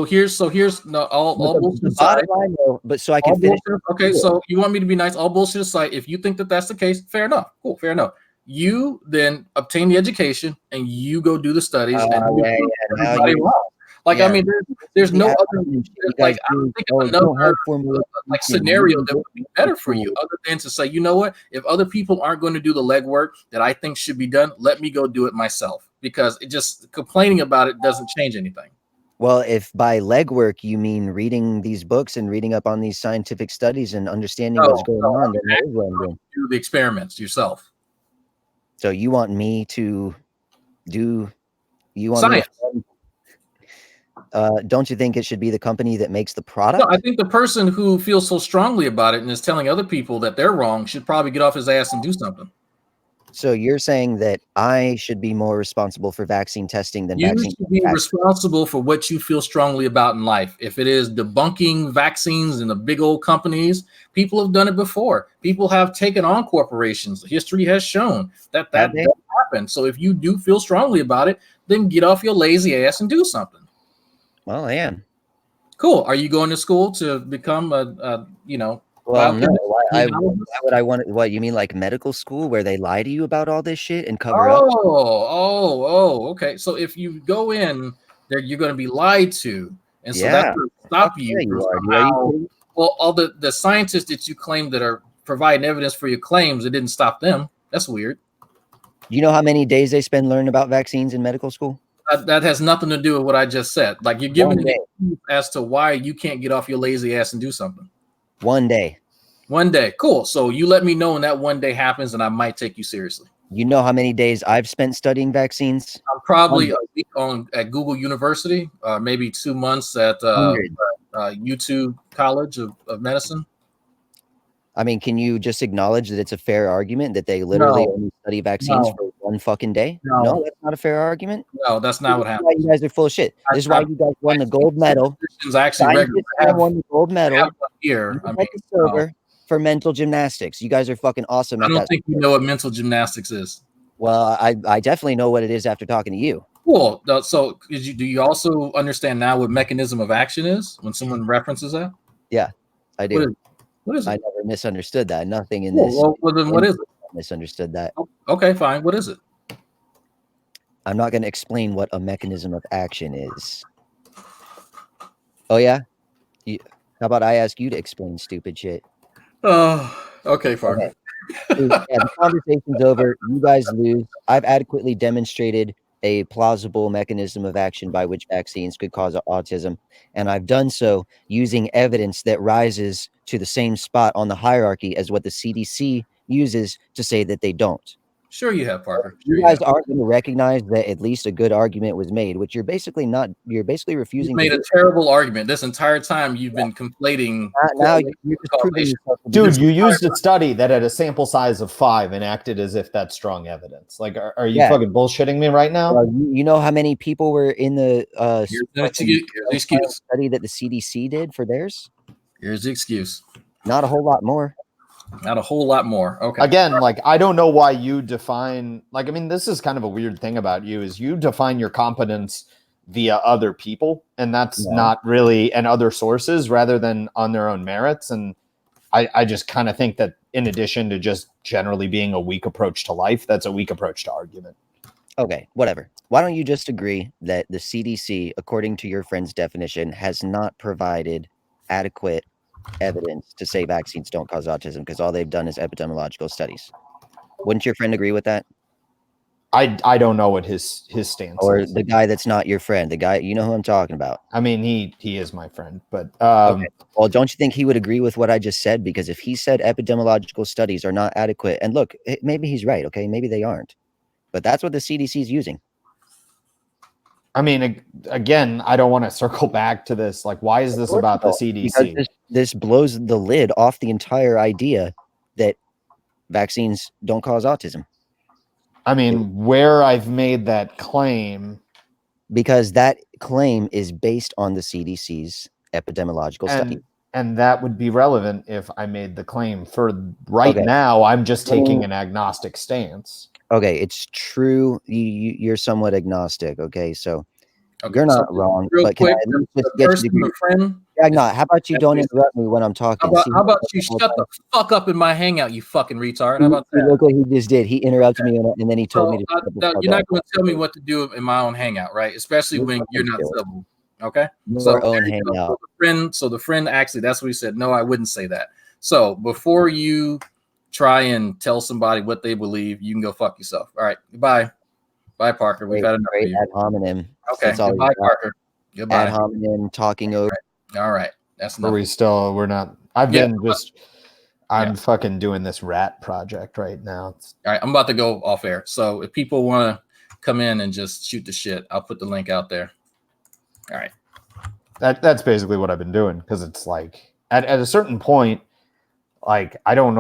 Here's no all bullshit aside. But so I can finish. Okay. So you want me to be nice? All bullshit aside. If you think that that's the case, fair enough. Cool. Fair enough. You then obtain the education and you go do the studies. Like, I mean, there's no other, like, I don't think of another like scenario that would be better for you other than to say, you know what, if other people aren't going to do the legwork that I think should be done, let me go do it myself, because it just complaining about it doesn't change anything. Well, if by legwork you mean reading these books and reading up on these scientific studies and understanding what's going on, then that is what I'm doing. Do the experiments yourself. So you want me to do? You want science? Me to, don't you think it should be the company that makes the product? No, I think the person who feels so strongly about it and is telling other people that they're wrong should probably get off his ass and do something. So you're saying that I should be more responsible for vaccine testing than you vaccine? You should be responsible for what you feel strongly about in life. If it is debunking vaccines and the big old companies, people have done it before. People have taken on corporations. History has shown that does happen. So if you do feel strongly about it, then get off your lazy ass and do something. Well, I am. Cool. Are you going to school to become a Well, no. Why would I want it? What, you mean like medical school where they lie to you about all this shit and cover up? Okay. So if you go in there, you're going to be lied to, and so that's going to stop you. Well, all the scientists that you claim that are providing evidence for your claims, it didn't stop them. That's weird. You know how many days they spend learning about vaccines in medical school? That has nothing to do with what I just said. Like, you're giving an excuse as to why you can't get off your lazy ass and do something. 1 day. 1 day. Cool. So you let me know when that 1 day happens, and I might take you seriously. You know how many days I've spent studying vaccines? I'm probably a week at Google University, maybe 2 months at YouTube College of Medicine. I mean, can you just acknowledge that it's a fair argument that they literally only study vaccines for 1 fucking day? No, that's not a fair argument. No, that's not what happened. You guys are full of shit. This is why you guys won the gold medal. Actually, won the gold medal here. I mean, silver for mental gymnastics. You guys are fucking awesome. I don't think you know what mental gymnastics is. Well, I definitely know what it is after talking to you. Cool. So do you also understand now what mechanism of action is when someone references that? Yeah, I do. What is it? I never misunderstood that. Nothing in this. Well, then what is it? Misunderstood that. Okay, fine. What is it? I'm not going to explain what a mechanism of action is. Oh, yeah? How about I ask you to explain stupid shit? Oh, okay, fine. Okay. The conversation's over. You guys lose. I've adequately demonstrated a plausible mechanism of action by which vaccines could cause autism, and I've done so using evidence that rises to the same spot on the hierarchy as what the CDC uses to say that they don't. Sure you have, Parker. You guys aren't going to recognize that at least a good argument was made, which you're basically not. You're basically refusing. You made a terrible argument. This entire time you've been conflating. Now you're just proving yourself. Dude, you used a study that had a sample size of 5 and acted as if that's strong evidence. Like, are you fucking bullshitting me right now? You know how many people were in the excuse study that the CDC did for theirs? Here's the excuse. Not a whole lot more. Not a whole lot more. Okay. Again, like, I don't know why you define, like, I mean, this is kind of a weird thing about you is you define your competence via other people, and that's not really, and other sources rather than on their own merits. And I just kind of think that in addition to just generally being a weak approach to life, that's a weak approach to argument. Okay, whatever. Why don't you just agree that the CDC, according to your friend's definition, has not provided adequate evidence to say vaccines don't cause autism because all they've done is epidemiological studies? Wouldn't your friend agree with that? I don't know what his stance or is. The guy that's not your friend, the guy, you know who I'm talking about. I mean, he is my friend, but okay. Well, don't you think he would agree with what I just said? Because if he said epidemiological studies are not adequate, and look, maybe he's right, okay, maybe they aren't, but that's what the CDC is using. I mean, again, I don't want to circle back to this. Like, why is this about the CDC? Because this blows the lid off the entire idea that vaccines don't cause autism. I mean, where I've made that claim. Because that claim is based on the CDC's epidemiological study. And that would be relevant if I made the claim. For right now, I'm just taking an agnostic stance. Okay, it's true. You're somewhat agnostic. Okay, so you're not wrong. Real but quick, can I the person, the friend. Yeah, no. How about you don't interrupt me when I'm talking? How about you shut the fuck up in my hangout, you fucking retard? How about that? Look what he just did. He interrupted me and then he told me to. You're not going to tell me what to do in my own hangout, right? Especially when you're not civil. Okay. Your own hangout. So the friend actually, that's what he said. No, I wouldn't say that. So before you try and tell somebody what they believe, you can go fuck yourself. All right. Goodbye. Bye, Parker. We've had enough of you. Ad hominem. Okay. Goodbye, Parker. Goodbye. ad hominem talking over. All right. That's enough. We're not. I'm fucking doing this rat project right now. All right. I'm about to go off air. So if people want to come in and just shoot the shit, I'll put the link out there. All right. That's basically what I've been doing, because it's like at a certain point, like I don't know.